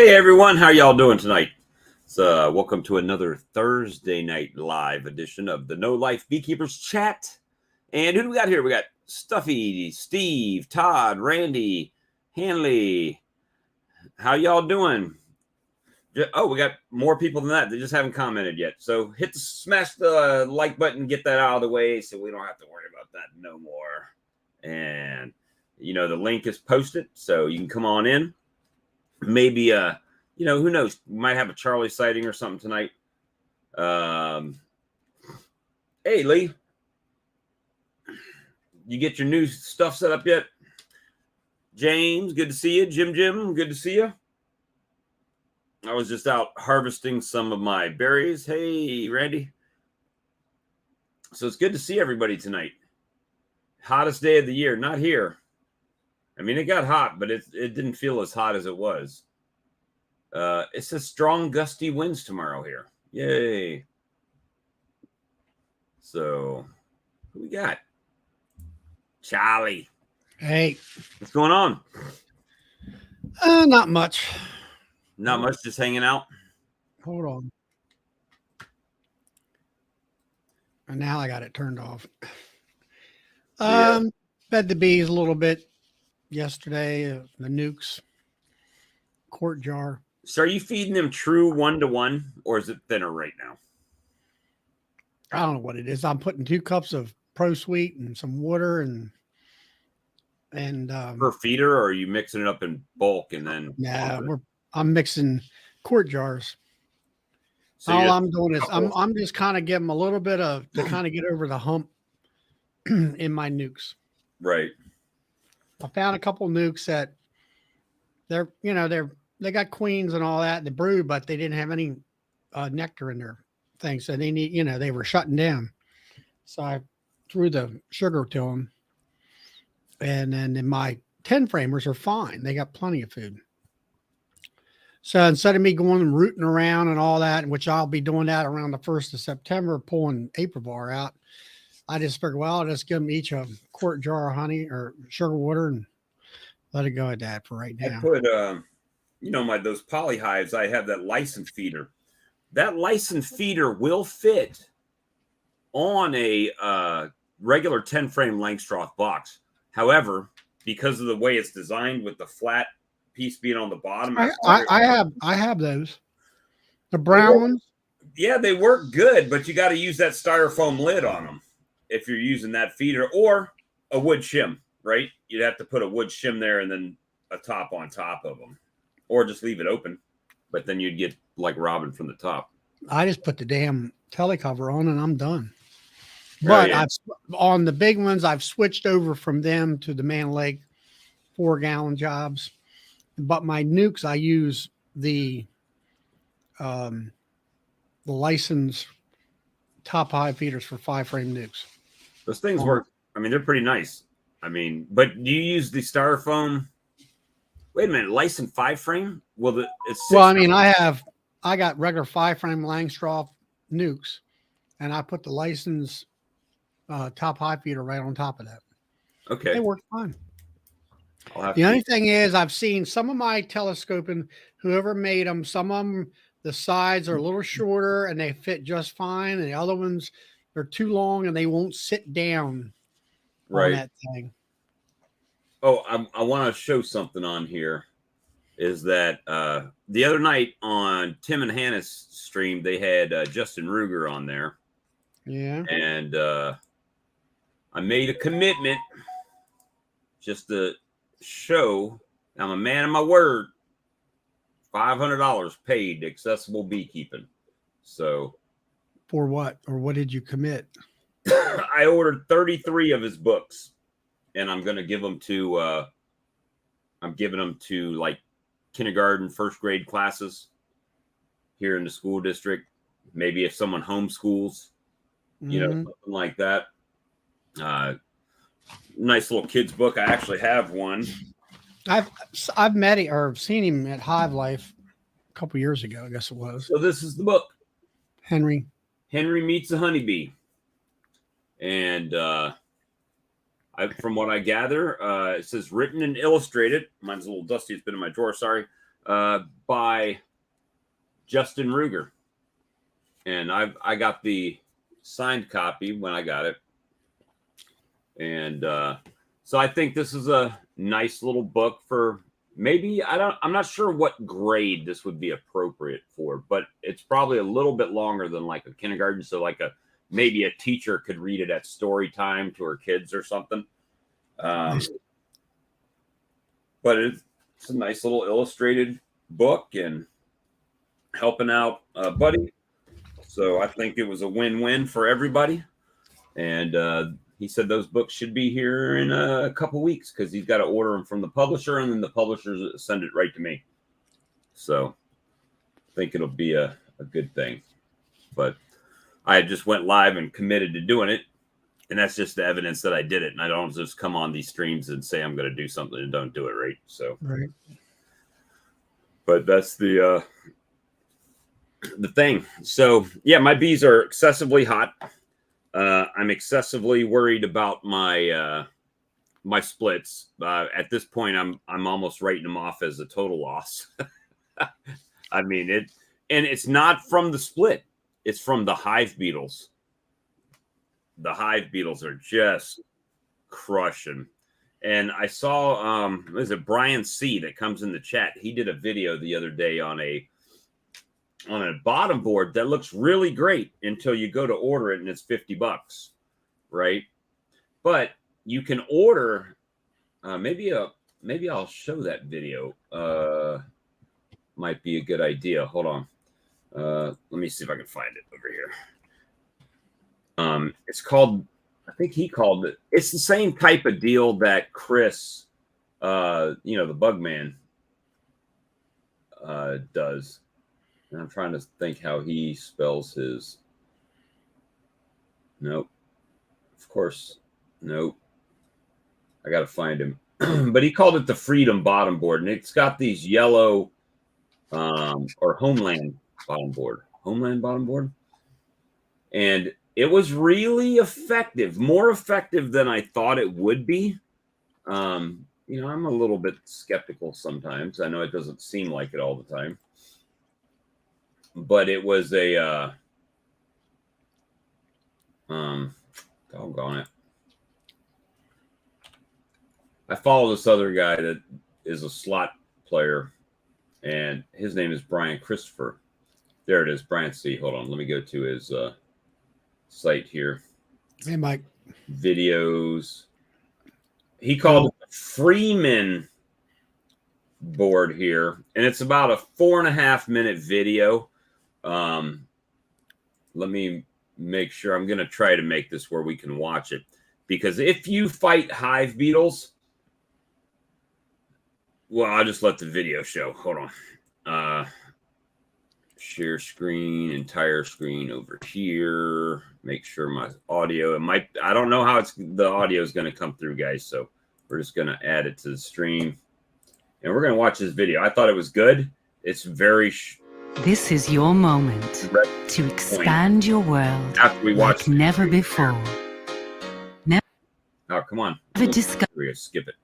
Hey everyone, how y'all doing tonight? So, welcome to another Thursday night live edition of the No Life Beekeepers Chat. And who do we got here? We got Stuffy, Steve, Todd, Randy, Hanley. How y'all doing? Oh, we got more people than that. They just haven't commented yet. So smash the like button, get that out of the way so we don't have to worry about that no more. And, the link is posted, so you can come on in. Maybe who knows, we might have a Charlie sighting or something tonight. Hey Lee, you get your new stuff set up yet? James, good to see you. Jim, good to see you. I was just out harvesting some of my berries. Hey Randy, so it's good to see everybody tonight. Hottest day of the year. Not here. I mean, it got hot, but it didn't feel as hot as it was. It says strong gusty winds tomorrow here. Yay. So, who we got? Charlie. Hey. What's going on? Not much. Not much, just hanging out. Hold on. And now I got it turned off. Fed the bees a little bit yesterday, the nukes quart jar. So are you feeding them true 1-to-1 or is it thinner right now? I don't know what it is. I'm putting 2 cups of Pro Sweet and some water and per feeder, or are you mixing it up in bulk and then? Yeah, I'm mixing quart jars. So all I'm doing is I'm just kind of giving them a little bit to kind of get over the hump in my nukes. Right. I found a couple nukes that they got queens and all that, the brood, but they didn't have any nectar in their thing. So they need, they were shutting down. So I threw the sugar to them. And then in my 10 framers are fine. They got plenty of food. So instead of me going and rooting around and all that, which I'll be doing that around the 1st of September, pulling Aprivar out, I just figured, well, I'll just give them each a quart jar of honey or sugar water and let it go at that for right now. I put, those poly hives, I have that license feeder. That license feeder will fit on a regular 10 frame Langstroth box. However, because of the way it's designed with the flat piece being on the bottom, I have those, the brown ones. Yeah, they work good, but you got to use that styrofoam lid on them if you're using that feeder, or a wood shim, right? You'd have to put a wood shim there and then a top on top of them, or just leave it open, but then you'd get like Robin from the top. I just put the damn telecover on and I'm done. But on the big ones, I've switched over from them to the Man Lake 4-gallon jobs. But my nukes, I use the licensed top high feeders for 5-frame nukes. Those things work. I mean, they're pretty nice. I mean, but do you use the styrofoam? Wait a minute, licensed 5-frame? Well, I mean, I got regular 5-frame Langstroth nukes, and I put the licensed top high feeder right on top of that. Okay, they work fine. The only thing is, I've seen some of my telescoping, whoever made them, some of them, the sides are a little shorter and they fit just fine. And the other ones, they're too long and they won't sit down on that thing. Oh, I want to show something on here. Is that the other night on Tim and Hannah's stream, they had Justin Ruger on there. Yeah. And I made a commitment just to show I'm a man of my word. $500 paid accessible beekeeping. So for what, or what did you commit? I ordered 33 of his books, and I'm going to give them to I'm giving them to like kindergarten, 1st grade classes here in the school district. Maybe if someone homeschools, something like that. Nice little kids book. I actually have one. I've met him or seen him at Hive Life a couple years ago, I guess it was. So this is the book. Henry Meets a Honeybee. And from what I gather, it says written and illustrated. Mine's a little dusty. It's been in my drawer. Sorry. by Justin Ruger. And I got the signed copy when I got it. And so I think this is a nice little book for maybe, I'm not sure what grade this would be appropriate for, but it's probably a little bit longer than like a kindergarten. So like maybe a teacher could read it at story time to her kids or something. But it's a nice little illustrated book and helping out a buddy. So I think it was a win-win for everybody. And he said those books should be here in a couple weeks because he's got to order them from the publisher, and then the publishers send it right to me. So I think it'll be a good thing. But I just went live and committed to doing it. And that's just the evidence that I did it. And I don't just come on these streams and say I'm going to do something and don't do it, right? So, right. But that's the thing. So, yeah, my bees are excessively hot. I'm excessively worried about my my splits. At this point, I'm almost writing them off as a total loss. I mean it, and it's not from the split; it's from the hive beetles. The hive beetles are just crushing. And I saw, was it Brian C that comes in the chat? He did a video the other day on a bottom board that looks really great until you go to order it and it's $50, right? But you can order, maybe I'll show that video. Might be a good idea. Hold on. Let me see if I can find it over here. It's called, I think he called it, it's the same type of deal that Chris, the Bugman, does. And I'm trying to think how he spells his. Nope. Of course. Nope. I got to find him. But he called it the Freedom Bottom Board. And it's got these yellow or Homeland Bottom Board. Homeland Bottom Board. And it was really effective. More effective than I thought it would be. I'm a little bit skeptical sometimes. I know it doesn't seem like it all the time. But it was a doggone it. I follow this other guy that is a slot player, and his name is Brian Christopher. There it is, Brian C. Hold on, let me go to his site here. Hey, Mike. Videos. He called it the Freeman board here, and it's about a 4.5 minute video. Let me make sure. I'm going to try to make this where we can watch it, because if you fight hive beetles, well, I'll just let the video show. Hold on. Share screen, entire screen over here. Make sure my audio, I don't know how the audio is going to come through, guys. So we're just going to add it to the stream, and we're going to watch this video. I thought it was good. It's very This is your moment to expand your world after we watch like never before. Oh, come on. Never discuss. We're going to skip it.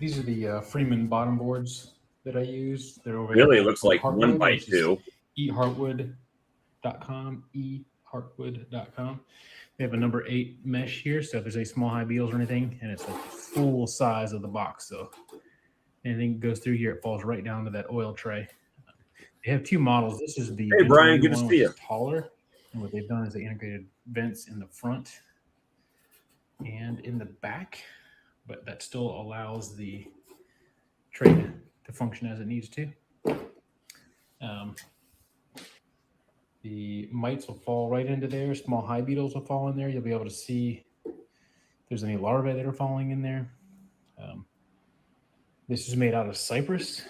These are the Freeman bottom boards that I use. They're over Really, here. it looks like Heartwood, 1x2. eheartwood.com, eheartwood.com. They have a number 8 mesh here, so if there's any small hive beetles or anything, and it's like full size of the box, so anything goes through here, it falls right down to that oil tray. They have 2 models. This is the Hey, Brian, good to one, see you. which is taller, and what they've done is they integrated vents in the front and in the back, but that still allows the tray to function as it needs to. The mites will fall right into there. Small hive beetles will fall in there. You'll be able to see if there's any larvae that are falling in there. This is made out of cypress.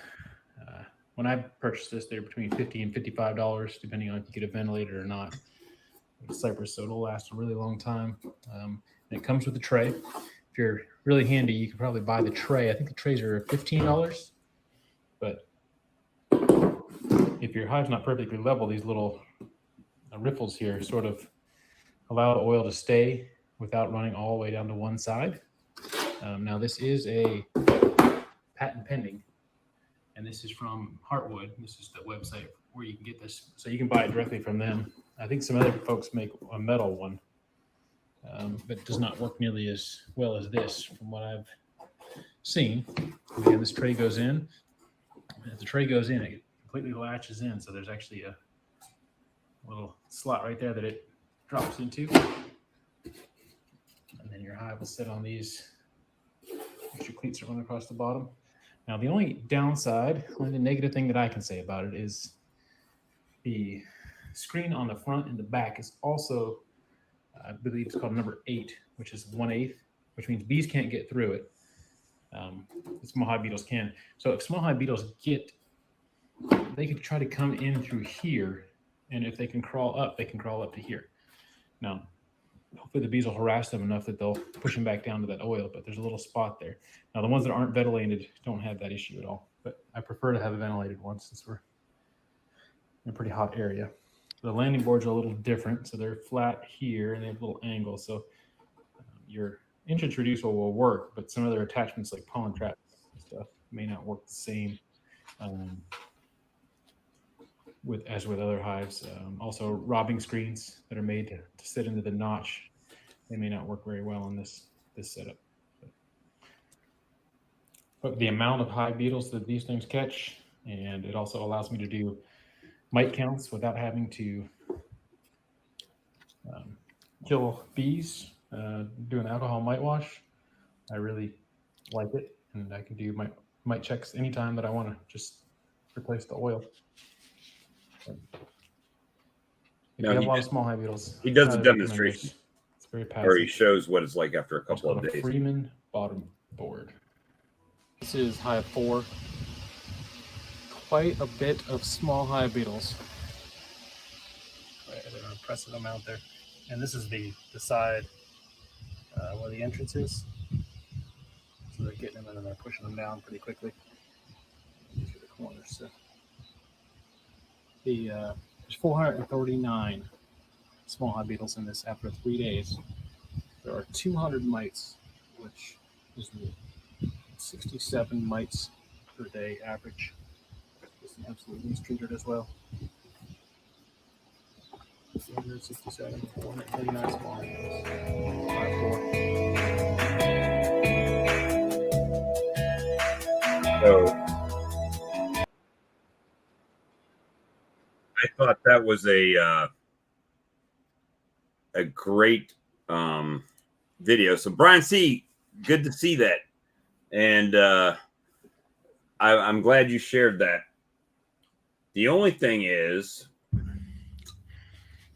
When I purchased this, they're between $50 and $55, depending on if you get a ventilator or not. It's cypress, so it'll last a really long time. And it comes with a tray. If you're really handy, you can probably buy the tray. I think the trays are $15, but if your hive's not perfectly level, these little riffles here sort of allow the oil to stay without running all the way down to one side. Now this is a patent pending, and this is from Heartwood. This is the website where you can get this. So you can buy it directly from them. I think some other folks make a metal one, but it does not work nearly as well as this from what I've seen. Again, this tray goes in. As the tray goes in, it completely latches in. So there's actually a little slot right there that it drops into. And then your hive will sit on these extra cleats that run across the bottom. Now, the only downside, only the negative thing that I can say about it is the screen on the front and the back is also, I believe it's called number 8, which is 1/8, which means bees can't get through it. Small hive beetles can. So if small hive beetles they could try to come in through here, and if they can crawl up, they can crawl up to here. Now, hopefully the bees will harass them enough that they'll push them back down to that oil, but there's a little spot there. Now, the ones that aren't ventilated don't have that issue at all, but I prefer to have a ventilated one since we're in a pretty hot area. The landing boards are a little different, so they're flat here and they have a little angle. So your entrance reducer will work, but some other attachments like pollen traps and stuff may not work the same as with other hives. Also, robbing screens that are made to sit into the notch, they may not work very well on this setup. But the amount of hive beetles that these things catch, and it also allows me to do mite counts without having to kill bees, do an alcohol mite wash. I really like it, and I can do my mite checks anytime that I want to just replace the oil. If you have a lot of small hive beetles, he does a demonstration. It's very passive. Or he shows what it's like after a couple of days. Freeman bottom board. This is hive 4. Quite a bit of small hive beetles. Right, an impressive amount there. And this is the side where the entrance is. So they're getting them in and they're pushing them down pretty quickly. These are the corners. So there's 439 small hive beetles in this after 3 days. There are 200 mites, which is the 67 mites per day average. It's an absolute least treated as well. 367, 439 small hive beetles. 5-4. So I thought that was a great video. So Brian C., good to see that, and I'm glad you shared that. The only thing is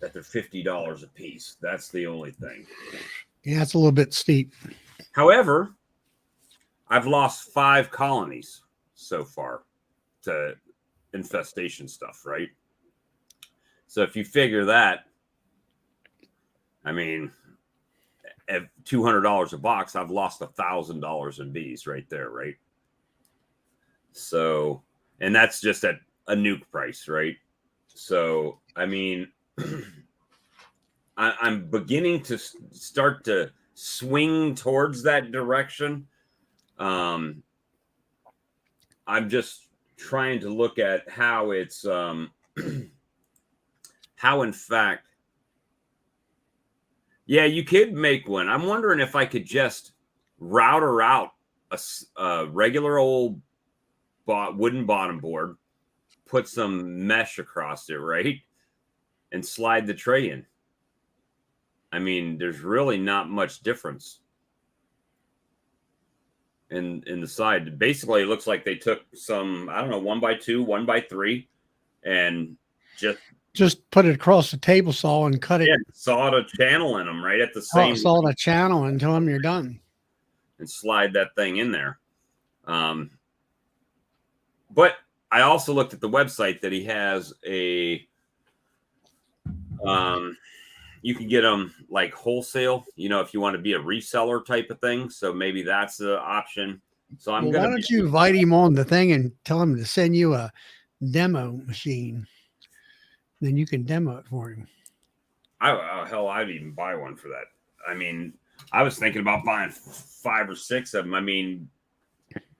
that they're $50 a piece. That's the only thing. Yeah, it's a little bit steep. However, I've lost 5 colonies so far to infestation stuff, right? So if you figure that, I mean, at $200 a box, I've lost $1,000 in bees right there, right? So, and that's just at a nuke price, right? So, I mean, I'm beginning to start to swing towards that direction. I'm just trying to look at how it's how in fact, yeah, you could make one. I'm wondering if I could just router out a regular old wooden bottom board, put some mesh across it, right, and slide the tray in. I mean, there's really not much difference in the side. Basically, it looks like they took some, I don't know, 1x2, 1x3, and just put it across the table saw and cut it. Yeah, sawed a channel in them right at the same. Sawed a channel and tell them you're done. And slide that thing in there. But I also looked at the website that he has a. You can get them like wholesale, you know, if you want to be a reseller type of thing. So maybe that's the option. So I'm why don't you invite him on the thing and tell him to send you a demo machine? Then you can demo it for him. Hell, I'd even buy one for that. I mean, I was thinking about buying 5 or 6 of them. I mean,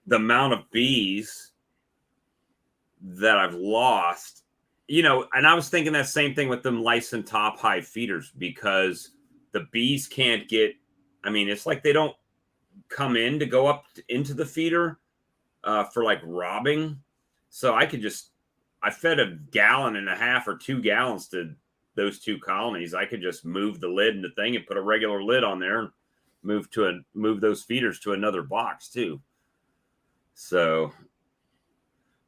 the amount of bees that I've lost, and I was thinking that same thing with them licensed top hive feeders, because the bees can't get, I mean, it's like they don't come in to go up into the feeder for like robbing. So I fed 1.5 gallons or 2 gallons to those 2 colonies. I could just move the lid and the thing and put a regular lid on there and move those feeders to another box too. So,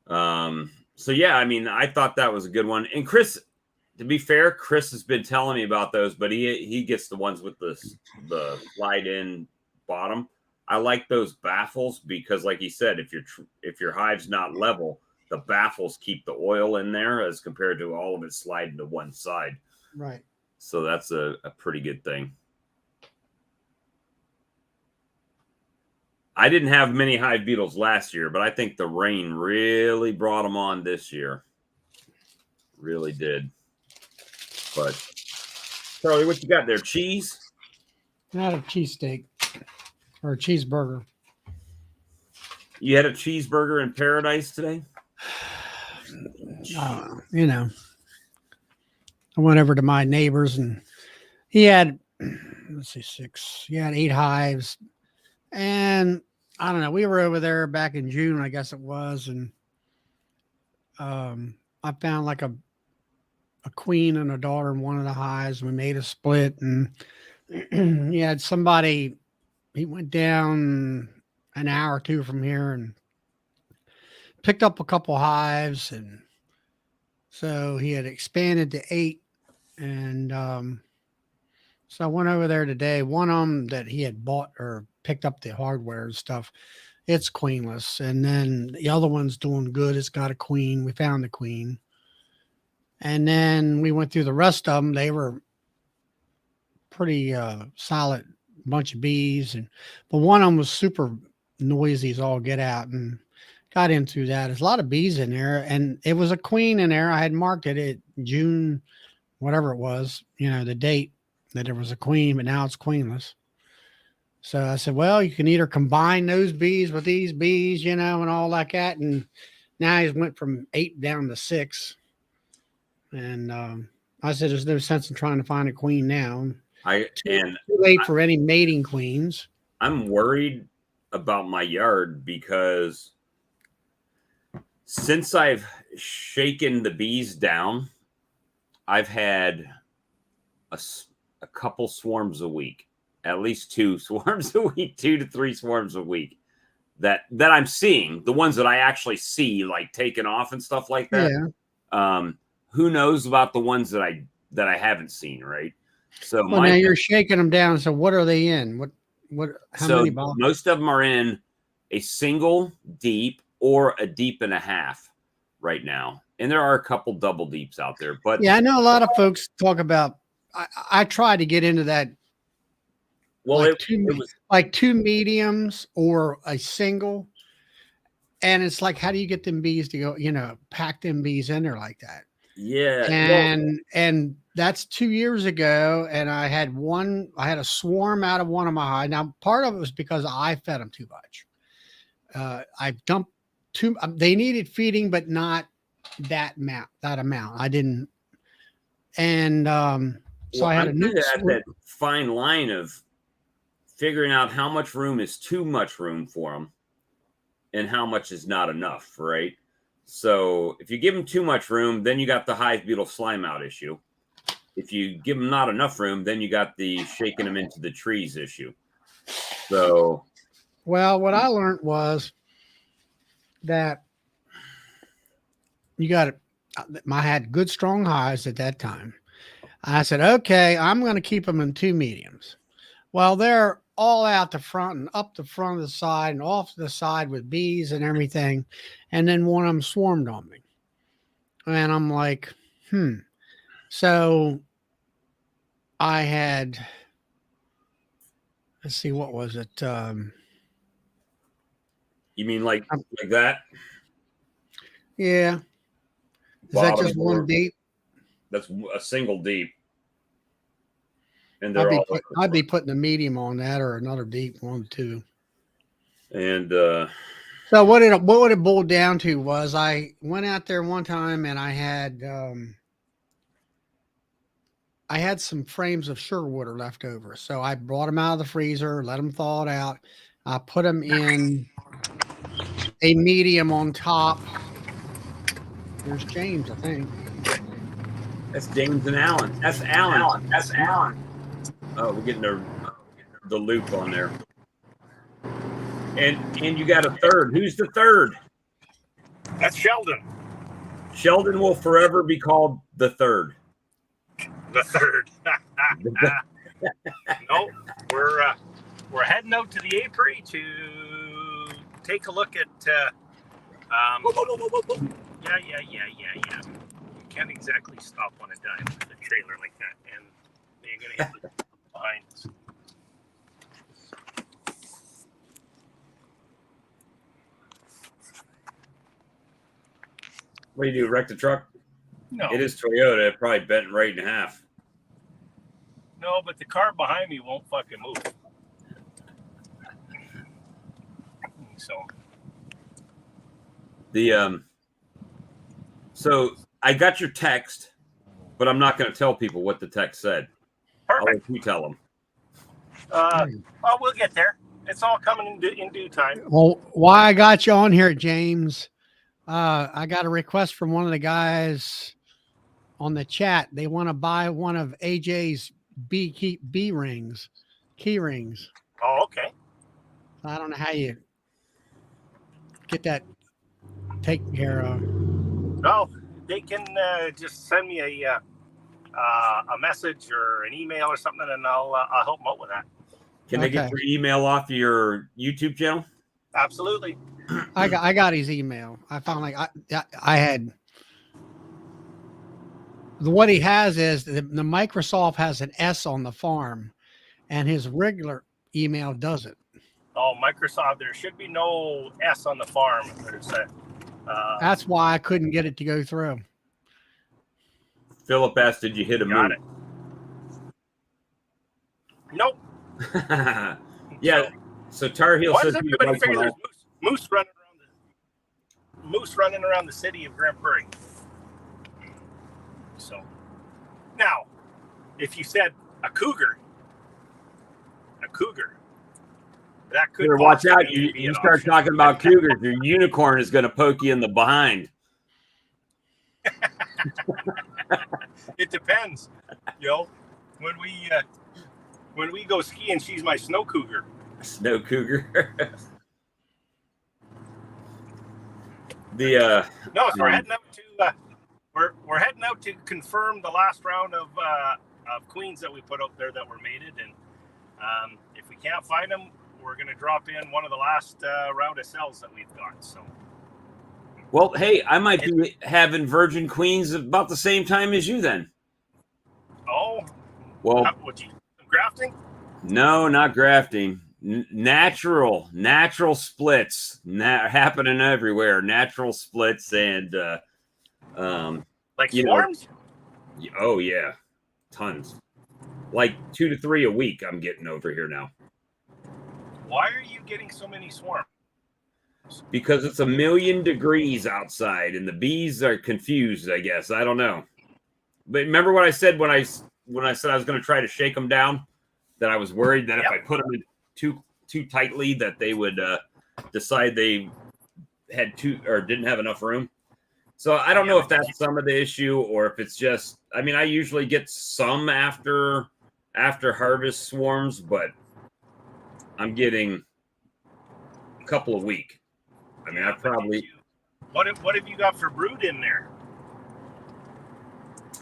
yeah, I mean, I thought that was a good one. And Chris, to be fair, Chris has been telling me about those, but he gets the ones with the slide in bottom. I like those baffles because, like he said, if your hive's not level, the baffles keep the oil in there as compared to all of it sliding to one side. Right. So that's a pretty good thing. I didn't have many hive beetles last year, but I think the rain really brought them on this year. Really did. But Charlie, what you got there? Cheese? Not a cheesesteak or a cheeseburger. You had a cheeseburger in paradise today? I went over to my neighbors and he had, 6. He had 8 hives. And I don't know, we were over there back in June, I guess it was. And I found like a queen and a daughter in one of the hives. We made a split, and he had somebody, he went down an hour or 2 from here and picked up a couple hives. And so he had expanded to 8. And so I went over there today. One of them that he had bought or picked up the hardware and stuff, it's queenless. And then the other one's doing good. It's got a queen. We found the queen. And then we went through the rest of them. They were pretty solid bunch of bees. But one of them was super noisy as all get out, and got into that. There's a lot of bees in there, and it was a queen in there. I had marked it at June, whatever it was, the date that there was a queen, but now it's queenless. So I said, well, you can either combine those bees with these bees, and all like that. And now he's went from 8 down to 6. And I said, there's no sense in trying to find a queen now. Too late for any mating queens. I'm worried about my yard because since I've shaken the bees down, I've had a couple swarms a week, at least 2 swarms a week, 2 to 3 swarms a week that I'm seeing, the ones that I actually see like taking off and stuff like that. Yeah. Who knows about the ones that I haven't seen, right? So now you're shaking them down. So what are they in? How many boxes? Most of them are in a single deep or a deep and a half right now. And there are a couple double deeps out there, but yeah, I know a lot of folks talk about, I try to get into that. Well, like it was like 2 mediums or a single. And it's like, how do you get them bees to go, pack them bees in there like that? Yeah. And that's 2 years ago. And I had a swarm out of one of my hives. Now, part of it was because I fed them too much. I dumped they needed feeding, but not that amount. I didn't. And so I had that fine line of figuring out how much room is too much room for them and how much is not enough, right? So if you give them too much room, then you got the hive beetle slime out issue. If you give them not enough room, then you got the shaking them into the trees issue. So, well, what I learned was that I had good strong hives at that time. I said, okay, I'm going to keep them in 2 mediums. Well, they're all out the front and up the front of the side and off the side with bees and everything. And then one of them swarmed on me. And I'm like, So I had, let's see, what was it? You mean like that? Yeah. Is that just one deep? That's a single deep. And they're all I'd be putting a medium on that or another deep one too. and So what would it boil down to was I went out there one time and I had some frames of sugar water left over. So I brought them out of the freezer, let them thaw it out. I put them in a medium on top. There's James, I think. that's James and Alan. That's Alan. That's Alan. Oh, we're getting the loop on there. And you got a third. Who's the third? That's Sheldon. Sheldon will forever be called the third. The third. No, we're heading out to the apiary to take a look at. Yeah. You can't exactly stop on a dime with a trailer like that, and you're gonna hit the behind us. What do you do? Wreck the truck? No, It is Toyota. It probably bent right in half. no, but the car behind me won't fucking move. So So I got your text, but I'm not going to tell people what the text said. I'll perfect. let you tell them. Well, we'll get there. It's all coming in due time. Well, why I got you on here, James? I got a request from one of the guys on the chat. They want to buy one of AJ's key rings. Oh, okay. I don't know how you get that taken care of. No, they can just send me a message or an email or something, and I'll help them out with that. Can they get your email off your YouTube channel? Absolutely. I got his email. I found like I had what he has is the Microsoft has an S on the farm, and his regular email doesn't. Oh, Microsoft. There should be no S on the farm. There's a. That's why I couldn't get it to go through. Philip asked, "Did you hit a Got move?" it. Nope. Yeah. So Tar Heel Why says does he would everybody like figure one there's moose running around the city of Grand Prairie? So now, if you said a cougar, that could Here, watch out. possibly be You an start option. talking about cougars, your unicorn is going to poke you in the behind. It depends. You know, when we go skiing, she's my snow cougar. Snow cougar. The No, so we're heading out to we're heading out to confirm the last round of queens that we put out there that were mated, and if we can't find them, we're going to drop in one of the last round of cells that we've got. So, well, hey, I might be having virgin queens about the same time as you then. oh, Well, what you grafting? no, not grafting. Natural splits happening everywhere. Natural splits and Like you know, swarms? oh yeah, tons. Like 2 to 3 a week. I'm getting over here now Why are you getting so many swarms? because it's 1,000,000 degrees outside and the bees are confused. I guess I don't know. But remember what I said when I said I was going to try to shake them down? That I was worried that if I put them in too tightly that they would decide they had too or didn't have enough room. So I don't know if that's some of the issue or if it's just. I mean, I usually get some after harvest swarms, but I'm getting a couple a week. I mean, I probably. What have you got for brood in there?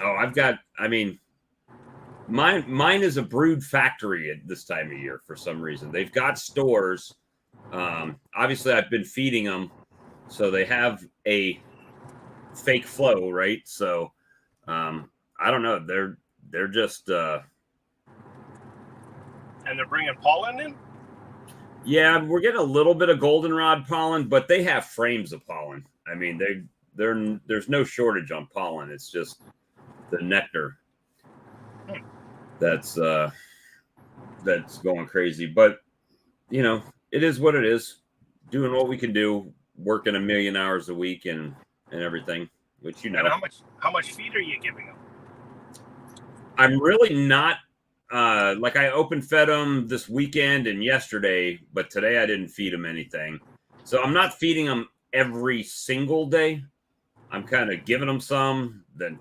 Oh, I've got. I mean. Mine is a brood factory at this time of year for some reason. They've got stores. Obviously, I've been feeding them, so they have a fake flow, right? So I don't know. They're just. And they're bringing pollen in? Yeah, we're getting a little bit of goldenrod pollen, but they have frames of pollen. I mean, there's no shortage on pollen. It's just the nectar. that's going crazy. But it is what it is. Doing what we can do, working 1 million hours a week and everything, which And how much feed are you giving them? I'm really not. Like I open fed them this weekend and yesterday, but today I didn't feed them anything. So I'm not feeding them every single day. I'm kind of giving them some, then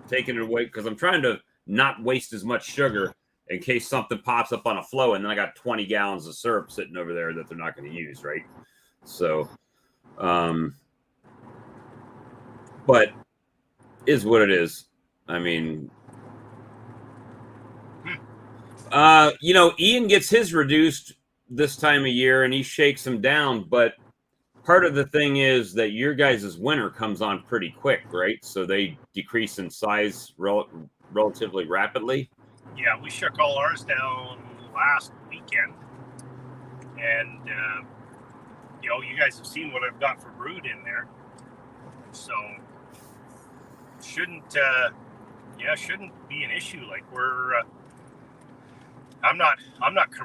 taking it away because I'm trying to not waste as much sugar in case something pops up on a flow, and then I got 20 gallons of syrup sitting over there that they're not going to use, right? So, but is what it is. I mean, Ian gets his reduced this time of year, and he shakes them down, but part of the thing is that your guys' winter comes on pretty quick, right? So they decrease in size relatively rapidly. Yeah, we shook all ours down last weekend, and you guys have seen what I've got for brood in there, so shouldn't be an issue. Like I'm not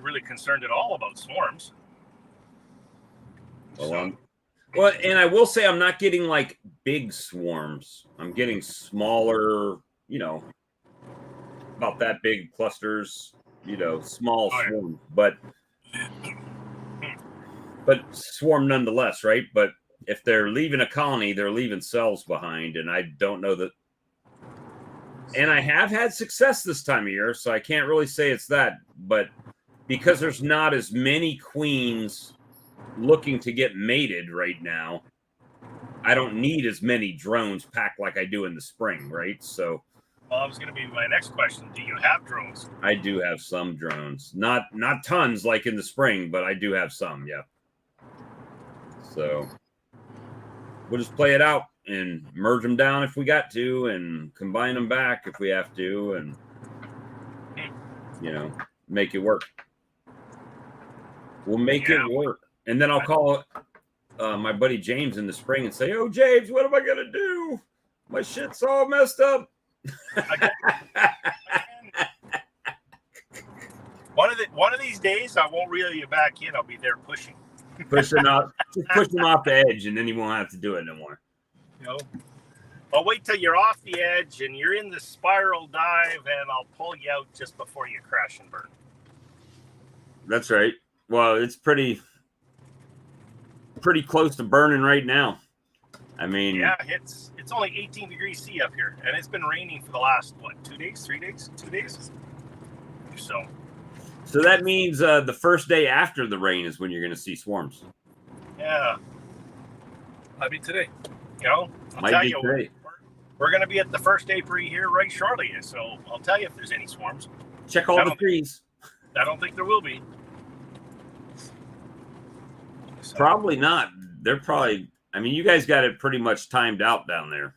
really concerned at all about swarms. Well, and I will say I'm not getting like big swarms. I'm getting smaller, about that big clusters, small swarm, but swarm nonetheless, right? But if they're leaving a colony, they're leaving cells behind, and I don't know that. And I have had success this time of year, so I can't really say it's that, but because there's not as many queens looking to get mated right now, I don't need as many drones packed like I do in the spring, right? So, well, that was going to be my next question. Do you have drones? I do have some drones, not tons like in the spring, but I do have some. Yeah. So we'll just play it out and merge them down if we got to, and combine them back if we have to, and make it work. We'll make it work. And then I'll call my buddy James in the spring and say, "Oh, James, what am I gonna do? My shit's all messed up." One of these days, I won't reel you back in. I'll be there pushing him off the edge, and then he won't have to do it no more. I'll wait till you're off the edge and you're in the spiral dive, and I'll pull you out just before you crash and burn. That's right. Well, it's pretty close to burning right now. I mean, yeah, it's only 18 degrees C up here, and it's been raining for the last 2 days, 3 days, 2 days. So that means the first day after the rain is when you're going to see swarms. Yeah, might be today. I'll tell you, we're going to be at the first apiary here right shortly, so I'll tell you if there's any swarms. Check all the trees. I don't think there will be. So. Probably not. They're probably. I mean, you guys got it pretty much timed out down there.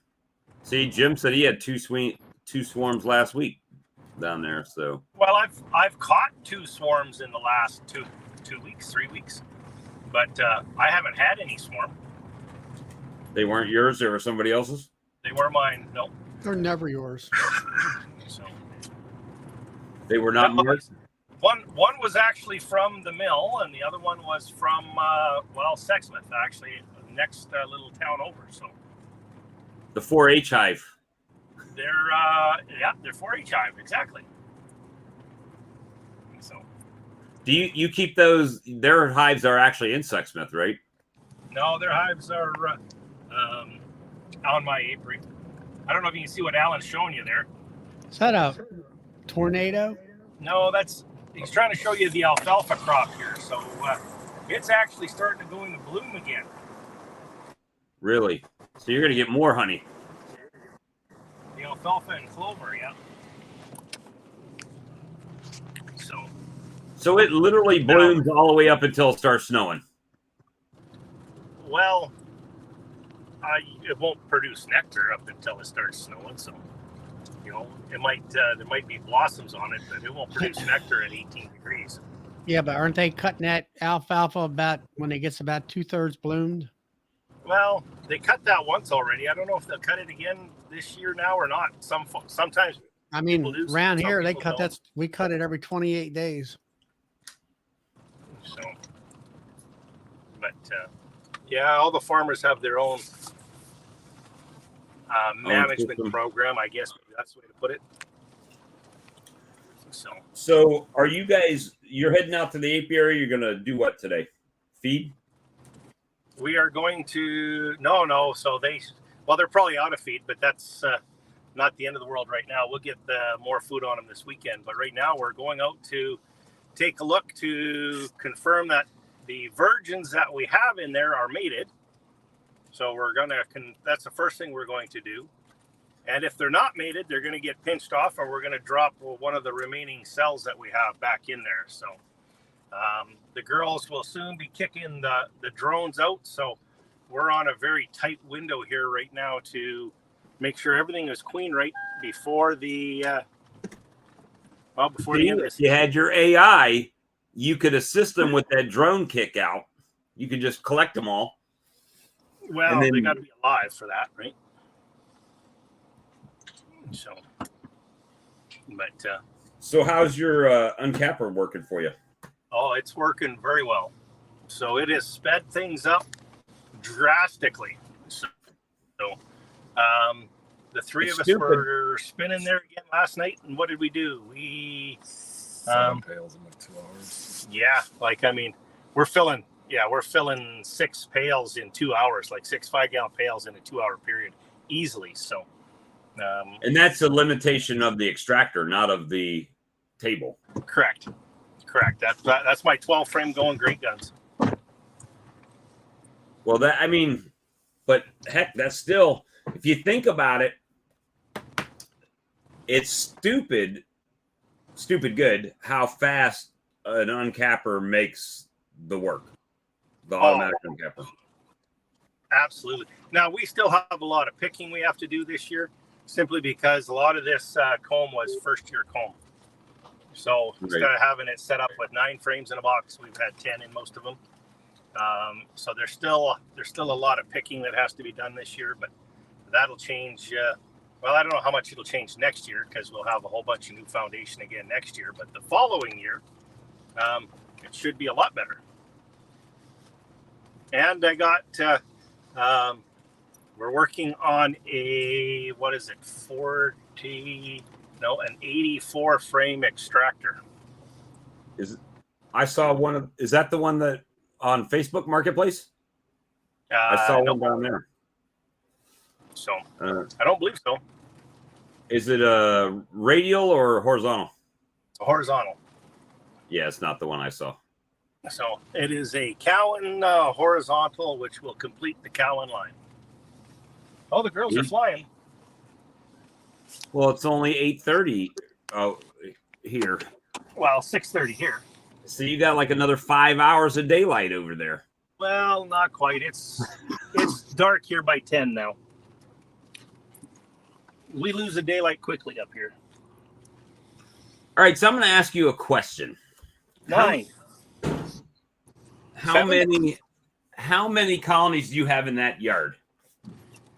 See, Jim said he had two swarms last week down there. So. Well, I've caught 2 swarms in the last 2 weeks, 3 weeks, but I haven't had any swarm. They weren't yours. They were somebody else's. They were mine. No. They're never yours. So. They were not yours. One was actually from the mill, and the other one was from Sexsmith, actually, the next little town over. So the 4-H hive. They're 4-H hive, exactly. So do you keep those? Their hives are actually in Sexsmith, right? No, their hives are on my apiary. I don't know if you can see what Alan's showing you there. Is that a tornado? No, he's trying to show you the alfalfa crop here. So it's actually starting to go into bloom again. Really? So you're going to get more honey. The alfalfa and clover, yeah. So it literally blooms all the way up until it starts snowing. Well, it won't produce nectar up until it starts snowing. So, it might there might be blossoms on it, but it won't produce nectar at 18 degrees. Yeah, but aren't they cutting that alfalfa about when it gets about 2/3 bloomed? Well, they cut that once already. I don't know if they'll cut it again this year now or not. Sometimes I mean, People do, around some here they people cut don't. that. We cut it every 28 days. So, but yeah, all the farmers have their own management system. program. I guess maybe that's the way to put it. So are you guys? You're heading out to the apiary. You're gonna do what today? Feed? We are going to no. So they're probably out of feed, but that's not the end of the world right now. We'll get more food on them this weekend. But right now we're going out to take a look to confirm that the virgins that we have in there are mated. So we're gonna. That's the first thing we're going to do. And if they're not mated, they're going to get pinched off, or we're going to drop one of the remaining cells that we have back in there. So the girls will soon be kicking the drones out. So we're on a very tight window here right now to make sure everything is queen right before the before the end of this. If you had your AI, you could assist them with that drone kick out. You could just collect them all. Well, and then, they got to be alive for that, right? So, but so how's your uncapper working for you? Oh, it's working very well. So it has sped things up drastically. So the three of us were spinning there again last night, and what did we do? We 7 pails in like 2 hours. Yeah, like I mean, we're filling 6 pails in 2 hours, like 6 5-gallon pails in a 2-hour period, easily. So. And that's a limitation of the extractor, not of the table. Correct. That's my 12 frame going great guns. Well, but heck, that's still, if you think about it, it's stupid good how fast an uncapper makes the work. The automatic uncapper. Absolutely. Now we still have a lot of picking we have to do this year, simply because a lot of this comb was first-year comb. So instead of having it set up with 9 frames in a box, we've had 10 in most of them. So there's still a lot of picking that has to be done this year, but that'll change. Well, I don't know how much it'll change next year, because we'll have a whole bunch of new foundation again next year. But the following year, it should be a lot better. And I got. We're working on an 84 frame extractor. I saw one of, is that the one that on Facebook Marketplace? I saw one down there. So I don't believe so. Is it a radial or horizontal? It's a horizontal. Yeah, it's not the one I saw. So it is a Cowan horizontal, which will complete the Cowan line. Oh, the girls are flying. Well, it's only 8:30 here. Well, 6:30 here. So you got like another 5 hours of daylight over there. Well, not quite. It's dark here by 10 now. We lose the daylight quickly up here. All right, so I'm going to ask you a question. 9. How many colonies do you have in that yard?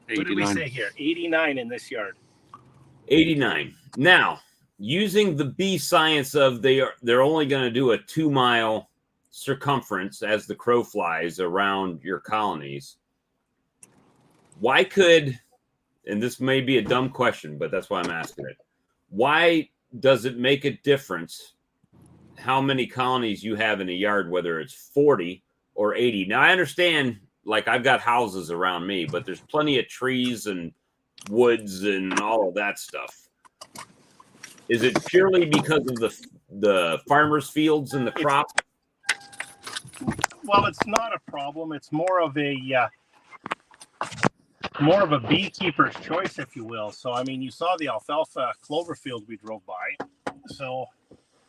What did we say here? 89 in this yard. 89. Now, using the bee science of they're only going to do a 2-mile circumference as the crow flies around your colonies. Why could, and this may be a dumb question, but that's why I'm asking it. Why does it make a difference how many colonies you have in a yard, whether it's 40 or 80? Now, I understand, like, I've got houses around me, but there's plenty of trees and woods and all of that stuff. Is it purely because of the farmers' fields and the crop? Well, it's not a problem. It's more of a beekeeper's choice, if you will. So, I mean, you saw the alfalfa clover field we drove by. So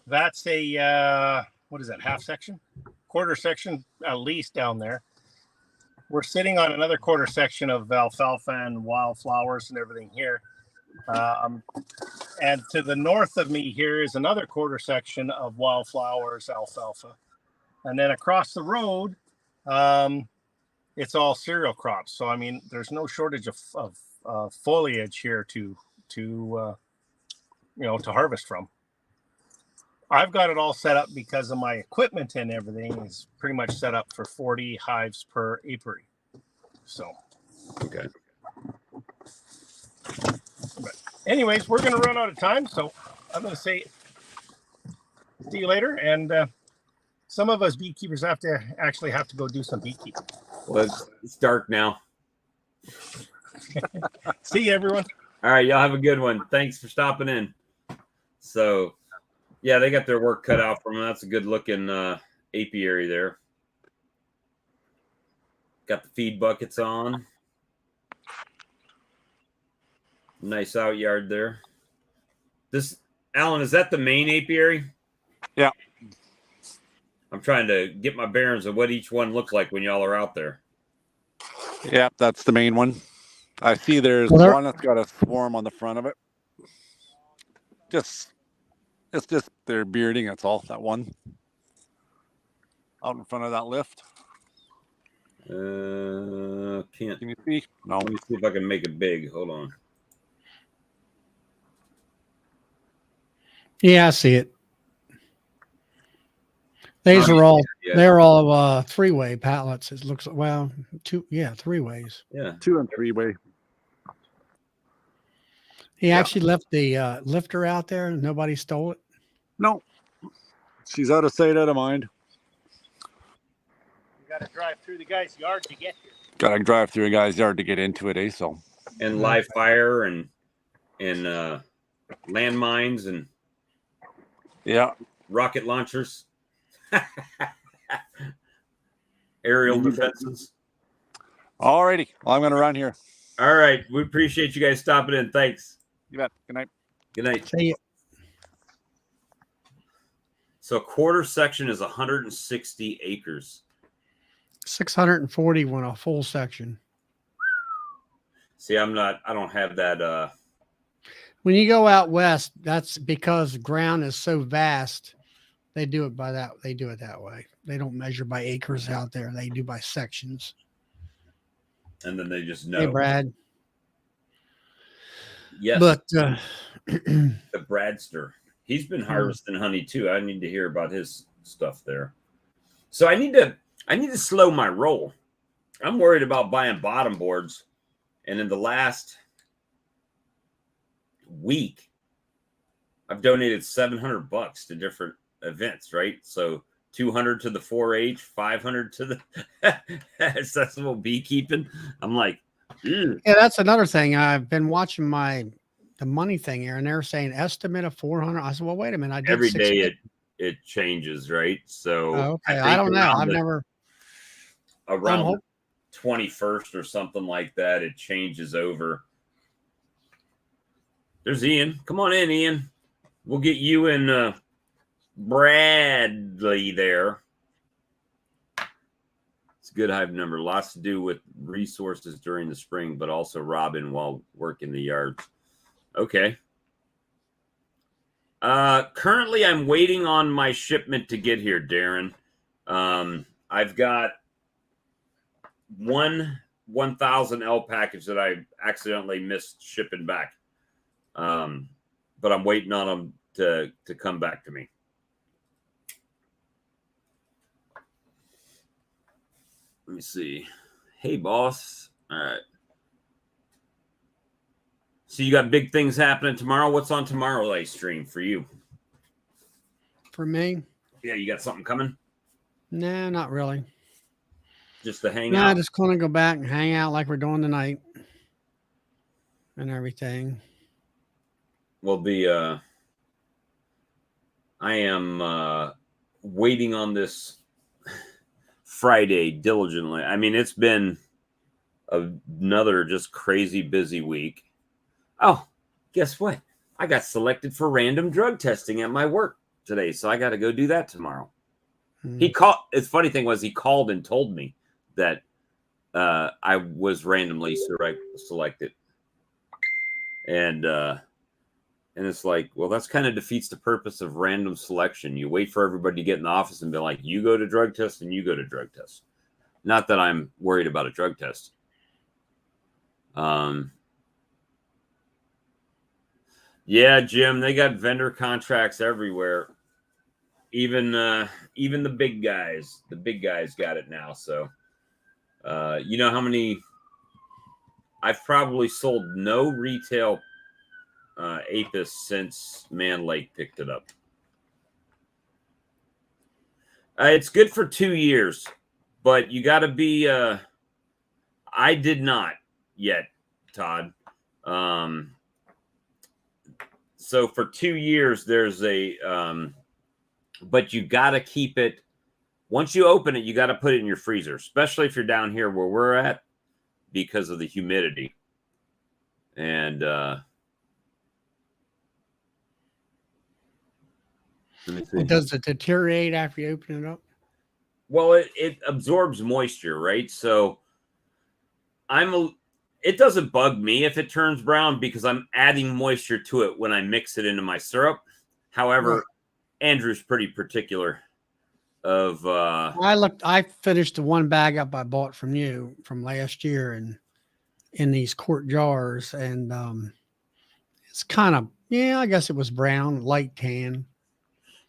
that's a, what is that, half section? Quarter section at least down there. We're sitting on another quarter section of alfalfa and wildflowers and everything here. And to the north of me here is another quarter section of wildflowers, alfalfa. And then across the road, it's all cereal crops. So, I mean, there's no shortage of foliage here to to harvest from. I've got it all set up because of my equipment and everything is pretty much set up for 40 hives per apiary. So, Okay. But anyways, we're going to run out of time. So I'm going to say see you later. And some of us beekeepers have to go do some beekeeping. Well, it's dark now. See you, everyone. All right, y'all have a good one. Thanks for stopping in. So, yeah, they got their work cut out for them. That's a good looking apiary there. Got the feed buckets on. Nice out yard there. This, Alan, is that the main apiary? Yeah. I'm trying to get my bearings of what each one looks like when y'all are out there. Yeah, that's the main one. I see there's Well, one that's got a swarm on the front of it. It's just they're bearding, that's all. That one out in front of that lift. Can't. Can you see? No. Let me see if I can make it big. Hold on. Yeah, I see it. These are all Yeah. they're all three-way pallets. It looks well, three ways. Yeah. 2 and 3-way. He actually left the lifter out there and nobody stole it. No. She's out of sight, out of mind. You got to drive through the guy's yard to get here. Gotta drive through a guy's yard to get into it, so. And live fire and landmines and Yeah. rocket launchers. Aerial Mm-hmm. defenses. Alrighty. Well, I'm gonna run here. All right. We appreciate you guys stopping in. Thanks. You bet. Good night. Good night. See you. So a quarter section is 160 acres. 640 when a full section. See, I don't have that. When you go out west, that's because the ground is so vast. They do it that way. They don't measure by acres out there. They do by sections. And then they just know. Hey, Brad. Yes. But The Bradster. He's been harvesting honey too. I need to hear about his stuff there. So I need to slow my roll. I'm worried about buying bottom boards. And in the last week, I've donated $700 to different events, right? So 200 to the 4-H, 500 to the accessible beekeeping. I'm like, yeah, that's another thing. I've been watching the money thing here, and they're saying estimate of 400. I said, well, wait a minute. I did every 600. day it changes, right? So Oh, okay. I don't know. I've never around the 21st or something like that, it changes over. There's Ian. Come on in, Ian. We'll get you and Bradley there. It's a good hive number. Lots to do with resources during the spring, but also robbing while working the yards. Okay. Currently, I'm waiting on my shipment to get here, Darren. I've got 1,000 L package that I accidentally missed shipping back. But I'm waiting on them to come back to me. Let me see. Hey, boss. All right. So you got big things happening tomorrow. What's on tomorrow's live stream for you? For me? Yeah, you got something coming? No, not really. Just to hang No, out? just going to go back and hang out like we're doing tonight and everything. Well, I am waiting on this Friday diligently. I mean, it's been another just crazy busy week. Oh, guess what? I got selected for random drug testing at my work today, so I got to go do that tomorrow. He called. It's funny thing was he called and told me that I was randomly selected, and it's like, well, that's kind of defeats the purpose of random selection. You wait for everybody to get in the office and be like, you go to drug test and you go to drug test. Not that I'm worried about a drug test. Yeah, Jim, they got vendor contracts everywhere. Even the big guys. The big guys got it now. So you know how many I've probably sold no retail Apis since Man Lake picked it up. It's good for 2 years, but you got to be. I did not yet, Todd. So for 2 years, there's a. But you got to keep it. Once you open it, you got to put it in your freezer, especially if you're down here where we're at, because of the humidity. And Does it deteriorate after you open it up? Well, it absorbs moisture, right? So it doesn't bug me if it turns brown because I'm adding moisture to it when I mix it into my syrup. However, Right. Andrew's pretty particular of I finished the one bag up I bought from you from last year and in these quart jars, and it's kind of, yeah, I guess it was brown, light tan.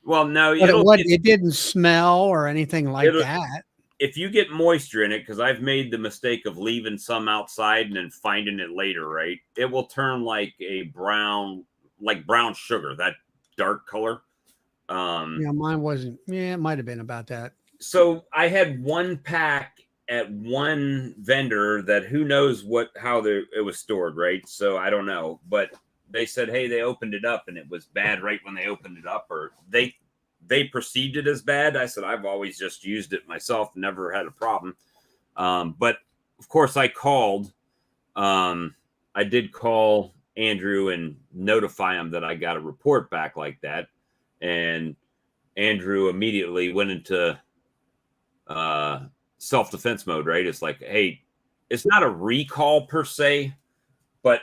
well, no, But it didn't smell or anything like that. If you get moisture in it, because I've made the mistake of leaving some outside and then finding it later, right? It will turn like brown sugar, that dark color. Yeah, mine wasn't. Yeah, it might have been about that. So I had one pack at one vendor that who knows how it was stored, right? So I don't know, but they said, hey, they opened it up and it was bad right when they opened it up, or they perceived it as bad. I said, I've always just used it myself, never had a problem. But of course I called. I did call Andrew and notify him that I got a report back like that. And Andrew immediately went into self-defense mode, right? It's like, hey, it's not a recall per se, but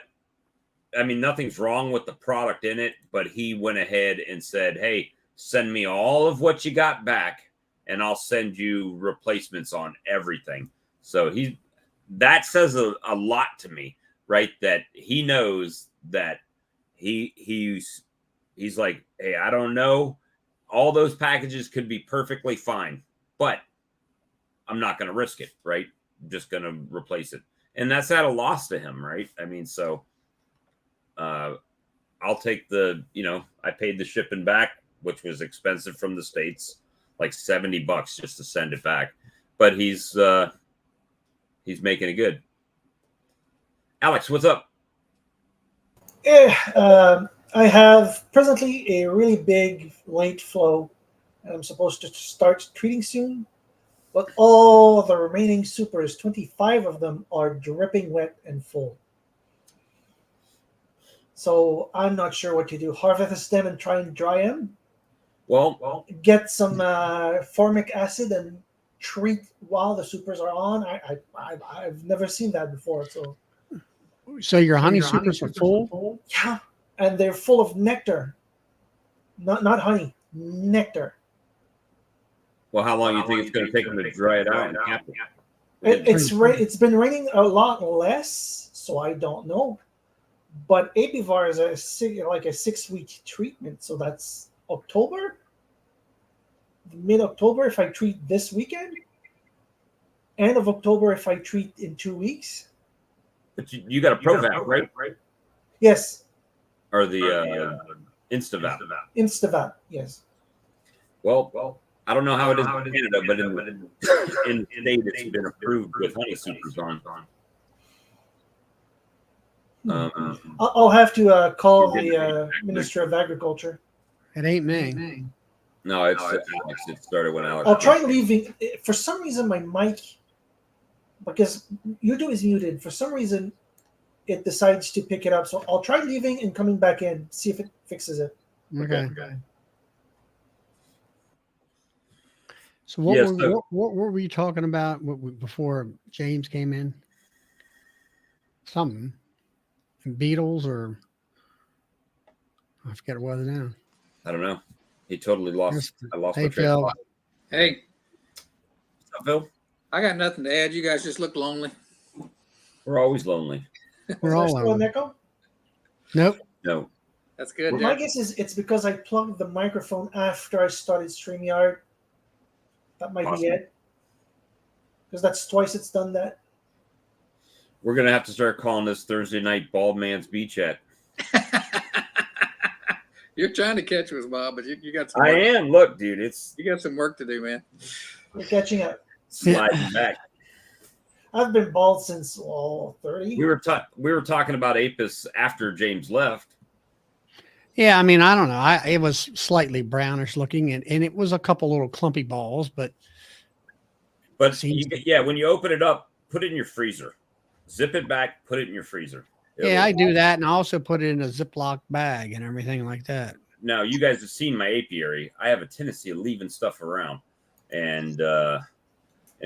I mean, nothing's wrong with the product in it, but he went ahead and said, hey, send me all of what you got back and I'll send you replacements on everything. So that says a lot to me, right? That he knows that he's like, hey, I don't know. All those packages could be perfectly fine, but I'm not going to risk it, right? I'm just going to replace it. And that's at a loss to him, right? I mean, so I'll take I paid the shipping back, which was expensive from the States, like $70 just to send it back. But he's making it good. Alex, what's up? Yeah, I have presently a really big late flow, and I'm supposed to start treating soon. But all the remaining supers, 25 of them, are dripping wet and full. So I'm not sure what to do. Harvest them and try and dry them. Well, Get some formic acid and treat while the supers are on. I've never seen that before. So your honey supers are full? Yeah, and they're full of nectar. Not honey, nectar. Well, how long do you think it's going to take them to dry it out? It's been raining a lot less, so I don't know. But Apivar is a 6-week treatment, so that's October, mid-October if I treat this weekend, end of October if I treat in 2 weeks. But you got a Provac, right? Yes. Or the Instavat. Instavat, yes. Well, I don't know how it is in Canada, but in the state it's been approved with honey supers on. I'll have to call the Minister of Agriculture. It ain't me. No, it's Alex. It started when Alex. I'll try leaving. For some reason, my mic, because YouTube is muted, for some reason, it decides to pick it up. So I'll try leaving and coming back in, see if it fixes it. Okay. So what were we talking about before James came in? Something. Beetles or I forget what it was now. I don't know. He totally lost. I lost Hey, my train of Phil. thought. Hey, What's up, Phil? I got nothing to add. You guys just look lonely. We're always lonely. We're Is there all still an on. echo? Nope. No. That's good, My Jack. guess is it's because I plugged the microphone after I started StreamYard. That might be Awesome. it. Because that's twice it's done that. We're gonna have to start calling this Thursday night Bald Man's B Chat. You're trying to catch us, Bob, but you got some. I work. am. Look, dude, it's You got some work to do, man. We're catching up. sliding back. I've been bald since 30. We were talking about Apis after James left. Yeah, I mean, I don't know. It was slightly brownish looking, and it was a couple little clumpy balls, but But Seems- when you open it up, put it in your freezer. Zip it back, put it in your freezer. yeah, I do that, and I also put it in a Ziploc bag and everything like that. Now, you guys have seen my apiary. I have a tendency of leaving stuff around, and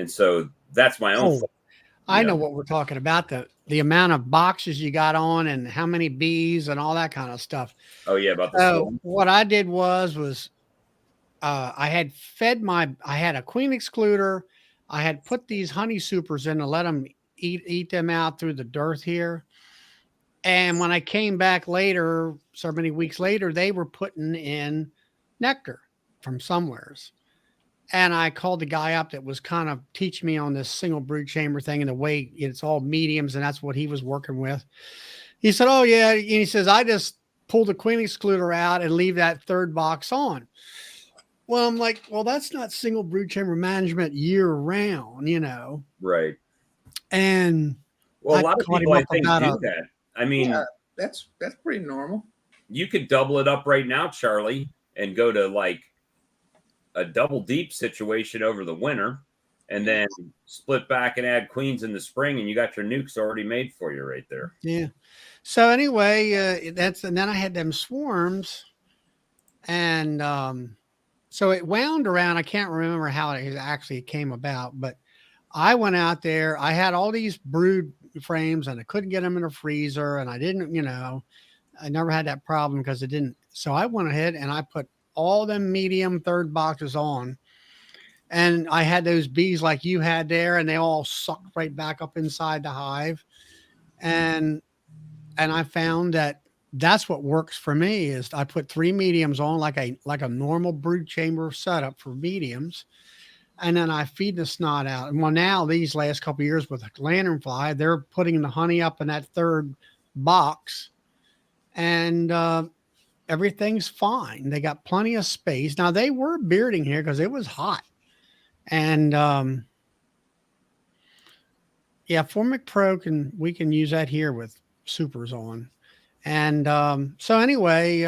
so that's my own. Oh, fault. I Yeah. know what we're talking about, the amount of boxes you got on and how many bees and all that kind of stuff. Oh yeah, about the So storm. what I did was I had I had a queen excluder. I had put these honey supers in to let them eat them out through the dearth here. And when I came back later, so many weeks later, they were putting in nectar from somewheres. And I called the guy up that was kind of teaching me on this single brood chamber thing and the way it's all mediums, and that's what he was working with. He said, "Oh yeah," and he says, "I just pull the queen excluder out and leave that third box on." Well, I'm like, well, that's not single brood chamber management year round, you know. Right. And Well, a I lot of caught people, him I up think, about do a- that. I mean, Yeah, that's pretty normal. you could double it up right now, Charlie, and go to like a double deep situation over the winter, and then split back and add queens in the spring, and you got your nukes already made for you right there. Yeah. So anyway, and then I had them swarms, and so it wound around. I can't remember how it actually came about, but I went out there. I had all these brood frames, and I couldn't get them in a freezer, and I didn't, I never had that problem because it didn't. So I went ahead and I put all them medium third boxes on, and I had those bees like you had there, and they all sucked right back up inside the hive, and I found that that's what works for me is I put 3 mediums on like a normal brood chamber setup for mediums, and then I feed the snot out. And well, now these last couple of years with lanternfly, they're putting the honey up in that third box, and everything's fine. They got plenty of space. Now they were bearding here because it was hot, and yeah, Formic Pro we can use that here with supers on. And so anyway,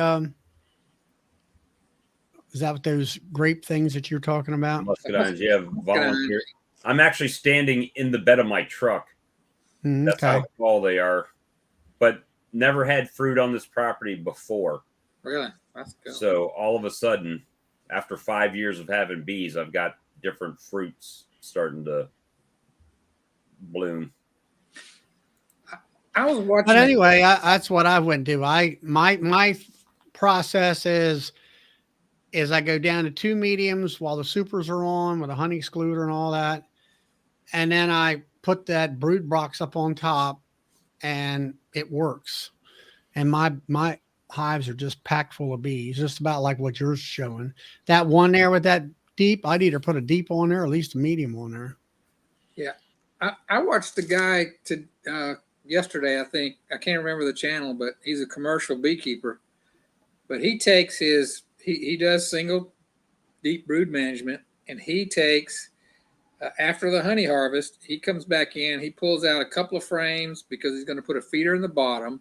is that what those grape things that you're talking about? Muscadines, you have volunteer. I'm actually standing in the bed of my truck. That's Okay. how tall they are, but never had fruit on this property before. Really? That's good. So all of a sudden, after 5 years of having bees, I've got different fruits starting to bloom. I was watching. But anyway, that's what I went to. My process is I go down to 2 mediums while the supers are on with a honey excluder and all that, and then I put that brood box up on top, and it works. And my hives are just packed full of bees, just about like what yours is showing. That one there with that deep, I'd either put a deep on there or at least a medium on there. Yeah, I watched the guy yesterday. I think I can't remember the channel, but he's a commercial beekeeper. But he takes he does single deep brood management, and he takes after the honey harvest, he comes back in. He pulls out a couple of frames because he's going to put a feeder in the bottom.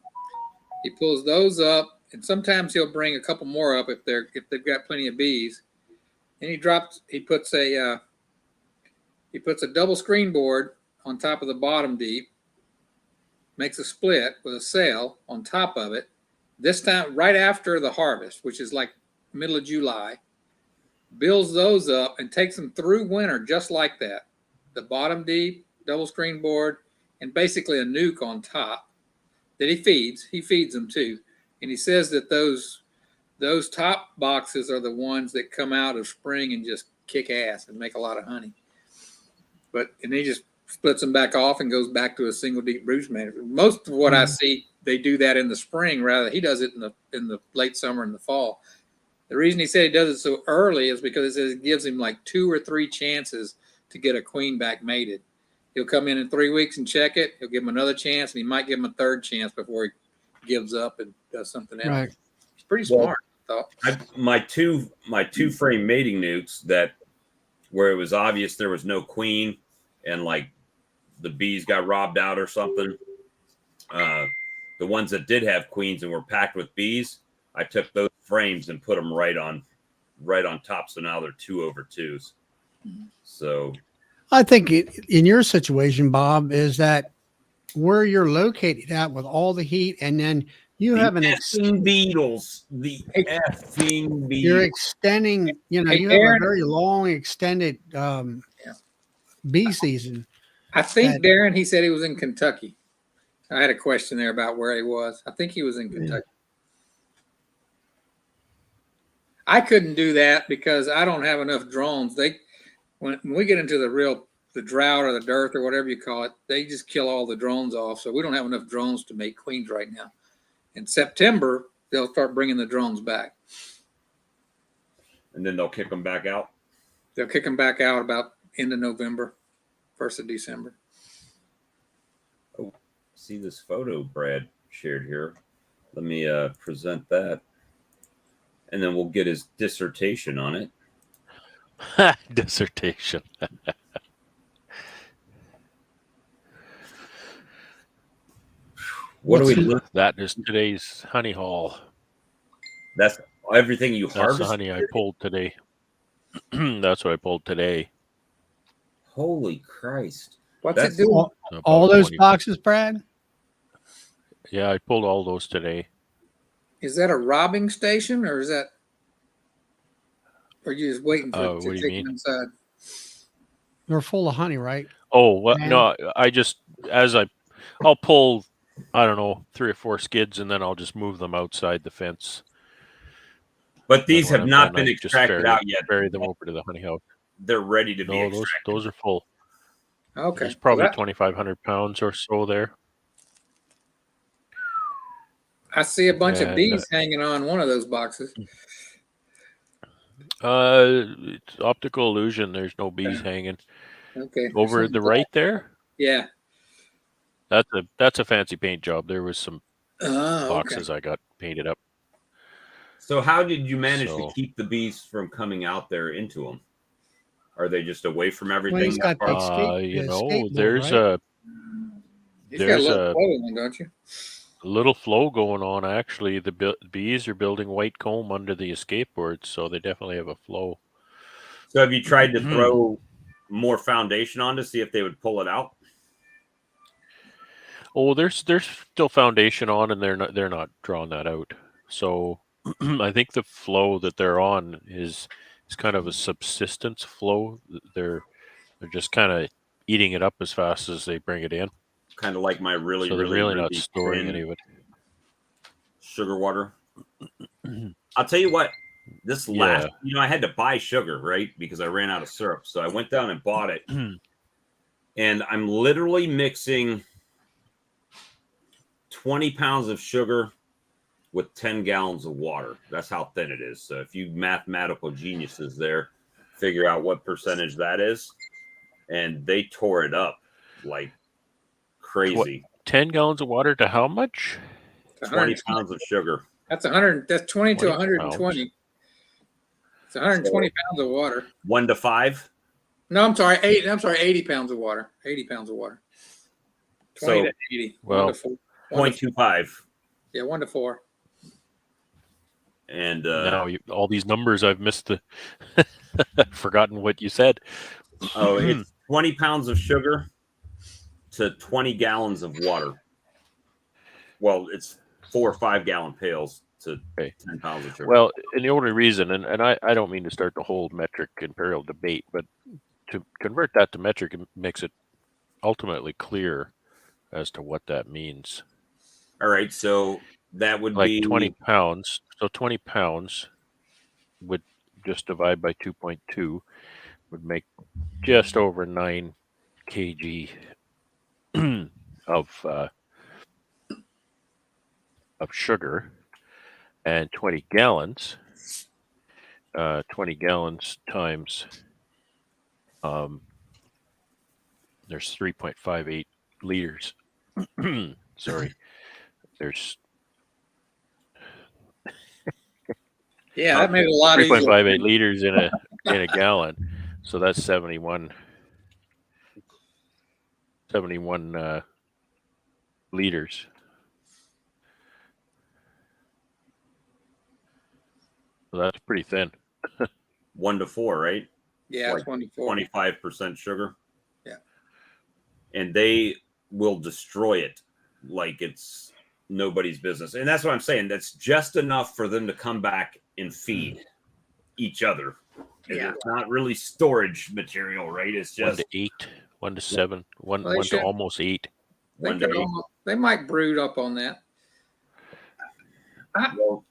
He pulls those up, and sometimes he'll bring a couple more up if they've got plenty of bees. And he puts a double screen board on top of the bottom deep, makes a split with a sail on top of it. This time, right after the harvest, which is like middle of July, builds those up and takes them through winter just like that. The bottom deep, double screen board, and basically a nuke on top that he feeds. He feeds them too. And he says that those top boxes are the ones that come out of spring and just kick ass and make a lot of honey. And he just splits them back off and goes back to a single deep brood management. Most of what I see, they do that in the spring. Rather, he does it in the late summer and the fall. The reason he said he does it so early is because it says it gives him like 2 or 3 chances to get a queen back mated. He'll come in 3 weeks and check it. He'll give him another chance, and he might give him a third chance before he gives up and does something else. Right. It's pretty smart, I thought. My two frame mating nukes that where it was obvious there was no queen and like the bees got robbed out or something. The ones that did have queens and were packed with bees, I took those frames and put them right on top. So now they're 2/2s. So I think in your situation, Bob, is that where you're located at with all the heat, and then you have an effing beetles. The effing beetles. You're extending. You know, Hey, you have Darren. a very long extended bee season. I think Darren, he said he was in Kentucky. I had a question there about where he was. I think he was in Kentucky. I couldn't do that because I don't have enough drones. When we get into the drought or the dearth or whatever you call it, they just kill all the drones off. So we don't have enough drones to make queens right now. In September, they'll start bringing the drones back. And then they'll kick them back out. They'll kick them back out about end of November, 1st of December. Oh, see this photo Brad shared here. Let me present that. And then we'll get his dissertation on it. Dissertation. What do we look? That is today's honey haul. That's everything you That's the harvest. honey I pulled today. That's what I pulled today. Holy Christ! What's That's it doing? All About those 20. boxes, Brad? Yeah, I pulled all those today. Is that a robbing station or is that? Or are you just waiting for it What to do you take mean? them inside? They're full of honey, right? Oh, what? Man. No, I just I'll pull, I don't know, 3 or 4 skids, and then I'll just move them outside the fence. But these And have when not I'm been done, I just extracted out yet. Bury them over to the honey house. They're ready to be No, extracted. those are full. Okay. There's probably Well, 2,500 pounds or so there. I see a bunch of And, bees hanging on one of those boxes. It's optical illusion. There's no bees hanging Okay. over the right there. Yeah. That's a fancy paint job. There was some Oh, okay. boxes I got painted up. So how did you manage to So- keep the bees from coming out there into them? Are they just away from Well, everything? he's got the You the know, skateboard, there's right? He's got a There's little a- flow one, don't you? little flow going on. Actually, the bees are building white comb under the escape boards, so they definitely have a flow. So have you tried to Mhm. throw more foundation on to see if they would pull it out? Oh, there's still foundation on, and they're not drawing that out. So I think the flow that they're on is kind of a subsistence flow. They're just kind of eating it up as fast as they bring it in. Kind of like my really, So they're really not really storing thin any of it. sugar water. I'll tell you what, this last, I had to buy sugar, right? Because I ran out of syrup. So I went down and bought it. And I'm literally mixing 20 pounds of sugar with 10 gallons of water. That's how thin it is. So if you mathematical geniuses there, figure out what percentage that is. And they tore it up like crazy. 10 gallons of water to how much? 20 pounds of sugar. That's 100. That's 20 to 20 120. It's 120 pounds of water. 1 to 5. No, I'm sorry. 80 pounds of water. 80 pounds of water. 20 So, to 80. well, 1 to 4. 1 to 0.25. Yeah, 1 to 4. And Now all these numbers I've missed the forgotten what you said. it's 20 pounds of sugar to 20 gallons of water. Well, it's 4 or 5 gallon pails to 10 pounds of sugar. Well, and the only reason, and I don't mean to start the whole metric imperial debate, but to convert that to metric makes it ultimately clear as to what that means. All right, so that would Like be 20 pounds. So 20 pounds would just divide by 2.2 would make just over 9 kg of sugar, and 20 gallons. 20 gallons times there's 3.58 liters. Sorry, there's Yeah, that made it a lot easier. 3.58 liters in a gallon, so that's 71 liters. So that's pretty thin. 1 to 4, right? Yeah, Like 24. 25% sugar. Yeah. And they will destroy it like it's nobody's business. And that's what I'm saying. That's just enough for them to come back and feed each other. Yeah. It's not really storage material, right? It's 1 just to 8, 1 to 7, one Well, they to should- almost 8. They might brood up on that. well,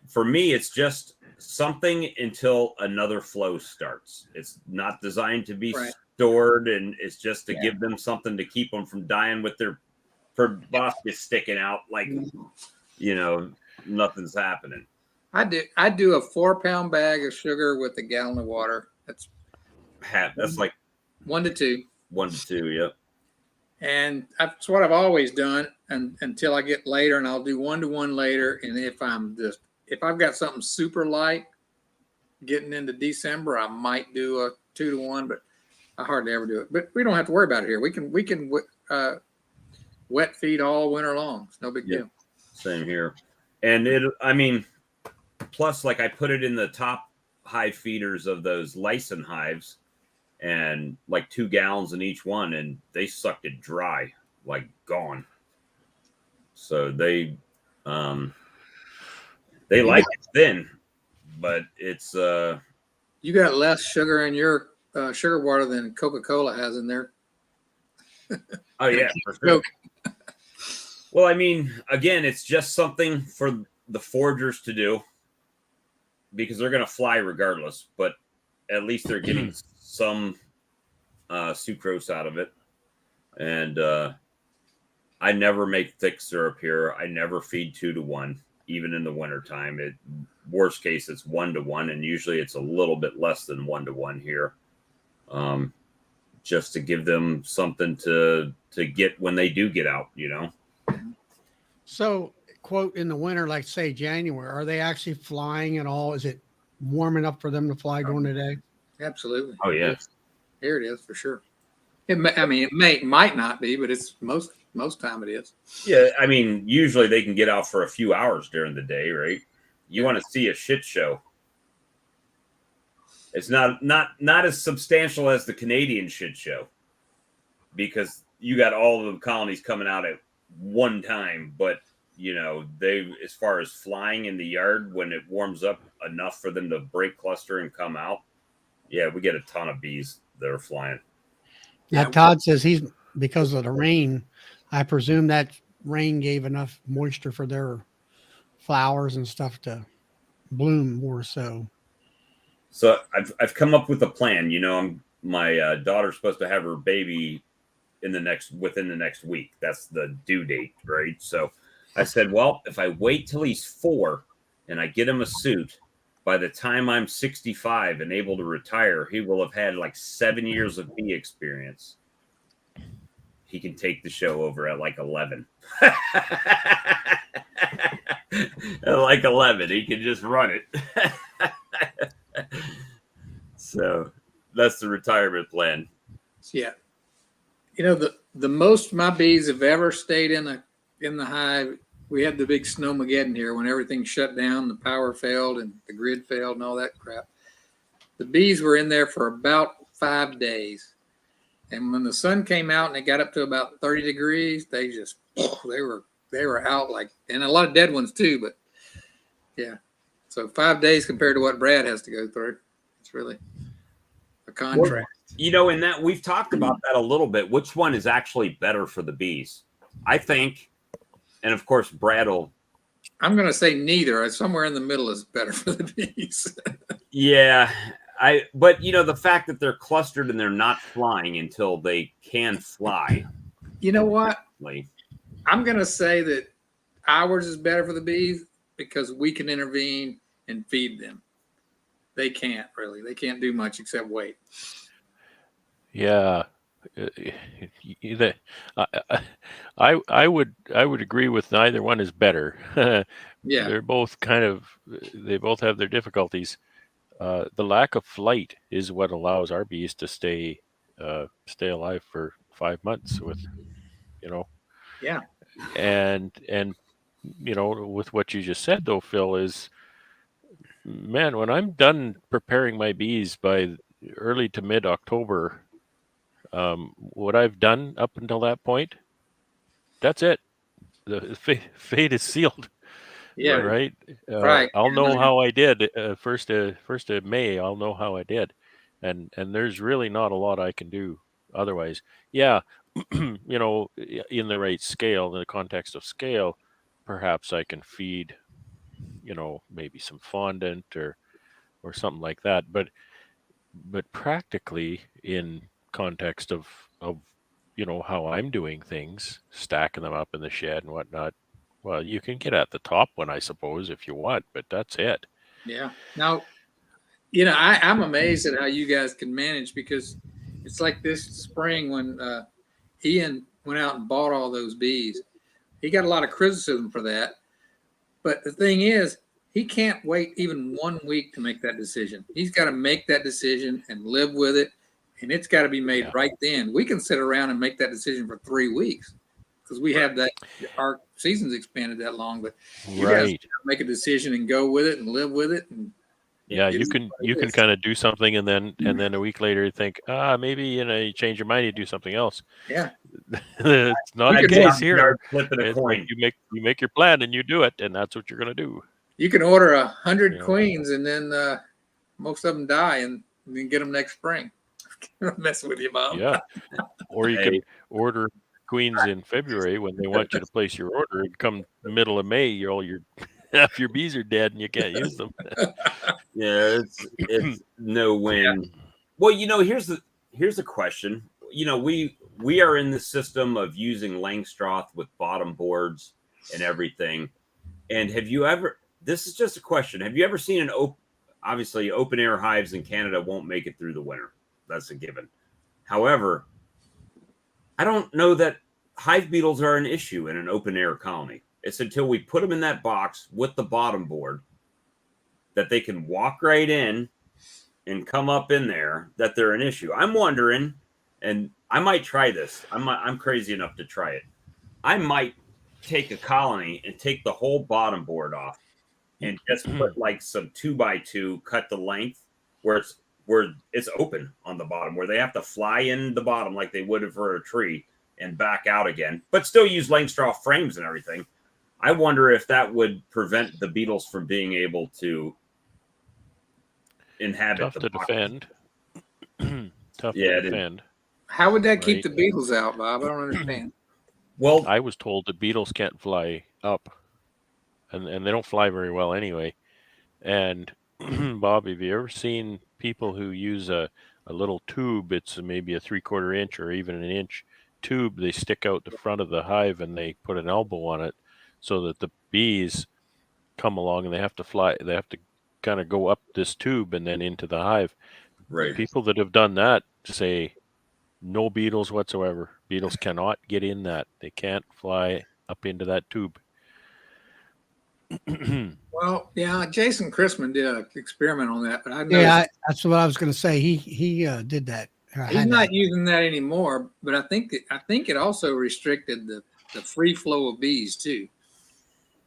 for me, it's just something until another flow starts. It's not designed to be Right. stored, and it's just to give them something to keep them from dying with their proboscis sticking out like, nothing's happening. I do a 4-pound bag of sugar with a gallon of water. That's That's like 1 to 2. 1 to 2, yep. And that's what I've always done until I get later, and I'll do 1 to 1 later. And if I've got something super light getting into December, I might do a 2 to 1, but I hardly ever do it. But we don't have to worry about it here. We can wet feed all winter long. It's no big deal. Same here. And plus, like, I put it in the top hive feeders of those Lyson hives, and like 2 gallons in each one, and they sucked it dry, like gone. So they like it thin, but it's You got less sugar in your sugar water than Coca-Cola has in there. oh yeah, for sure. Well, again, it's just something for the foragers to do because they're going to fly regardless, but at least they're getting some sucrose out of it. And I never make thick syrup here. I never feed 2 to 1, even in the wintertime. Worst case, it's 1 to 1, and usually it's a little bit less than 1 to 1 here. Just to give them something to get when they do get out, So, quote, in the winter, like say January, are they actually flying at all? Is it warm enough for them to fly during the day? Absolutely. Oh yeah. Here it is for sure. It might not be, but it's most time it is. Yeah, usually they can get out for a few hours during the day, right? You want to see a shit show. It's not as substantial as the Canadian shit show because you got all of the colonies coming out at one time, but they, as far as flying in the yard, when it warms up enough for them to break cluster and come out, yeah, we get a ton of bees that are flying. Now, Todd says because of the rain, I presume that rain gave enough moisture for their flowers and stuff to bloom more so. So I've come up with a plan. My daughter's supposed to have her baby within the next week. That's the due date, right? So I said, well, if I wait till he's 4 and I get him a suit, by the time I'm 65 and able to retire, he will have had like 7 years of bee experience. He can take the show over at like 11. At like 11, he can just run it. So that's the retirement plan. Yeah. The most my bees have ever stayed in the hive. We had the big snowmageddon here when everything shut down, the power failed and the grid failed and all that crap. The bees were in there for about 5 days. And when the sun came out and it got up to about 30 degrees, they were out and a lot of dead ones too, but yeah. So 5 days compared to what Brad has to go through. It's really a contrast. In that we've talked about that a little bit. Which one is actually better for the bees? I think, and of course, Brad will. I'm going to say neither. Somewhere in the middle is better for the bees. Yeah, But you know, the fact that they're clustered and they're not flying until they can fly. You know what? Like, I'm going to say that ours is better for the bees because we can intervene and feed them. They can't really. They can't do much except wait. Yeah. I would agree with neither one is better. Yeah. They're both they both have their difficulties. The lack of flight is what allows our bees to stay alive for 5 months with, Yeah. And with what you just said though, Phil, is, man, when I'm done preparing my bees by early to mid-October, what I've done up until that point, that's it. The fate is sealed. Yeah. Right. Right. I'll know how I did. First of May, I'll know how I did, and there's really not a lot I can do otherwise. Yeah, in the right scale, in the context of scale, perhaps I can feed, maybe some fondant or something like that. But practically, in context of how I'm doing things, stacking them up in the shed and whatnot. Well, you can get at the top one, I suppose, if you want, but that's it. Yeah. Now, I'm amazed at how you guys can manage, because it's like this spring when Ian went out and bought all those bees. He got a lot of criticism for that. But the thing is, he can't wait even 1 week to make that decision. He's got to make that decision and live with it. And it's got to be made right then. We can sit around and make that decision for 3 weeks because we have that, our season's expanded that long, but you guys make a decision and go with it and live with it. And yeah, you can kind of do something and then a week later you think, maybe you change your mind, you do something else. Yeah. It's not the case here. Flipping a coin. You make your plan and you do it, and that's what you're gonna do. You can order 100 queens and then most of them die and then get them next spring. Mess with you, Bob. Yeah. Or you can order queens in February when they want you to place your order, and come the middle of May, half your bees are dead and you can't use them. Yeah, it's no win. Well, here's the question. We are in the system of using Langstroth with bottom boards and everything. And this is just a question. Have you ever seen obviously open air hives in Canada won't make it through the winter. That's a given. However, I don't know that hive beetles are an issue in an open air colony. It's until we put them in that box with the bottom board that they can walk right in and come up in there that they're an issue. I'm wondering, and I might try this. I'm crazy enough to try it. I might take a colony and take the whole bottom board off and just put like some 2x2, cut the length where it's open on the bottom, where they have to fly in the bottom like they would for a tree and back out again, but still use Langstroth frames and everything. I wonder if that would prevent the beetles from being able to inhabit Tough the to box. defend. Tough to defend. How would that keep the beetles out, Bob? I don't understand. Well, I was told the beetles can't fly up, and they don't fly very well anyway. And Bob, have you ever seen people who use a little tube? It's maybe a 3/4 inch or even an inch tube. They stick out the front of the hive and they put an elbow on it so that the bees come along and they have to fly. They have to kind of go up this tube and then into the hive. Right. People that have done that say no beetles whatsoever. Beetles cannot get in that. They can't fly up into that tube. Well, yeah, Jason Christman did an experiment on that, but that's what I was going to say. He did that. He's not using that anymore, but I think it also restricted the free flow of bees too.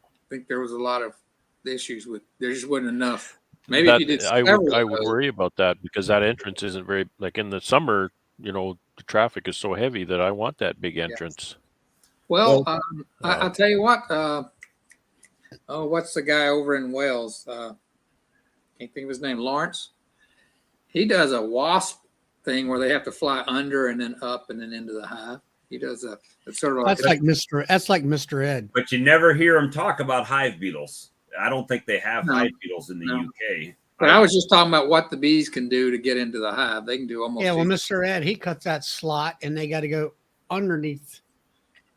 I think there was a lot of issues with there just wasn't enough. Maybe if you did I would worry about that, because that entrance isn't very, like in the summer, the traffic is so heavy that I want that big entrance. Well, I'll tell you what. What's the guy over in Wales? Can't think of his name. Lawrence. He does a wasp thing where they have to fly under and then up and then into the hive. He does it's sort of that's like Mr. Ed. But you never hear him talk about hive beetles. I don't think they have hive beetles in the UK. But I was just talking about what the bees can do to get into the hive. They can do almost. Yeah, well, anything. Mr. Ed, he cuts that slot and they got to go underneath.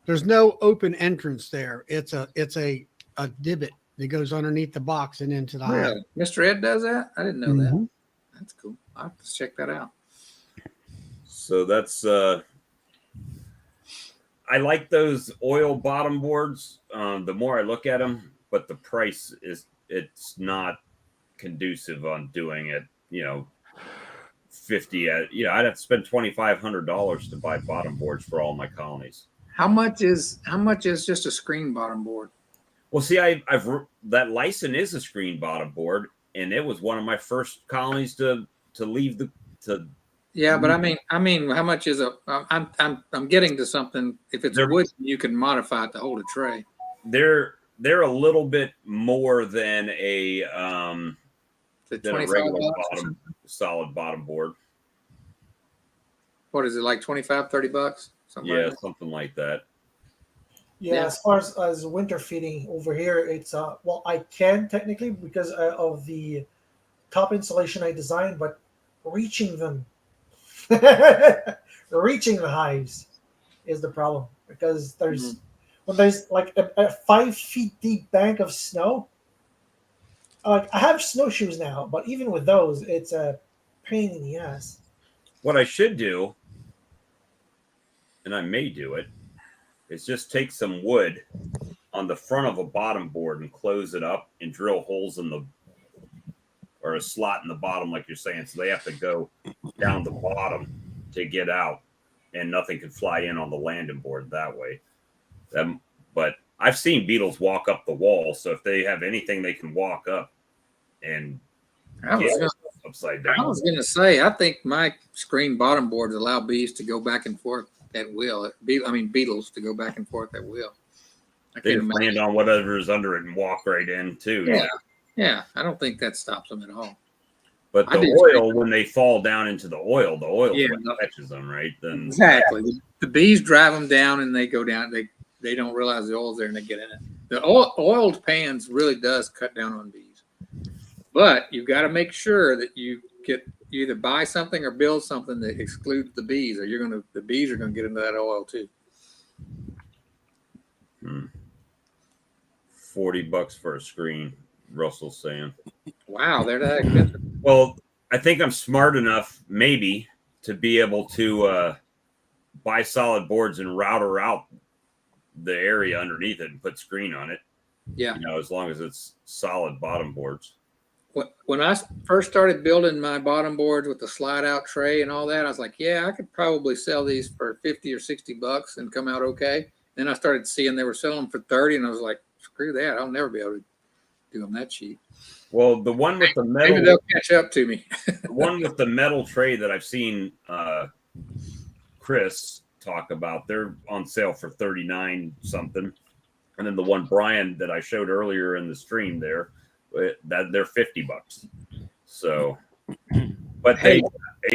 There's no open entrance there. It's a divot that goes underneath the box and into the hive. Really? Mr. Ed does that? I didn't know that. Mhm. That's cool. I'll have to check that out. So that's I like those oil bottom boards. The more I look at them, but the price it's not conducive on doing it. 50. I'd have to spend $2,500 to buy bottom boards for all my colonies. How much is just a screen bottom board? Well, see, I've that Lyson is a screen bottom board, and it was one of my first colonies to leave Yeah, but I mean, how much is I'm getting to something. If it's wood, you can modify it to hold a tray. They're a little bit more than a regular solid bottom board. What is it, like $25-$30? Something like that. Yeah, as far as winter feeding over here, it's well, I can technically because of the top insulation I designed, but reaching them, reaching the hives is the problem because when there's like a 5 feet deep bank of snow. Like I have snowshoes now, but even with those, it's a pain in the ass. What I should do, and I may do it, is just take some wood on the front of a bottom board and close it up and drill holes or a slot in the bottom, like you're saying. So they have to go down the bottom to get out, and nothing can fly in on the landing board that way. But I've seen beetles walk up the wall, so if they have anything, they can walk up and upside down. I was going to say, I think my screen bottom boards allow bees to go back and forth at will. Beetles to go back and forth at will. They can land on whatever's under it and walk right in too. Yeah. I don't think that stops them at all. But the oil, when they fall down into the oil what catches them, right? Then exactly. The bees drive them down, and they go down. They don't realize the oil's there, and they get in it. The oiled pans really does cut down on bees. But you've got to make sure that you either buy something or build something that excludes the bees, or the bees are gonna get into that oil too. $40 for a screen, Russell's saying. Wow, they're that expensive. Well, I think I'm smart enough, maybe, to be able to buy solid boards and router out the area underneath it and put screen on it. Yeah, as long as it's solid bottom boards. When I first started building my bottom boards with the slide out tray and all that, I was like, yeah, I could probably sell these for $50 or $60 and come out okay. Then I started seeing they were selling them for $30, and I was like, screw that. I'll never be able to do them that cheap. Well, the one with the metal, maybe they'll catch up to me. The one with the metal tray that I've seen Chris talk about, they're on sale for $39 something. And then the one Brian that I showed earlier in the stream there, that they're $50. So, but they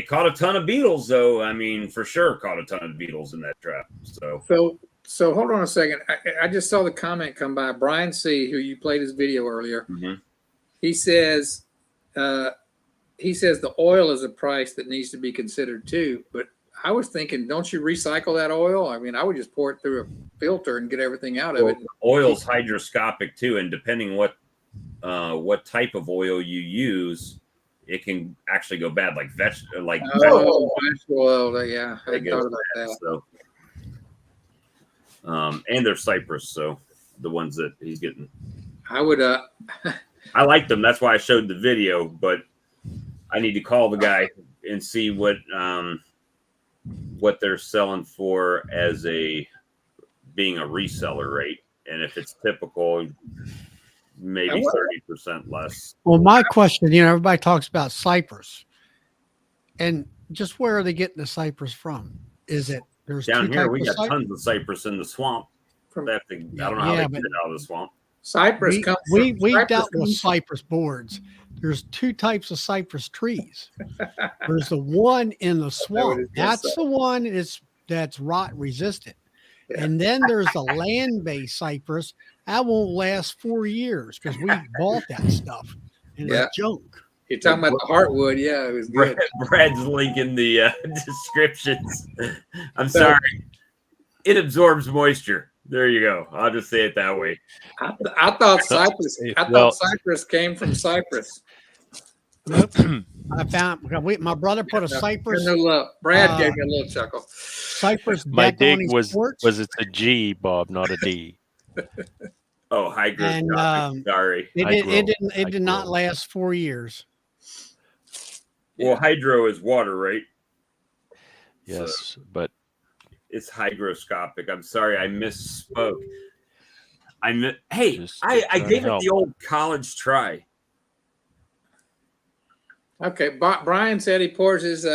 caught a ton of beetles, though. I mean, for sure, caught a ton of beetles in that trap. So hold on a second. I just saw the comment come by. Brian C., who you played his video earlier, he says the oil is a price that needs to be considered too. But I was thinking, don't you recycle that oil? I mean, I would just pour it through a filter and get everything out of it. Oil's hydroscopic too, and depending what type of oil you use, it can actually go bad, like vegetable oil. Yeah, I thought about that. So, and they're cypress, so the ones that he's getting. I would. I like them. That's why I showed the video, but I need to call the guy and see what they're selling for as being a reseller rate, and if it's typical. Maybe 30% less. Well, my question, everybody talks about cypress, and just where are they getting the cypress from? Is it there's down here? We got tons of cypress in the swamp. I don't know how they get it out of the swamp. Cypress comes. We dealt with cypress boards. There's 2 types of cypress trees. There's the one in the swamp. That's the one that's rot resistant. Yeah. And then there's the land-based cypress that won't last 4 years because we bought that stuff and it's junk. You're talking about the heartwood. Yeah, it was good. Brad's linking the descriptions. I'm sorry. It absorbs moisture. There you go. I'll just say it that way. I thought Cypress. I thought Cypress came from Cyprus. I found my brother put a cypress. Brad gave me a little chuckle. Cypress. My deck on dig his porch. was it's a G, Bob, not a D. Oh, hygroscopic. And, Sorry. It did not last 4 years. Well, hydro is water, right? Yes, So but it's hygroscopic. I'm sorry, I misspoke. Hey, Just I trying to gave it help. the old college try. Okay, Brian said he pours his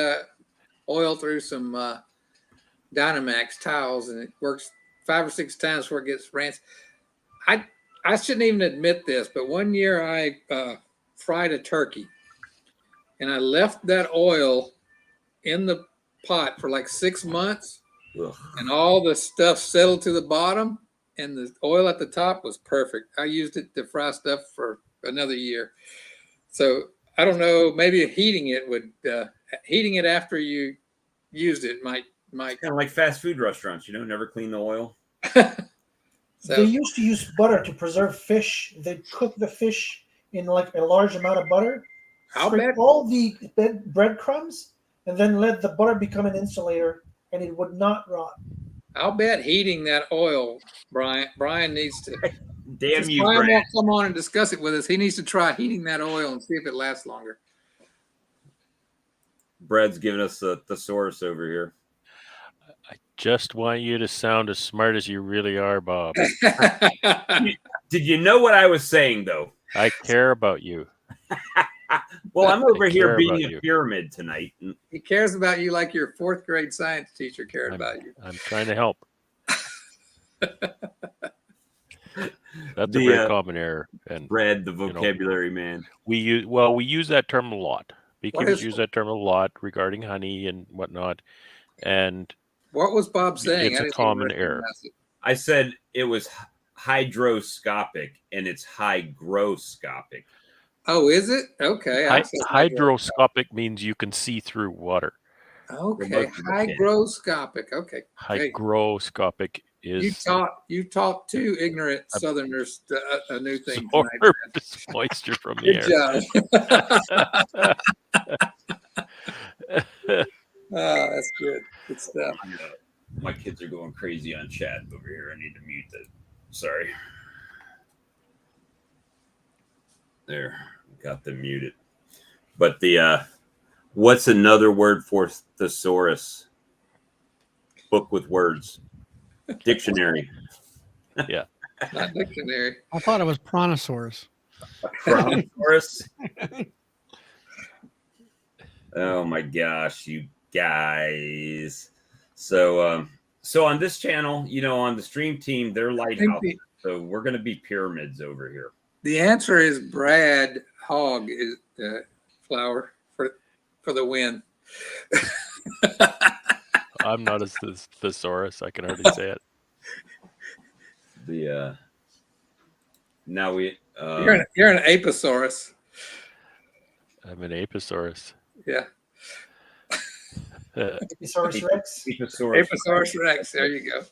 oil through some Dynamax towels, and it works 5 or 6 times before it gets rancid. I shouldn't even admit this, but one year I fried a turkey, and I left that oil in the pot for like 6 months, Ugh. and all the stuff settled to the bottom, and the oil at the top was perfect. I used it to fry stuff for another year. So I don't know, maybe heating it after you used it might Kind of like fast food restaurants, never clean the oil. They used to use butter to preserve fish. They'd cook the fish in like a large amount of butter, scrape all the breadcrumbs, and then let the butter become an insulator, and it would not rot. I'll bet heating that oil, Brian needs to. Damn you, Brian Brad. won't come on and discuss it with us. He needs to try heating that oil and see if it lasts longer. Brad's giving us the thesaurus over here. I just want you to sound as smart as you really are, Bob. Did you know what I was saying, though? I care about you. Well, I'm over here care being about a you. pyramid tonight. He cares about you like your 4th grade science teacher cared about you. I'm trying to help. That's a The, very common error. And Brad, the vocabulary man. we use that term a lot. Beekeepers is- use that term a lot regarding honey and whatnot. And What was Bob saying? It's I a didn't common even error. recognize it. I said it was hydroscopic, and it's hygroscopic. Oh, is it? Okay. I said hydroscopic means you can see through water. Okay, hygroscopic. Okay, great. Hygroscopic is You taught 2 ignorant Southerners a new thing absorb tonight. moisture from the Good job. Oh, that's good. Good stuff. My kids are going crazy on chat over here. I need to mute that. Sorry. There, got them muted. But what's another word for thesaurus? Book with words. Dictionary. Yeah. Not dictionary. I thought it was Brontosaurus. Brontosaurus. Oh my gosh, you guys. So on this channel, on the stream team, they're lighthouses. So we're going to be pyramids over here. The answer is Brad Hogg is flower for the win. I'm not a thesaurus. I can hardly say it. Now we you're an aposaurus. I'm an aposaurus. Yeah. Aposaurus Rex. Aposaurus Rex. There you go.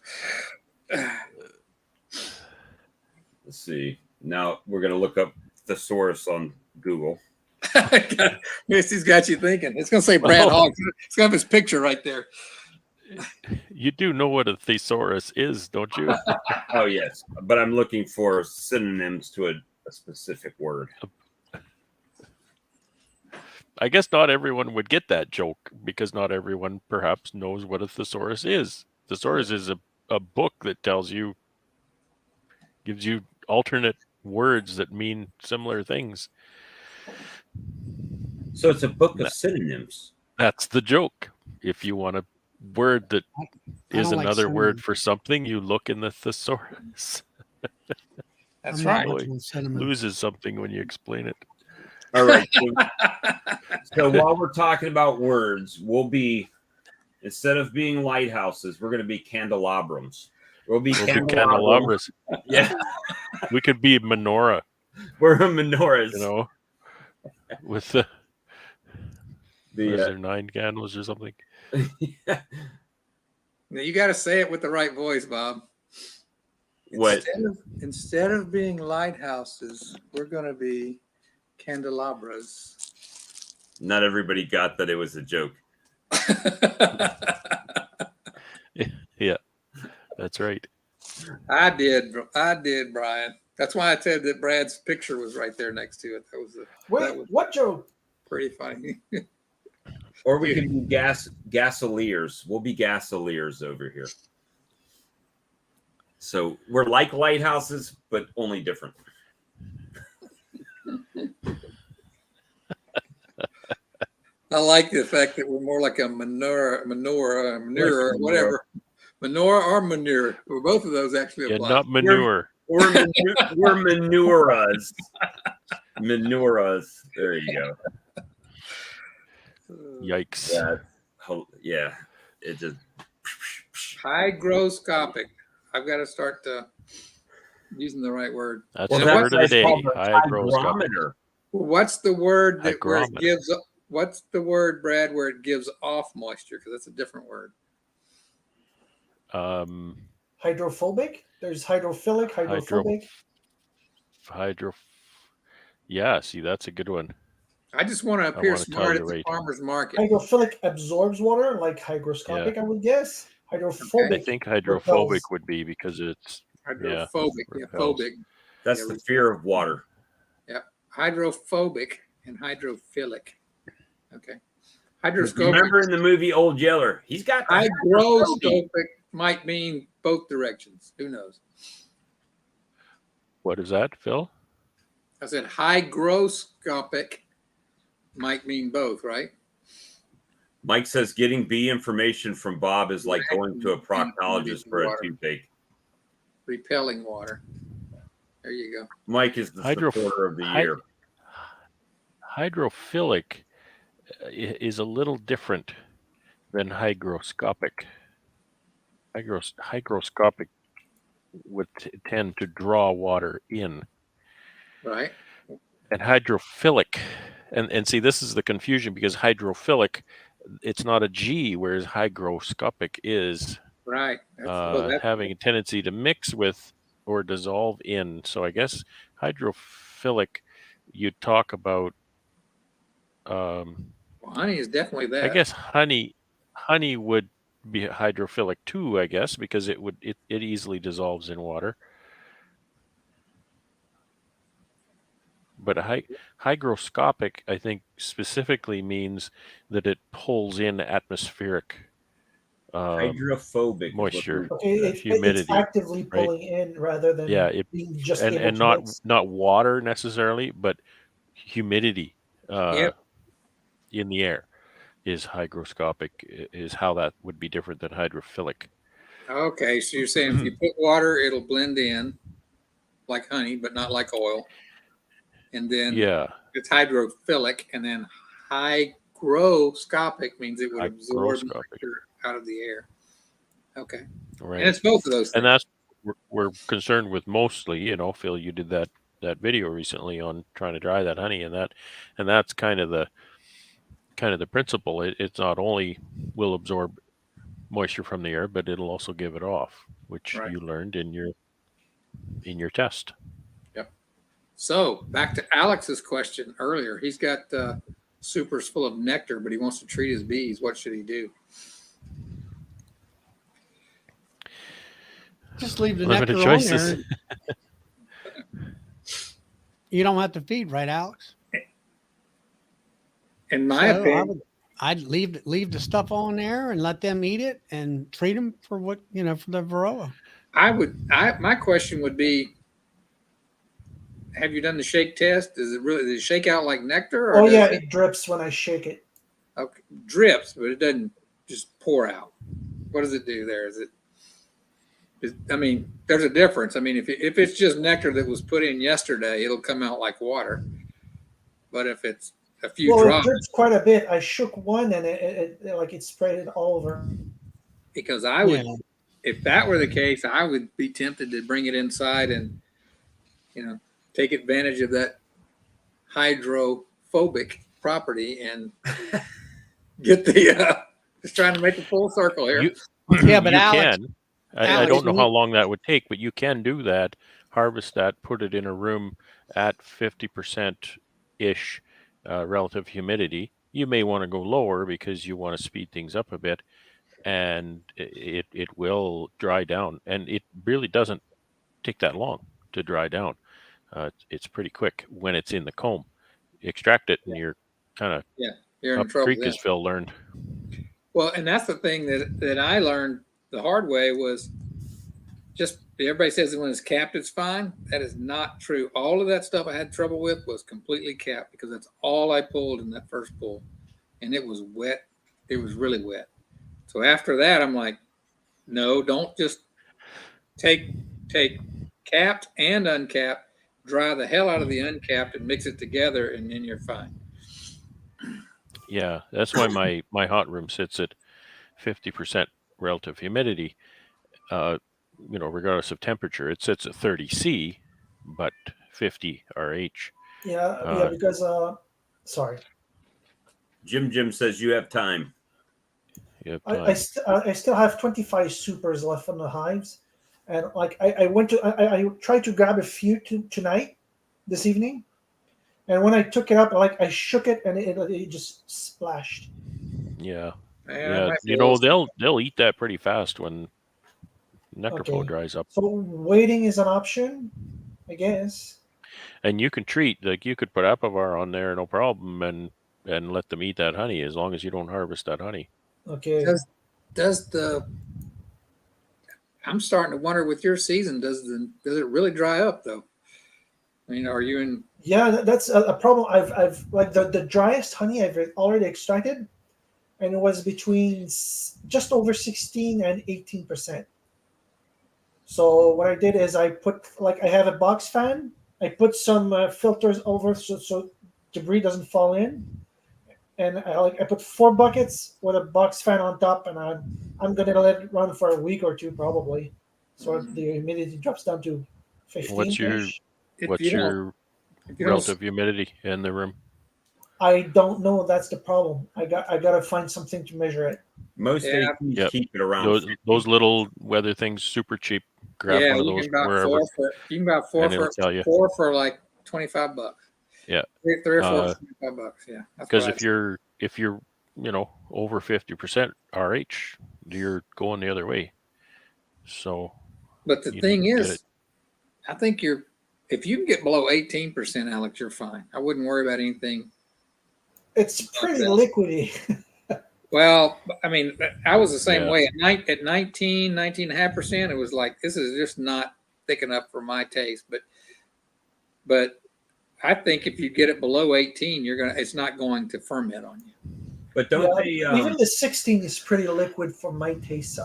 Let's see. Now we're going to look up thesaurus on Google. Misty's got you thinking. It's going to say Brad Hogg. It's going to have his picture right there. You do know what a thesaurus is, don't you? Oh, yes. But I'm looking for synonyms to a specific word. I guess not everyone would get that joke because not everyone perhaps knows what a thesaurus is. Thesaurus is a book that gives you alternate words that mean similar things. So it's a book of synonyms. That's the joke. If you want a word that is like another word cinnamon. for something, you look in the thesaurus. That's I'm not right. much on cinnamon. Loses something when you explain it. All right. So while we're talking about words, we'll be, instead of being lighthouses, we're going to be candelabrums. We'll be Candelabras. Yeah. We could be menorah. We're menorahs. with the The was there 9 candles or something? Now you got to say it with the right voice, Bob. What? Instead of being lighthouses, we're going to be candelabras. Not everybody got that it was a joke. Yeah, that's right. I did, Brian. That's why I said that Brad's picture was right there next to it. That was What joke? pretty funny. Or we can be gasoliers. We'll be gasoliers over here. So we're like lighthouses, but only different. I like the fact that we're more like a manure, or whatever. Manure or manure. Well, both of those actually Yeah, apply. not manure. We're manuras. Manuras. There you go. Yikes. Yeah. It just Hygroscopic. I've got to start using the right word. That's Well, the that's word of the day. called a Hygroscopic. hygrometer. What's the word that where it Hygrometer. gives? What's the word, Brad, where it gives off moisture? Because that's a different word. Hydrophobic? There's hydrophilic, hydrophobic. Yeah, see, that's a good one. I just want to appear wanna tell smart you at the right. farmer's market. Hydrophilic absorbs water, like hygroscopic, I would guess. Hydrophobic. I think hydrophobic repels. would be because it's Hydrophobic. Yeah, repels. phobic. That's Yeah, the fear of water. Yeah. Hydrophobic and hydrophilic. Okay. Hydroscopic. Remember in the movie Old Yeller, he's got the Hygroscopic might mean both directions. Who knows? what is that, Phil? I said hygroscopic might mean both, right? Mike says getting bee information from Bob is like going to a proctologist for a toothache. Repelling water. There you go. Mike is the supporter of the year. Hydrophilic is a little different than hygroscopic. Hygroscopic would tend to draw water in. Right. And hydrophilic, and see, this is the confusion because hydrophilic, it's not a G, whereas hygroscopic is Right. having a tendency to mix with or dissolve in. So I guess hydrophilic, you talk about. Well, honey is definitely that. I guess honey would be hydrophilic too. I guess because it easily dissolves in water. But hygroscopic, I think, specifically means that it pulls in atmospheric Hydrophobic moisture, Okay, humidity, it's actively pulling in rather than being just able and to not water necessarily, but humidity in the air is hygroscopic. Is how that would be different than hydrophilic. Okay, so you're saying if you put water, it'll blend in like honey, but not like oil. And then it's hydrophilic, and then hygroscopic means it would absorb moisture out of the air. Okay. Right. And it's both of those things. And that's we're concerned with mostly, Phil, you did that video recently on trying to dry that honey, and that's kind of the principle. It's not only will absorb moisture from the air, but it'll also give it off, which you learned in your test. Yep. So back to Alex's question earlier. He's got supers full of nectar, but he wants to treat his bees. What should he do? Just leave the Limited nectar on choices. there. You don't have to feed, right, Alex? In my opinion, I'd leave the stuff on there and let them eat it and treat them for what for the varroa. My question would be: have you done the shake test? Does it shake out like nectar? Or it drips when I shake it. Okay, drips, but it doesn't just pour out. What does it do there? There's a difference. If it's just nectar that was put in yesterday, it'll come out like water. But if it's a few drops, it drips quite a bit. I shook one and it sprayed it all over. Because I would, if that were the case, I would be tempted to bring it inside and, take advantage of that hydrophobic hydrophobic property and get the just trying to make a full circle here. Yeah, but you Alex, can. I Alex, don't know we- how long that would take, but you can do that. Harvest that, put it in a room at 50% ish relative humidity. You may want to go lower because you want to speed things up a bit, and it will dry down. And it really doesn't take that long to dry down. It's pretty quick when it's in the comb. Extract it, and you're kind of You're in up the trouble creek, then. as Phil learned. Well, and that's the thing that I learned the hard way was just everybody says that when it's capped, it's fine. That is not true. All of that stuff I had trouble with was completely capped because that's all I pulled in that first pull. And it was wet. It was really wet. So after that, I'm like, no, don't just take capped and uncapped, dry the hell out of the uncapped and mix it together, and then you're fine. Yeah, that's why my hot room sits at 50% relative humidity. Regardless of temperature, it sits at 30 C, but 50 RH. Yeah, because sorry. Jim says you have time. You have I still have 25 supers left on the hives, and like I tried to grab a few tonight, this evening, and when I took it up, like I shook it and it just splashed. Yeah, Man, they'll eat that pretty fast when nectar flow Okay. dries up. So waiting is an option, I guess. And you can treat, like, you could put Apivar on there, no problem, and let them eat that honey as long as you don't harvest that honey. Okay. I'm starting to wonder with your season, does it really dry up though? I mean, are you in? Yeah, that's a problem. I've like the driest honey I've already extracted, and it was between just over 16 and 18%. So what I did is I have a box fan. I put some filters over so debris doesn't fall in, and I put 4 buckets with a box fan on top, and I'm gonna let it run for a week or two probably, so the humidity drops down to 15. What's your relative humidity in the room? I don't know. That's the problem. I gotta find something to measure it. Most APs keep it around those little weather things, super cheap. Grab one of those wherever. You can buy four for like $25. Yeah, 3 or 4 for $25. Yeah, because if you're over 50% RH, you're going the other way. So, but the thing is, I think if you can get below 18%, Alex, you're fine. I wouldn't worry about anything. It's pretty liquidy. Well, I mean, I was the same way. At 19.5%, it was like, this is just not thick enough for my taste. But I think if you get it below 18, it's not going to ferment on you. But don't they? Even the 16 is pretty liquid for my taste.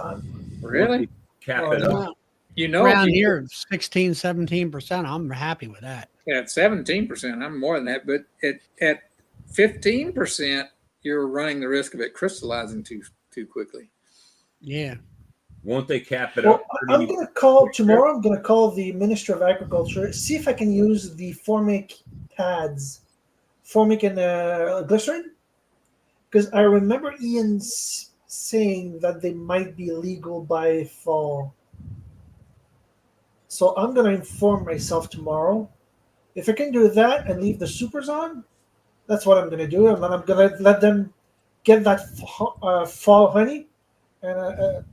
Really? Cap it up. Around here, 16, 17%. I'm happy with that. Yeah, at 17%, I'm more than that. But at 15%, you're running the risk of it crystallizing too quickly. Yeah. Won't they cap it Well, up? I'm going to call tomorrow. I'm going to call the Minister of Agriculture, see if I can use the Formic pads, Formic and glycerin, because I remember Ian saying that they might be legal by fall. So I'm going to inform myself tomorrow. If I can do that and leave the supers on, that's what I'm going to do. And then I'm going to let them get that fall honey. And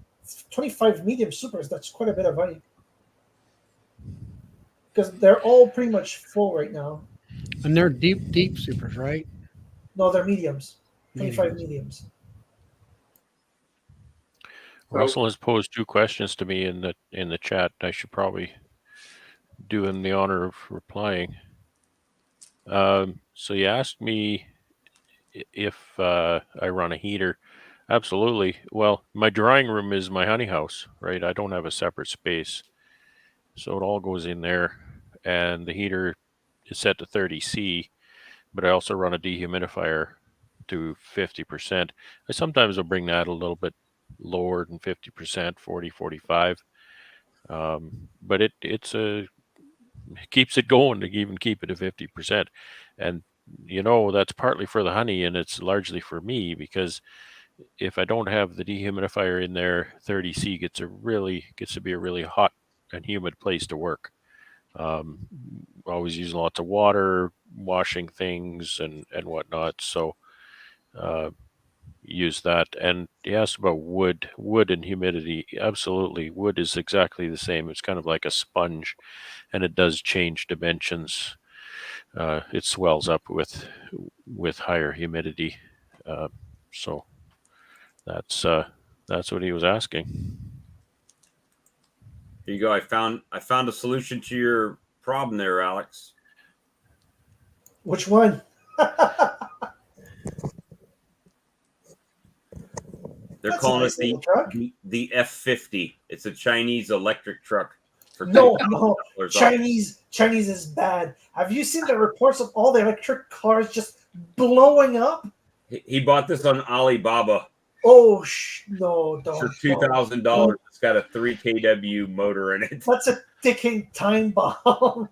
25 medium supers, that's quite a bit of honey. Because they're all pretty much full right now. And they're deep supers, right? No, they're mediums. 25 mediums. Russell has posed 2 questions to me in the chat. I should probably do him the honor of replying. So you asked me if I run a heater. Absolutely. Well, my drying room is my honey house, right? I don't have a separate space. So it all goes in there. And the heater is set to 30 C, but I also run a dehumidifier to 50%. I sometimes will bring that a little bit lower than 50%, 40, 45. But it keeps it going to even keep it at 50%. And that's partly for the honey and it's largely for me, because if I don't have the dehumidifier in there, 30C gets to be a really hot and humid place to work. Always using lots of water, washing things and whatnot. So use that. And he asked about wood and humidity. Absolutely, wood is exactly the same. It's kind of like a sponge, and it does change dimensions. It swells up with higher humidity. So that's what he was asking. Here you go. I found a solution to your problem there, Alex. Which one? They're That's calling a nice it little truck. the F50. It's a Chinese electric truck. For No, $10,000 off. Chinese is bad. Have you seen the reports of all the electric cars just blowing up? He bought this on Alibaba Oh, no, don't. for $2,000. It's got a 3 kW motor in it. That's a ticking time bomb.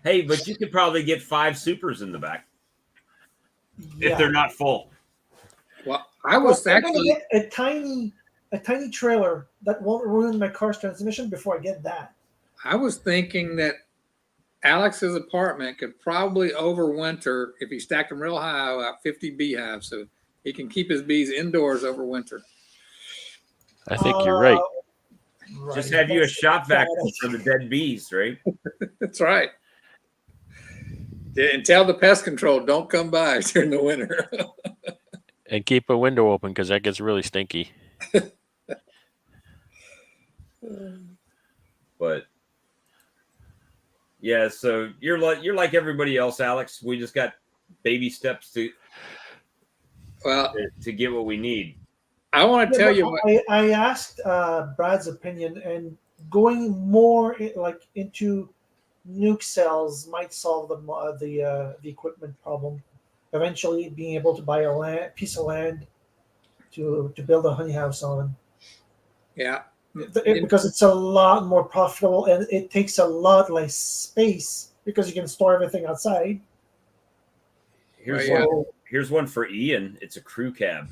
Hey, but you could probably get 5 supers in the back if they're not full. Well, I was I'm gonna actually get a tiny trailer that won't ruin my car's transmission before I get that. I was thinking that Alex's apartment could probably overwinter if he stacked them real high, about 50 beehives, so he can keep his bees indoors over winter. I think you're right. Just have you a shop vacuum for the dead bees, right? That's right. Yeah, and tell the pest control don't come by during the winter. And keep a window open because that gets really stinky. But yeah, so you're like everybody else, Alex. We just got baby steps to get what we need. I want to tell you what I asked Brad's opinion, and going more into nuke cells might solve the equipment problem. Eventually, being able to buy a piece of land to build a honey house on. Yeah. Because it's a lot more profitable and it takes a lot less space because you can store everything outside. Here's one for Ian. It's a crew cab.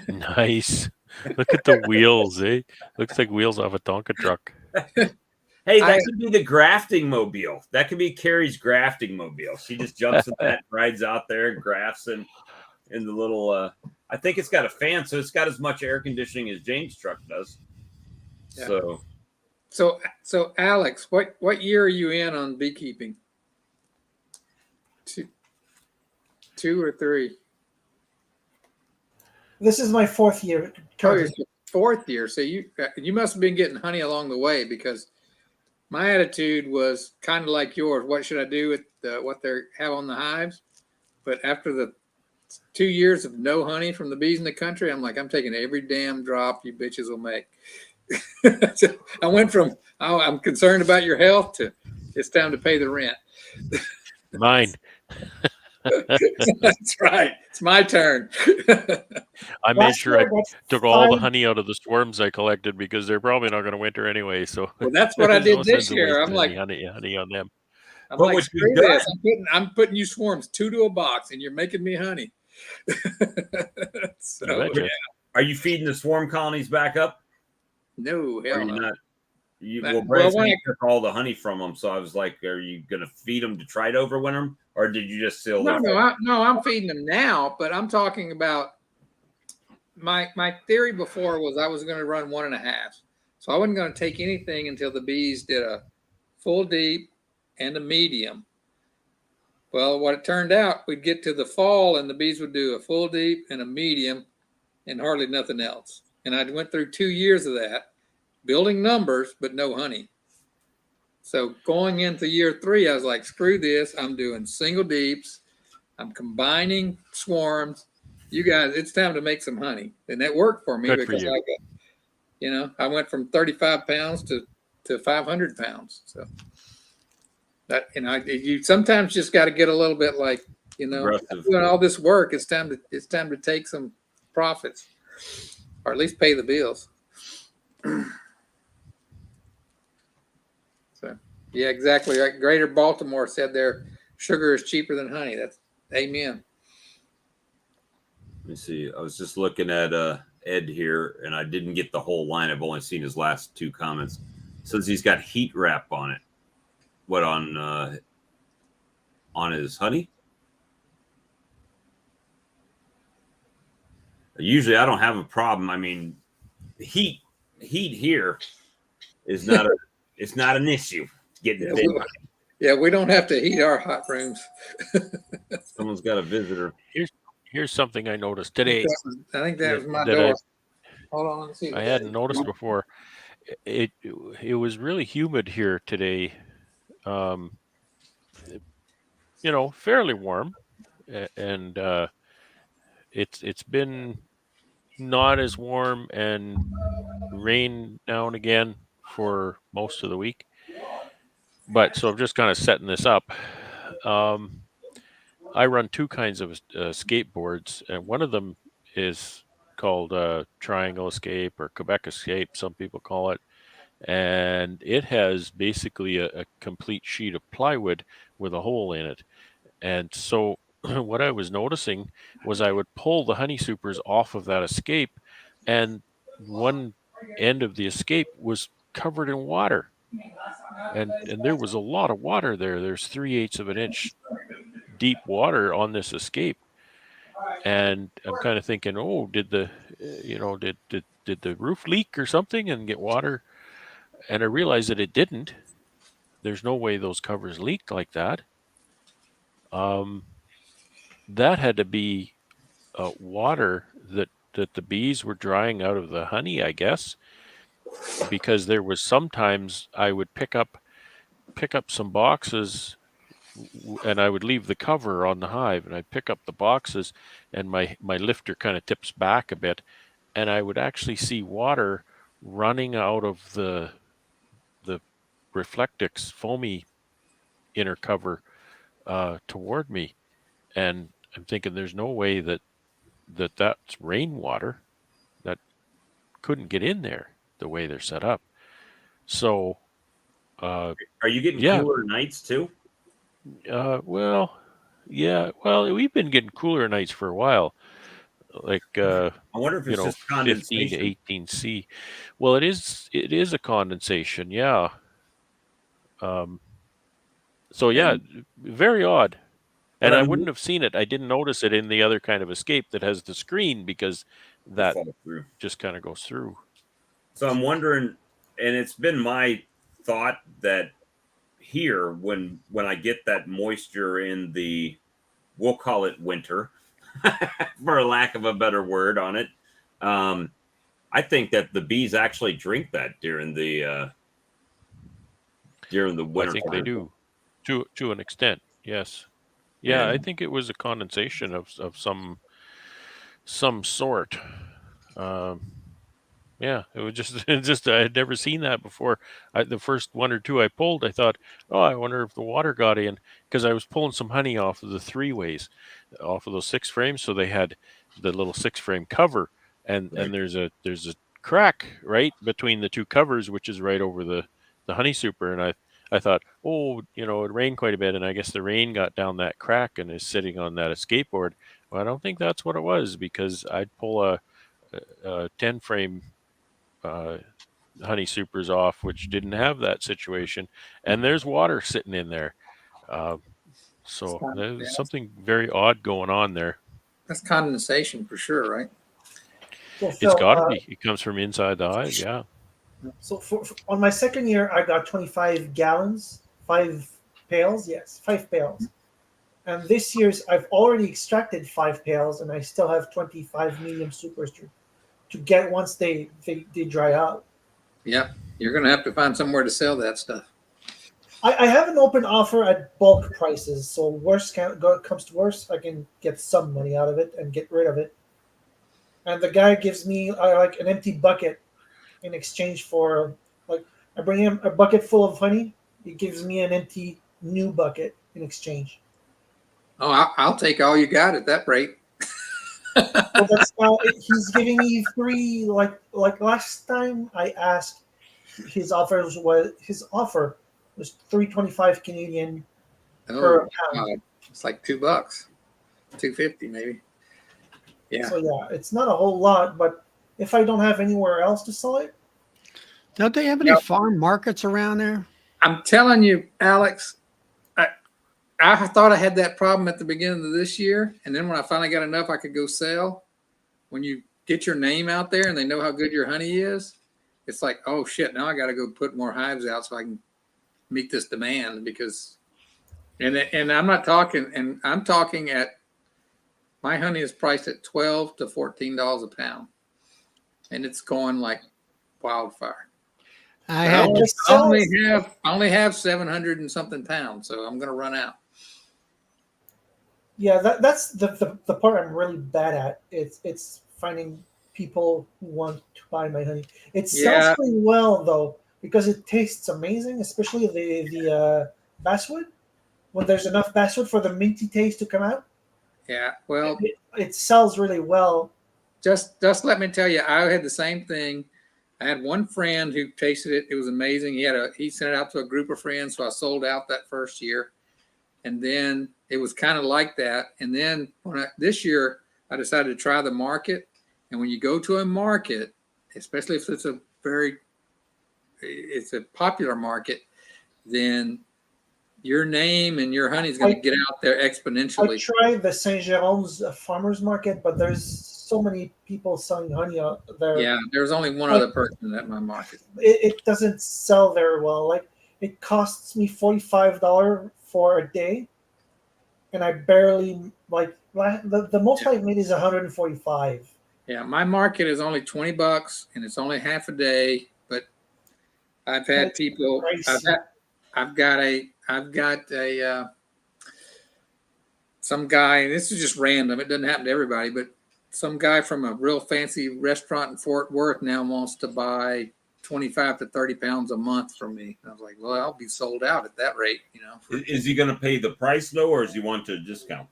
Nice. Look at the wheels, eh? Looks like wheels off a Tonka truck. Hey, that could be the grafting mobile. That could be Carrie's grafting mobile. She just jumps in that, rides out there, and grafts in the little. I think it's got a fan, so it's got as much air conditioning as Jane's truck does. Yeah. So Alex, what year are you in on beekeeping? 2 or 3? This is my 4th year. Oh, it's your 4th year. So you must have been getting honey along the way, because my attitude was kind of like yours. What should I do with what they have on the hives? But after the 2 years of no honey from the bees in the country, I'm like, I'm taking every damn drop you bitches will make. I went from, I'm concerned about your health to it's time to pay the rent. Mine. That's right. It's my turn. I made sure I took all the honey out of the swarms I collected because they're probably not going to winter anyway. So that's what I did this year. I'm like, honey on them. I'm like, screw this. I'm putting you swarms 2 to a box, and you're making me honey. So, yeah. Are you feeding the swarm colonies back up? No, hell no. Branson took all the honey from them, so I was like, "Are you going to feed them to try to overwinter them, or did you just seal them?" No, I'm feeding them now, but I'm talking about my theory before was I was going to run 1.5, so I wasn't going to take anything until the bees did a full deep and a medium. Well, what it turned out, we'd get to the fall and the bees would do a full deep and a medium and hardly nothing else. And I went through 2 years of that, building numbers, but no honey. So going into year 3, I was like, screw this. I'm doing single deeps. I'm combining swarms. You guys, it's time to make some honey. And that worked for me. Good because for you. I went from 35 pounds to 500 pounds. So that, you sometimes just got to get a little bit like, doing all this work. It's time to take some profits, or at least pay the bills. So Yeah, exactly. Like Greater Baltimore said their sugar is cheaper than honey. That's amen. Let me see. I was just looking at Ed here, and I didn't get the whole line. I've only seen his last two comments. It says he's got heat wrap on it. What on his honey? Usually, I don't have a problem. I mean, heat here is not it's not an issue. Getting we don't have to heat our hot rooms. Someone's got a visitor. Here's something I noticed today. I think that was my that door. Hold on, let's see. I hadn't noticed before. It was really humid here today. Fairly warm, and it's been not as warm and rain now and again for most of the week. But so I'm just kind of setting this up. I run two kinds of skateboards, and one of them is called Triangle Escape or Quebec Escape, some people call it. And it has basically a complete sheet of plywood with a hole in it. And so what I was noticing was I would pull the honey supers off of that escape, and one end of the escape was covered in water. And there was a lot of water there. There's 3/8 of an inch deep water on this escape. And I'm kind of thinking, oh, did the roof leak or something and get water? And I realized that it didn't. There's no way those covers leaked like that. That had to be water that the bees were drying out of the honey, I guess, because there was sometimes I would pick up some boxes, and I would leave the cover on the hive, and I'd pick up the boxes, and my lifter kind of tips back a bit, and I would actually see water running out of the Reflectix foamy inner cover toward me. And I'm thinking there's no way that's rainwater. That couldn't get in there the way they're set up. So are you getting cooler nights too? Well, we've been getting cooler nights for a while. Like I wonder if it's just 15 to 18 C. Well, it is a condensation, yeah. So yeah, very odd. And I wouldn't have seen it. I didn't notice it in the other kind of escape that has the screen, because that just kind of goes through. So I'm wondering, and it's been my thought that here, when I get that moisture in the, we'll call it winter, for lack of a better word on it, I think that the bees actually drink that during the winter. I think they do, to an extent. Yes. Yeah, I think it was a condensation of some sort. Yeah, it was just I had never seen that before. The first one or two I pulled, I thought, oh, I wonder if the water got in, because I was pulling some honey off of the 3-ways, off of those 6 frames. So they had the little 6-frame cover, and there's a crack right between the two covers, which is right over the honey super. And I thought, oh, it rained quite a bit, and I guess the rain got down that crack and is sitting on that escape board. Well, I don't think that's what it was, because I'd pull a 10-frame honey supers off, which didn't have that situation, and there's water sitting in there. So there's something very odd going on there. That's condensation for sure, right? It's got to be. It comes from inside the hive, yeah. So for on my second year, I got 25 gallons, 5 pails. Yes, 5 pails. And this year's, I've already extracted 5 pails, and I still have 25 medium supers to get once they dry out. Yeah, you're going to have to find somewhere to sell that stuff. I have an open offer at bulk prices, so worst comes to worst, I can get some money out of it and get rid of it. And the guy gives me like an empty bucket in exchange for, like, I bring him a bucket full of honey. He gives me an empty new bucket in exchange. Oh, I'll take all you got at that rate. Well, he's giving me 3. Like last time I asked, his offer was $3.25 Canadian Oh, per pound. God. It's like $2, $2.50 maybe. Yeah. So yeah, it's not a whole lot, but if I don't have anywhere else to sell it, Don't they have any Yep. farm markets around there? I'm telling you, Alex, I thought I had that problem at the beginning of this year. And then when I finally got enough I could go sell, when you get your name out there and they know how good your honey is, it's like, oh shit, now I got to go put more hives out so I can meet this demand. Because, and I'm not talking, and I'm talking at, my honey is priced at $12 to $14 a pound. And it's going like wildfire. I Well, had it I only sells- have 700 and something pounds, so I'm going to run out. yeah, that's the part I'm really bad at. It's finding people who want to buy my honey. It sells Yeah. pretty well though because it tastes amazing, especially the basswood. When there's enough basswood for the minty taste to come out, Yeah. Well, it sells really well. just let me tell you, I had the same thing. I had one friend who tasted it. It was amazing. He sent it out to a group of friends, so I sold out that first year. And then it was kind of like that. And then this year I decided to try the market. And when you go to a market, especially if it's a popular market, then your name and your honey is going to get out there I exponentially. tried the Saint Jerome's farmers market, but there's so many people selling honey out there. Yeah, there's only one other person at my market. It doesn't sell very well. Like it costs me $45 for a day, and I barely the most I've made is 145. Yeah, my market is only $20 and it's only half a day. But I've had That's people. pricey. I've got some guy, and this is just random. It doesn't happen to everybody, but some guy from a real fancy restaurant in Fort Worth now wants to buy 25 to 30 pounds a month from me. And I was like, well, I'll be sold out at that rate, Is he going to pay the price though, or does he want to discount?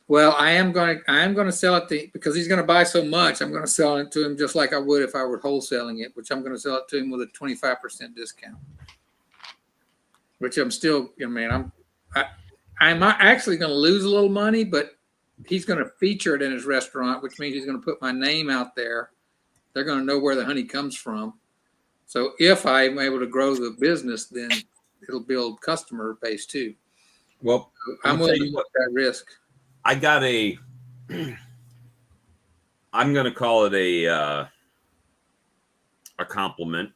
Well, I am going to sell it because he's going to buy so much. I'm going to sell it to him just like I would if I were wholesaling it, which I'm going to sell it to him with a 25% discount. Which I'm still, I'm actually going to lose a little money, but he's going to feature it in his restaurant, which means he's going to put my name out there. They're going to know where the honey comes from. So if I'm able to grow the business, then it'll build customer base too. Well, I'm willing to take that risk. I got I'm going to call it a compliment.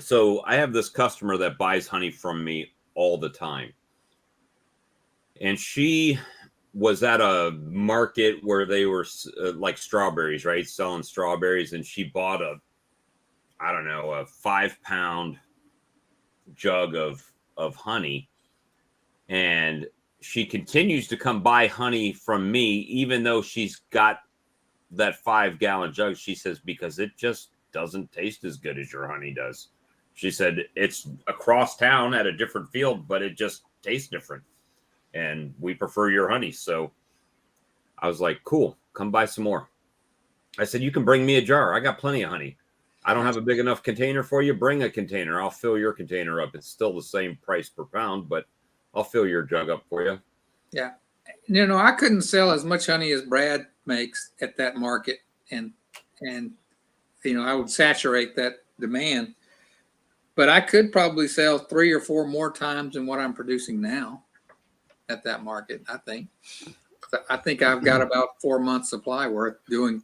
So I have this customer that buys honey from me all the time. And she was at a market where they were like strawberries, right? Selling strawberries. And she bought a 5-pound jug of honey. And she continues to come buy honey from me, even though she's got that 5-gallon jug. She says, because it just doesn't taste as good as your honey does. She said, it's across town at a different field, but it just tastes different. And we prefer your honey. So I was like, cool, come buy some more. I said, you can bring me a jar. I got plenty of honey. I don't have a big enough container for you. Bring a container. I'll fill your container up. It's still the same price per pound, but I'll fill your jug up for you. Yeah. I couldn't sell as much honey as Brad makes at that market. And I would saturate that demand. But I could probably sell 3 or 4 more times than what I'm producing now at that market, I think. I think I've got about 4 months supply worth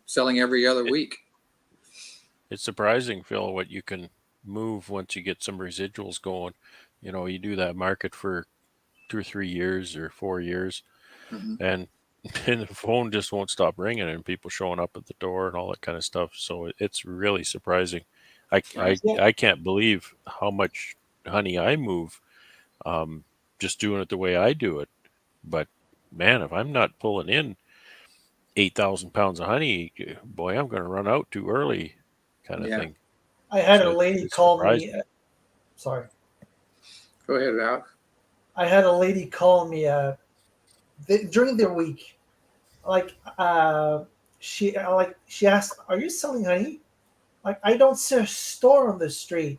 selling every other week. It's surprising, Phil, what you can move once you get some residuals going. You do that market for 2 or 3 years or 4 years, and the phone just won't stop ringing and people showing up at the door and all that kind of stuff. So it's really surprising. I can't believe how much honey I move, just doing it the way I do it. But man, if I'm not pulling in 8,000 pounds of honey, boy, I'm going to run out too early, kind of thing. I had a lady call me. Sorry. Go ahead, Alex. I had a lady call me during the week. She asked, "Are you selling honey?" Like, I don't see a store on the street.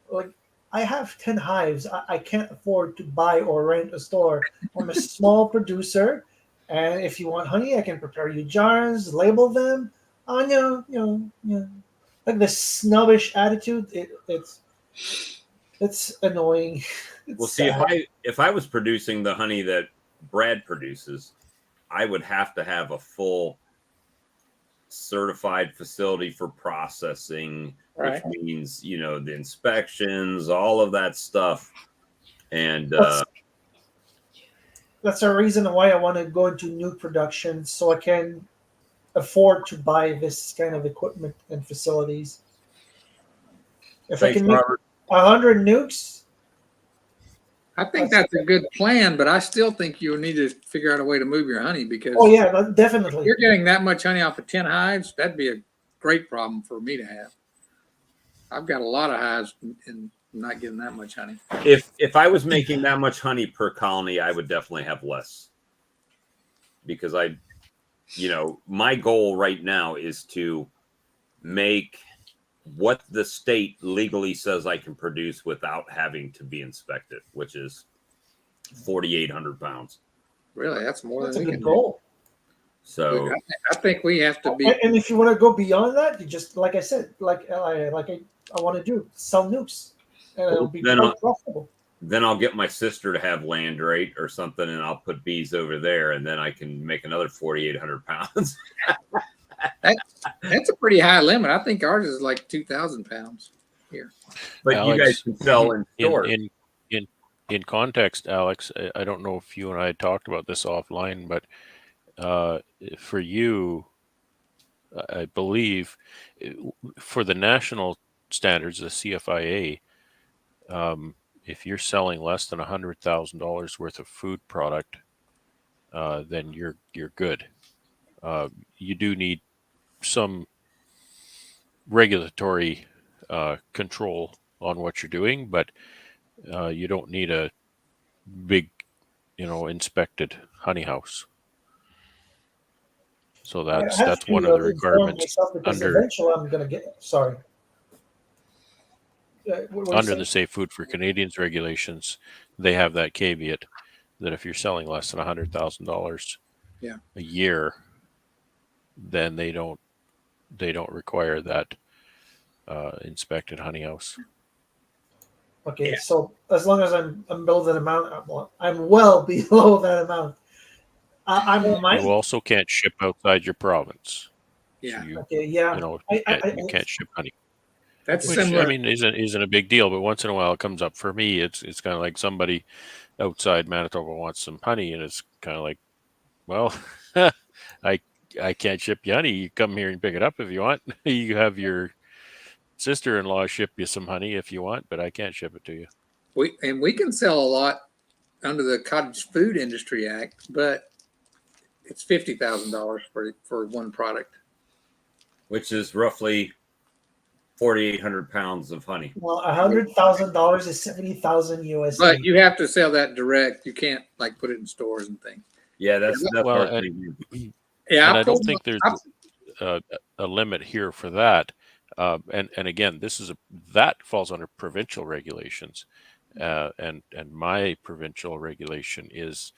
Like, I have 10 hives. I can't afford to buy or rent a store. I'm a small producer, and if you want honey, I can prepare you jars, label them. Like this snobbish attitude. It's annoying. It's Well, see, sad. if I was producing the honey that Brad produces, I would have to have a full certified facility for processing, Right. which means the inspections, all of that stuff, and That's a reason why I want to go into new production so I can afford to buy this kind of equipment and facilities. If I thanks, can make Robert. 100 nukes, I think that's a good plan, but I still think you need to figure out a way to move your honey because oh yeah, if definitely. you're getting that much honey off of 10 hives, that'd be a great problem for me to have. I've got a lot of hives and I'm not getting that much honey. If I was making that much honey per colony, I would definitely have less, because my goal right now is to make what the state legally says I can produce without having to be inspected, which is 4,800 pounds. Really, that's more That's a than we good can goal. So I think we have to be. And if you want to go beyond that, you just like I said, like I want to do sell nukes, and it'll be Then quite profitable. then I'll get my sister to have land right or something, and I'll put bees over there, and then I can make another 4,800 pounds. That's a pretty high limit. I think ours is like 2,000 pounds here. But Alex, you guys can sell in stores. In context, Alex, I don't know if you and I had talked about this offline, but for you, I believe for the national standards, the CFIA, if you're selling less than $100,000 worth of food product, then you're good. You do need some regulatory control on what you're doing, but you don't need a big, inspected honey house. So that's one of the requirements under Eventually, I'm gonna get. Sorry. under the Safe Food for Canadians regulations. They have that caveat that if you're selling less than $100,000 a year, then they don't require that inspected honey house. Okay, so as long as I'm below that amount, I'm well below that amount. You also can't ship outside your province. Yeah. So Okay. Yeah. you can't ship honey. That's Which, similar. I mean, isn't a big deal, but once in a while it comes up for me. It's kind of like somebody outside Manitoba wants some honey, and it's kind of like, well, I can't ship you honey. You come here and pick it up if you want. You have your sister-in-law ship you some honey if you want, but I can't ship it to you. We can sell a lot under the Cottage Food Industry Act, but it's $50,000 for one product, which is roughly 4,800 pounds of honey. Well, $100,000 is 70,000 USD. but you have to sell that direct. You can't like put it in stores and things. Yeah, that's Well, our and- thing. Yeah, And I don't think there's a limit here for that. And again, that falls under provincial regulations, and my provincial regulation is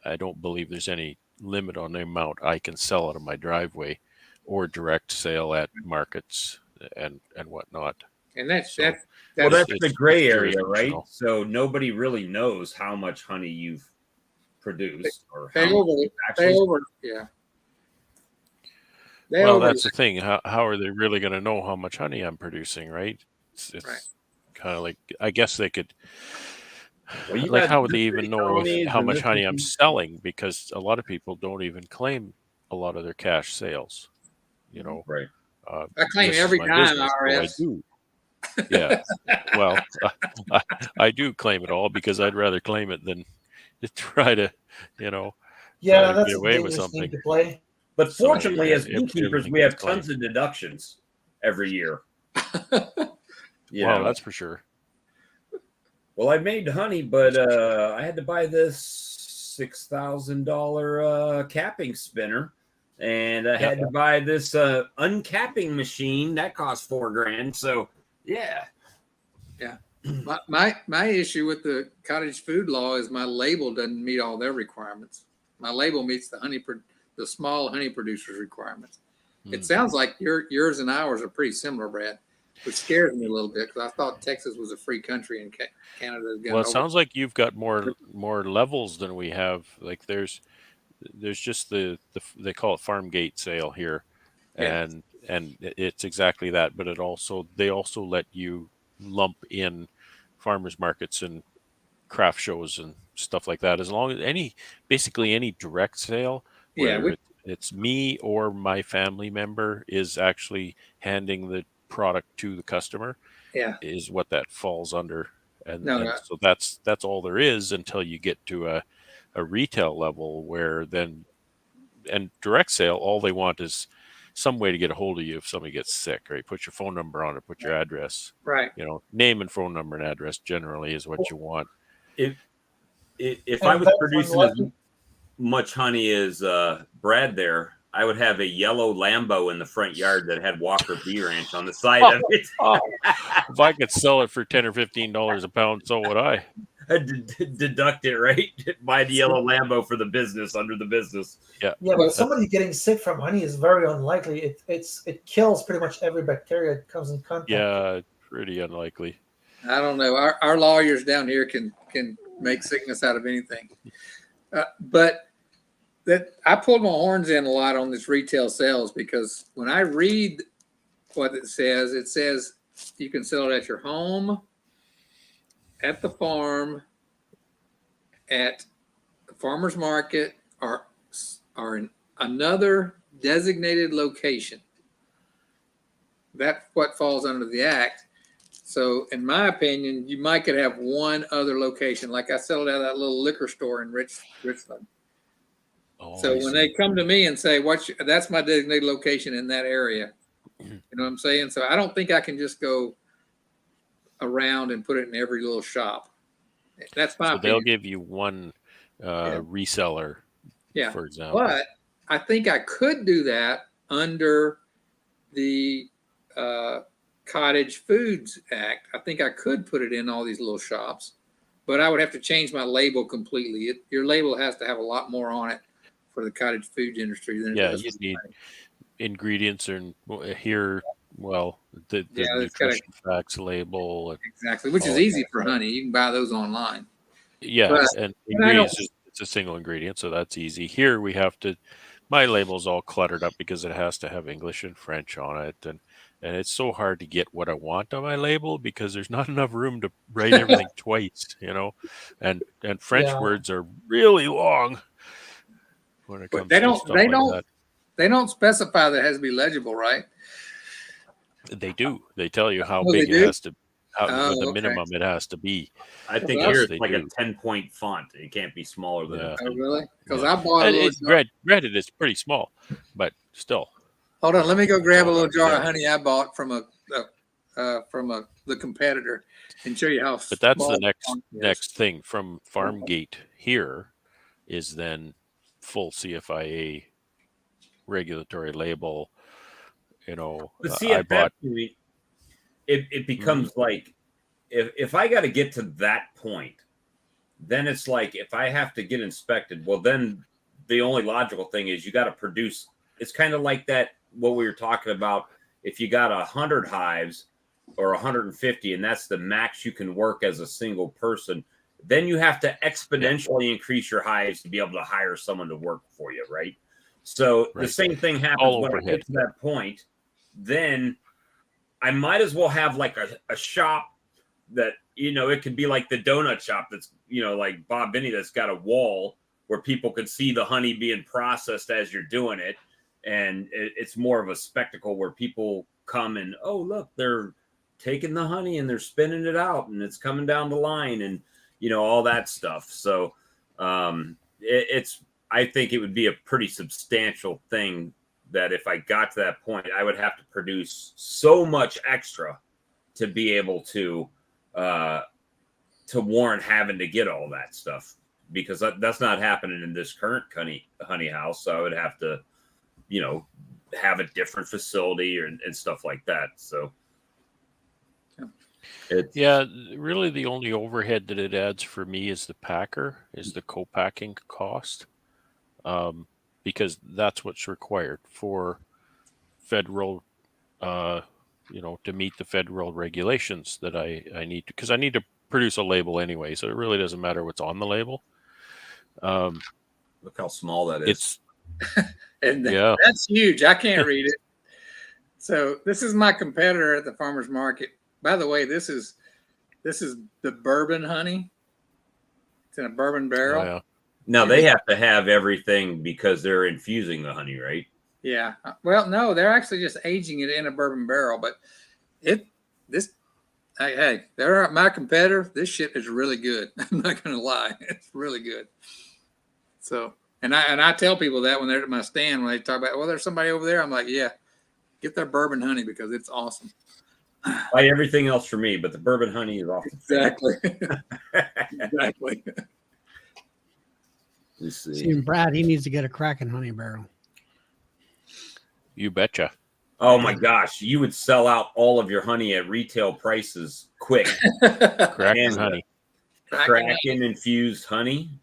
I don't believe there's any limit on the amount I can sell out of my driveway, or direct sale at markets and whatnot. and that's So- Well, that's it's the gray area, right? jurisdictional. So nobody really knows how much honey you've produced or they how much over you've they actually. over yeah. They Well, over that's the thing. How are they really going to know how much honey I'm producing, right? It's Right. kind of like, I guess they could. Well, you Like, got how would they this even many know colonies how and much this honey many- I'm selling? Because a lot of people don't even claim a lot of their cash sales. Right. I claim this is every my dime, business, so I IRS. do. Yeah. Well, I do claim it all because I'd rather claim it than to try to, yeah, try to that's get a away with dangerous game something. to play. But So, fortunately, yeah, as beekeepers, everything we have gets claimed. tons of deductions every year. You Well, know? that's for sure. Well, I made honey, but I had to buy this $6,000 capping spinner, and I had to buy this uncapping machine that cost $4,000. So, yeah. My issue with the cottage food law is my label doesn't meet all their requirements. My label meets the small honey producers requirements. It sounds like yours and ours are pretty similar, Brad, which scares me a little bit because I thought Texas was a free country and Canada. Well, it sounds like you've got more levels than we have. Like there's just the they call it farm gate sale here, Yeah. and it's exactly that. But they also let you lump in farmers markets and craft shows and stuff like that, as long as basically any direct sale where it's me or my family member is actually handing the product to the customer is what that falls under. And so that's all there is until you get to a retail level where then, and direct sale, all they want is some way to get a hold of you if somebody gets sick, right? Put your phone number on it, put your address, right? Name and phone number and address generally is what you want. If I was producing as much honey as Brad there, I would have a yellow Lambo in the front yard that had Walker Bee Ranch on the side of it. If I could sell it for $10 or $15 a pound, so would I. Deduct it, right? Buy the yellow Lambo for the business under the business. Yeah, but somebody getting sick from honey is very unlikely. It kills pretty much every bacteria it comes in contact. Yeah, pretty unlikely. I don't know. Our lawyers down here can make sickness out of anything. But that I pulled my horns in a lot on this retail sales because when I read what it says you can sell it at your home, at the farm, at the farmer's market, or in another designated location. That's what falls under the act. So in my opinion, you might could have one other location. Like I sell it at that little liquor store in Richland. Oh, so when they come to me and say, that's my designated location in that area. You know what I'm saying? So I don't think I can just go around and put it in every little shop. That's my opinion. They'll give you one reseller, for example. But I think I could do that under the Cottage Foods Act. I think I could put it in all these little shops, but I would have to change my label completely. Your label has to have a lot more on it for the cottage food industry than it does. You need ingredients and here. Well, the nutrition facts label. Exactly, which is easy for honey. You can buy those online. Yeah, and ingredients, it's a single ingredient, so that's easy. Here we have to, my label's all cluttered up because it has to have English and French on it. And it's so hard to get what I want on my label because there's not enough room to write everything twice, and French words are really long when it comes to stuff like that. They don't specify that it has to be legible, right? They do. They tell you how big it has to, the minimum it has to be. I think here it's like a 10-point font. It can't be smaller than that. Oh, really? Because I bought granted, it's pretty small, but still. Hold on, let me go grab a little jar of honey I bought from the competitor and show you how. But that's the next thing from Farmgate here is then full CFIA regulatory label. But see, at that point, it becomes like if I got to get to that point, then it's like if I have to get inspected, well, then the only logical thing is you got to produce. It's kind of like that what we were talking about. If you got 100 hives or 150, and that's the max you can work as a single person, then you have to exponentially increase your hives to be able to hire someone to work for you, right? So the same thing happens when I get to that point. Then I might as well have like a shop that, it could be like the donut shop that's, like Bob Binney, that's got a wall where people could see the honey being processed as you're doing it. And it's more of a spectacle where people come and, oh, look, they're taking the honey and they're spinning it out and it's coming down the line and, all that stuff. So I think it would be a pretty substantial thing that if I got to that point, I would have to produce so much extra to be able to warrant having to get all that stuff, because that's not happening in this current honey house. So I would have to, have a different facility and stuff like that. So It's, Yeah, really the only overhead that it adds for me is the packer, is the co-packing cost. Because that's what's required for federal, to meet the federal regulations that I need to, because I need to produce a label anyway, so it really doesn't matter what's on the label. look how small that is. It's And Yeah. that's huge. I can't read it. So this is my competitor at the farmer's market. By the way, this is the bourbon honey. It's in a bourbon barrel. yeah. Now they have to have everything because they're infusing the honey, right? Yeah. Well, no, they're actually just aging it in a bourbon barrel, but hey, they're my competitor. This shit is really good. I'm not gonna lie. It's really good. So, and I tell people that when they're at my stand, when they talk about, well, there's somebody over there, I'm like, yeah, get their bourbon honey because it's awesome. Buy everything else for me, but the bourbon honey is off. Exactly. Exactly. Let's see. See, Brad, he needs to get a Kraken honey barrel. You betcha. Oh my gosh, you would sell out all of your honey at retail prices quick. Kraken honey. Kraken infused honey.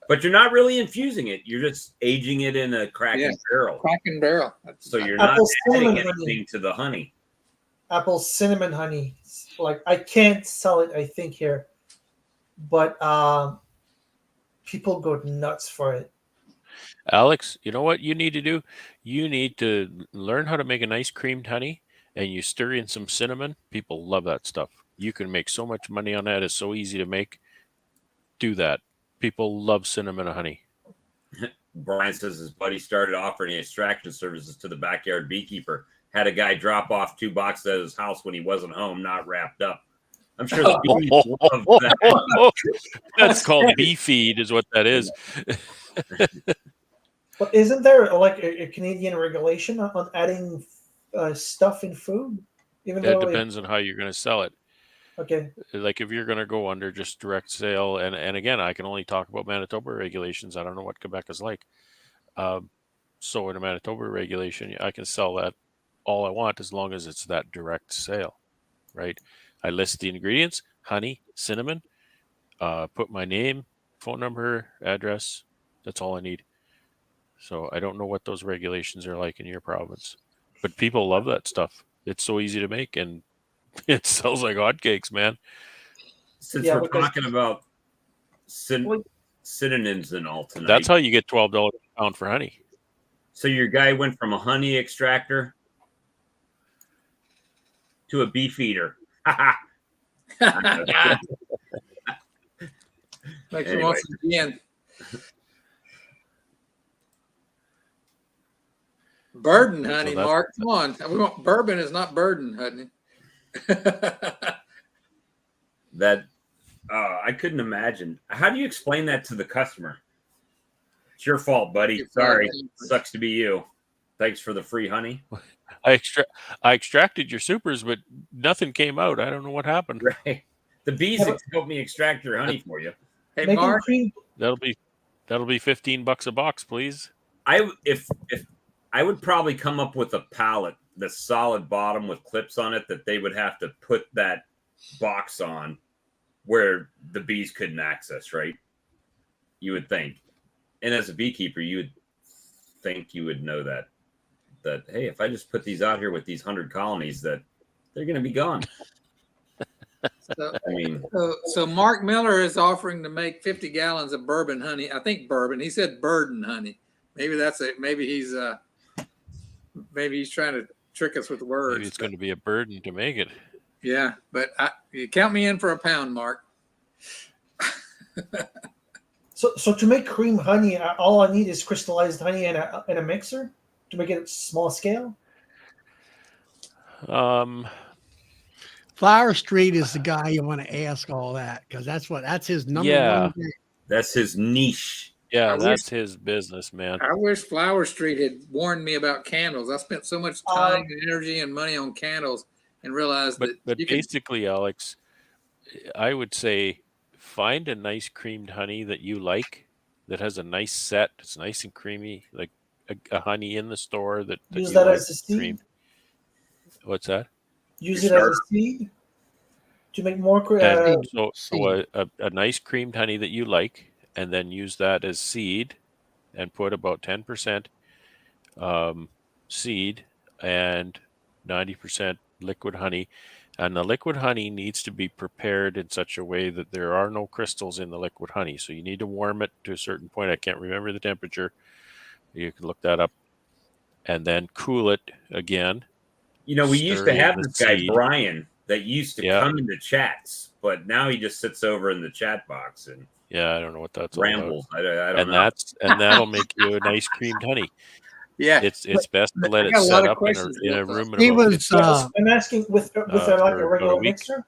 But you're not really infusing it. You're just aging it in a Kraken barrel. Kraken barrel. So you're not Apple adding cinnamon anything honey. to the honey. Apple cinnamon honey. Like I can't sell it, I think here, but people go nuts for it. Alex, you know what you need to do? You need to learn how to make a nice creamed honey, and you stir in some cinnamon. People love that stuff. You can make so much money on that. It's so easy to make. Do that. People love cinnamon honey. Brian says his buddy started offering extraction services to the backyard beekeeper. Had a guy drop off 2 boxes at his house when he wasn't home, not wrapped up. I'm sure the bees love that. That's called bee feed, is what that is. But isn't there like a Canadian regulation on adding stuff in food? Even It though depends on how you're going to sell it. Okay. Like if you're going to go under just direct sale, and again, I can only talk about Manitoba regulations. I don't know what Quebec is like. So in a Manitoba regulation, I can sell that all I want as long as it's that direct sale, right? I list the ingredients: honey, cinnamon, put my name, phone number, address. That's all I need. So I don't know what those regulations are like in your province, but people love that stuff. It's so easy to make, and it sells like hotcakes, man. Since we're talking about synonyms and all tonight. That's how you get $12 a pound for honey. So your guy went from a honey extractor to a beef eater. Like once again. Burden honey, So Mark. Come on. We want bourbon is not burden honey. That I couldn't imagine. How do you explain that to the customer? It's your fault, buddy. Sorry. Sucks to be you. Thanks for the free honey. I extracted your supers, but nothing came out. I don't know what happened. Right. The bees helped me extract your honey for you. Hey, Mark. That'll be $15 a box, please. If I would probably come up with a pallet, the solid bottom with clips on it that they would have to put that box on where the bees couldn't access, right? You would think. And as a beekeeper, you would think you would know that hey, if I just put these out here with these 100 colonies, that they're going to be gone. So Mark Miller is offering to make 50 gallons of bourbon honey. I think bourbon. He said burden honey. Maybe that's it. Maybe he's trying to trick us with words. Maybe it's going to be a burden to make it. Yeah, but you count me in for a pound, Mark. So to make cream honey, all I need is crystallized honey in a mixer to make it small scale. Flower Street is the guy you want to ask all that because that's his number one thing. That's his niche. Yeah, that's his business, man. I wish Flower Street had warned me about candles. I spent so much time and energy and money on candles and realized But basically, Alex, I would say find a nice creamed honey that you like, that has a nice set. It's nice and creamy, like a honey in the store that Use you that like as a seed. creamed. What's that? Use it as a seed. to make more. And so a nice creamed honey that you like, and then use that as seed, and put about 10% seed and 90% liquid honey. And the liquid honey needs to be prepared in such a way that there are no crystals in the liquid honey. So you need to warm it to a certain point. I can't remember the temperature. You can look that up. And then cool it again. You know, we used to have this guy, seed. Brian, that used to come into chats, but now he just sits over in the chat box and I don't know what that's rambles. all about. I don't know. And that'll make you a nice creamed honey. Yeah, it's best to let it got a lot set of up questions. in a room. He about was, 15 I'm asking with like a for about regular a week. mixer.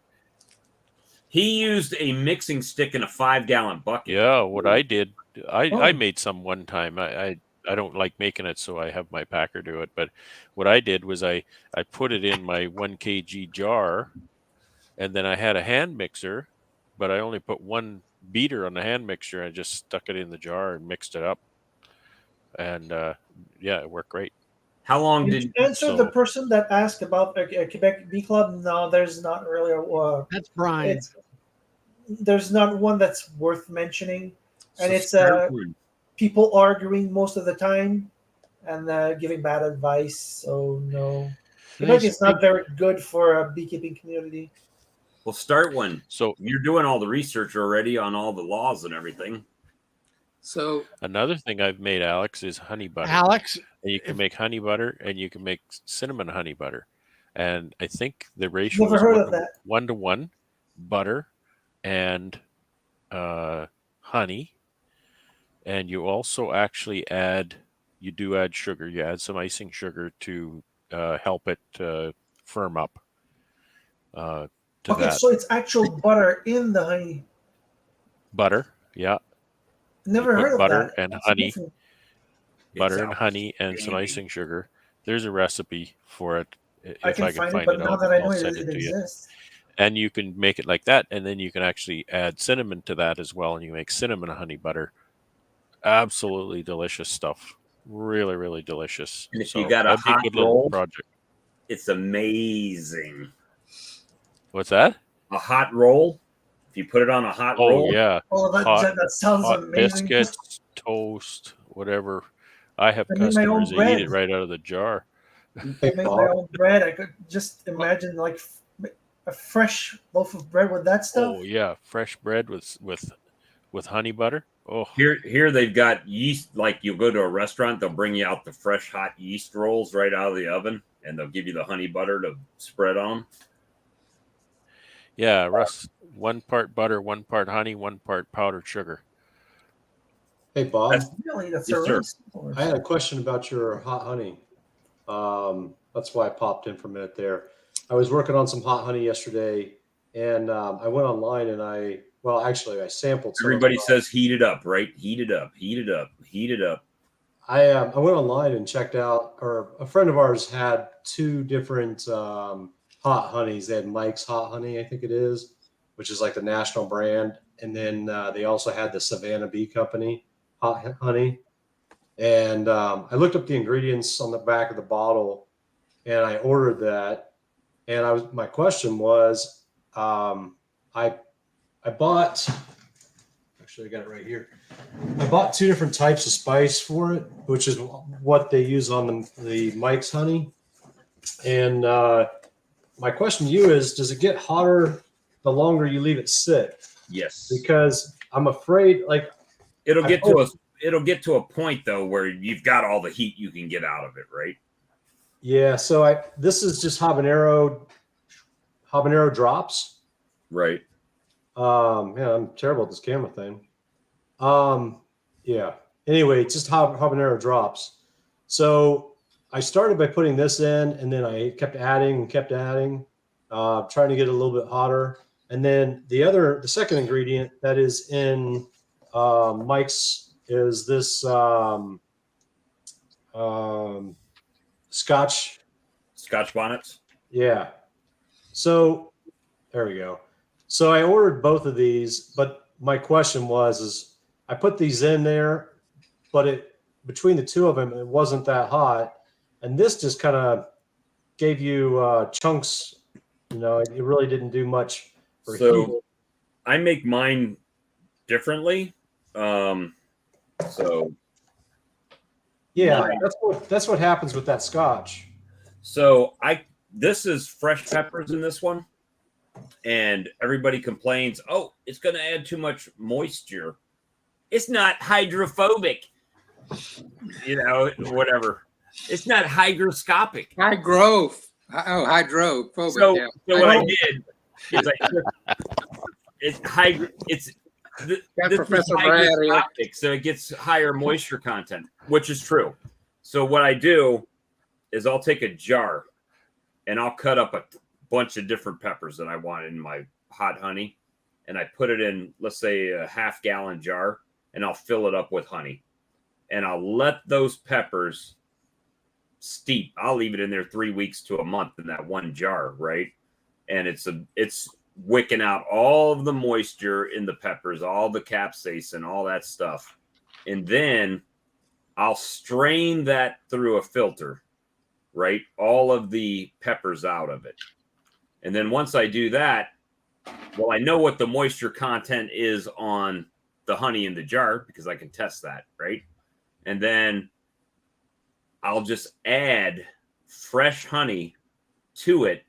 He used a mixing stick in a 5-gallon bucket. Yeah, what I did, I made some one time. I don't like making it, so I have my packer do it. But what I did was I put it in my 1 kg jar, and then I had a hand mixer, but I only put one beater on the hand mixer. And I just stuck it in the jar and mixed it up, and it worked great. How long Did you answer the person that asked about a Quebec Bee Club? No, there's not really a. That's Brian. There's not one that's worth mentioning, and it's start people arguing most of the time and giving bad advice. So no, Quebec is not very good for a beekeeping community. Well, start one. So you're doing all the research already on all the laws and everything. So another thing I've made, Alex, is honey butter. Alex, and you can make honey butter, and you can make cinnamon honey butter. And I think the ratio Never is heard of that. 1-to-1 butter and honey. And you also actually add sugar. You add some icing sugar to help it firm up. So it's actual butter in the honey. Butter, yeah. Never heard of butter that. and That's honey. different. Butter and honey and some icing sugar. There's a recipe for it. If I can find it, but now that I know it exists. And you can make it like that, and then you can actually add cinnamon to that as well, and you make cinnamon honey butter. Absolutely delicious stuff. Really, really delicious. And if you got a that'd be hot good little roll, project. it's amazing. What's that? A hot roll. If you put it on a hot roll. Oh yeah. Oh, that sounds hot amazing. Biscuits, toast, whatever. I have I made my own customers that eat bread. it right out of the jar. I make my own bread. I could just imagine like a fresh loaf of bread with that stuff. Oh yeah, fresh bread with honey butter. Oh, Here they've got yeast. Like you'll go to a restaurant, they'll bring you out the fresh hot yeast rolls right out of the oven, and they'll give you the honey butter to spread on. Yeah, Russ, 1 part butter, 1 part honey, 1 part powdered sugar. Hey, Bob. That's Yes, sir. I had a question about your hot honey. That's why I popped in for a minute there. I was working on some hot honey yesterday, and I went online and I sampled. Everybody says heat it up, right? Heat it up, heat it up, heat it up. I went online and checked out, or a friend of ours had 2 different hot honeys. They had Mike's Hot Honey, I think it is, which is like the national brand. And then they also had the Savannah Bee Company hot honey. And I looked up the ingredients on the back of the bottle, and I ordered that. And my question was, I bought, actually I got it right here. I bought 2 different types of spice for it, which is what they use on the Mike's honey. And my question to you is, does it get hotter the longer you leave it sit? Yes. Because I'm afraid, like, it'll get to a point though where you've got all the heat you can get out of it, right? Yeah. So this is just habanero drops. Right. Yeah, I'm terrible at this camera thing. Yeah. Anyway, it's just habanero drops. So I started by putting this in, and then I kept adding, trying to get it a little bit hotter. And then the second ingredient that is in Mike's is this Scotch bonnets. Yeah. So there we go. So I ordered both of these, but my question is I put these in there, but between the 2 of them, it wasn't that hot. And this just kind of gave you chunks, it really didn't do much for So heat. I make mine differently. So Yeah, mine- that's what happens with that Scotch. So this is fresh peppers in this one, and everybody complains, oh, it's going to add too much moisture. It's not hydrophobic, whatever. It's not hygroscopic. High growth. Oh, hydrophobic. So, yeah. so what I did is it's Got this is Professor Brad here. hygroscopic, so it gets higher moisture content, which is true. So what I do is I'll take a jar and I'll cut up a bunch of different peppers that I want in my hot honey, and I put it in, let's say, a half-gallon jar, and I'll fill it up with honey, and I'll let those peppers steep. I'll leave it in there 3 weeks to a month in that one jar, right? And it's wicking out all of the moisture in the peppers, all the capsaicin, all that stuff. And then I'll strain that through a filter, right? All of the peppers out of it. And then once I do that, well, I know what the moisture content is on the honey in the jar because I can test that, right? And then I'll just add fresh honey to it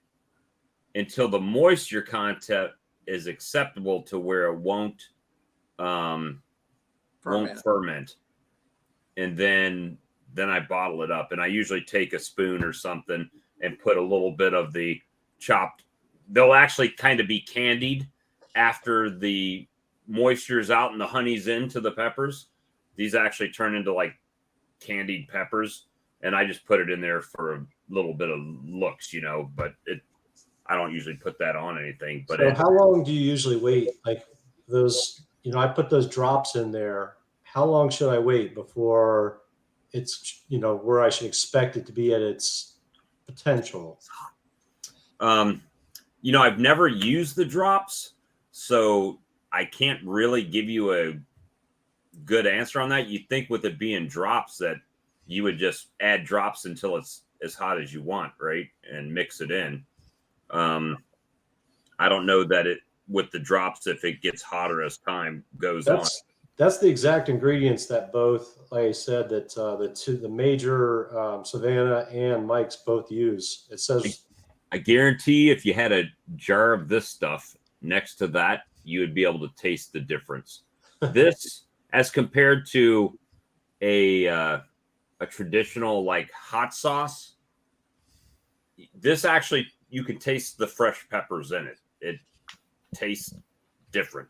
until the moisture content is acceptable to where it won't ferment. And then I bottle it up, and I usually take a spoon or something and put a little bit of the chopped. They'll actually kind of be candied after the moisture's out and the honey's into the peppers. These actually turn into like candied peppers, and I just put it in there for a little bit of looks, but I don't usually put that on anything. But So how long do you usually wait? Like those, I put those drops in there. How long should I wait before it's, where I should expect it to be at its potential? I've never used the drops, so I can't really give you a good answer on that. You'd think with it being drops that you would just add drops until it's as hot as you want, right? And mix it in. I don't know that with the drops, if it gets hotter as time goes on. That's the exact ingredients that both, like I said, that the major Savannah and Mike's both use. It says, I guarantee if you had a jar of this stuff next to that, you would be able to taste the difference. This, as compared to a traditional like hot sauce, this actually, you can taste the fresh peppers in it. It tastes different.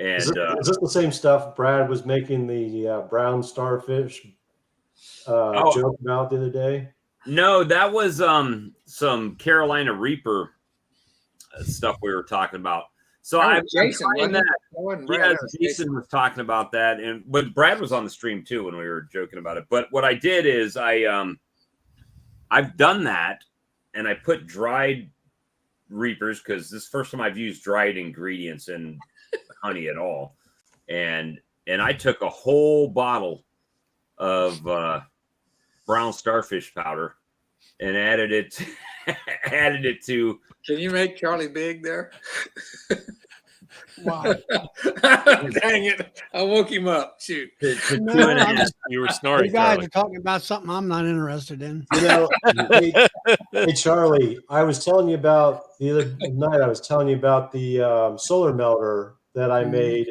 And is this the same stuff Brad was making the brown starfish joke about the other day? No, that was some Carolina Reaper stuff we were talking about. So Jason, Jason was talking about that, but Brad was on the stream too when we were joking about it. But what I did is I've done that, and I put dried Reapers because this is the first time I've used dried ingredients in honey at all, and I took a whole bottle of brown starfish powder and added it to. Can you make Charlie big there? Wow. Dang it. I woke him up. Shoot. You were snoring. You guys Charlie. are talking about something I'm not interested in. Hey, Charlie, I was telling you about the other night. I was telling you about the solar melter that I made,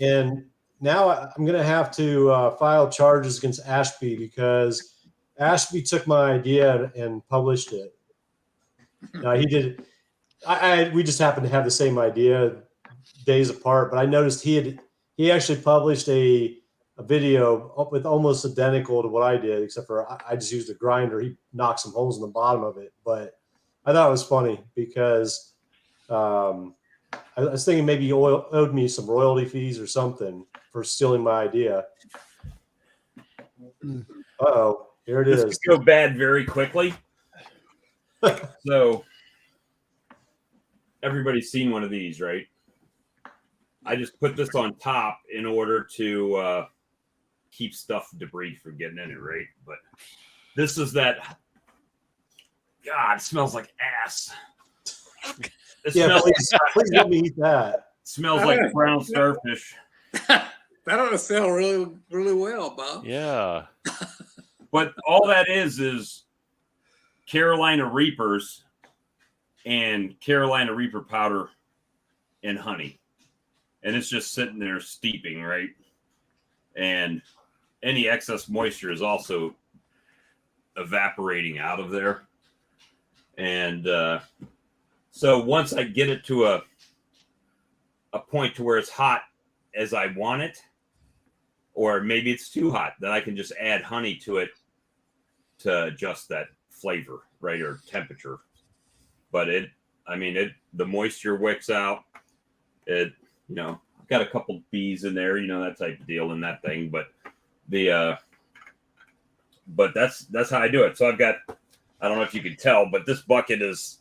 and now I'm going to have to file charges against Ashby because Ashby took my idea and published it. Now he did. We just happened to have the same idea days apart, but I noticed he actually published a video with almost identical to what I did, except for I just used a grinder. He knocked some holes in the bottom of it, but I thought it was funny because I was thinking maybe he owed me some royalty fees or something for stealing my idea. Uh-oh, here it is. This could go bad very quickly. So everybody's seen one of these, right? I just put this on top in order to keep debris from getting in it, right? But this is that. God, it smells like ass. It Yeah, smells, please let me eat that. smells like brown starfish. That ought to sell really, really well, Bob. Yeah. But all that is Carolina Reapers and Carolina Reaper powder and honey. And it's just sitting there steeping, right? And any excess moisture is also evaporating out of there. And so once I get it to a point to where it's hot as I want it, or maybe it's too hot, then I can just add honey to it to adjust that flavor, right, or temperature. But the moisture wicks out. It, I've got a couple bees in there, that type of deal in that thing. But but that's how I do it. So I've got, I don't know if you can tell, but this bucket it's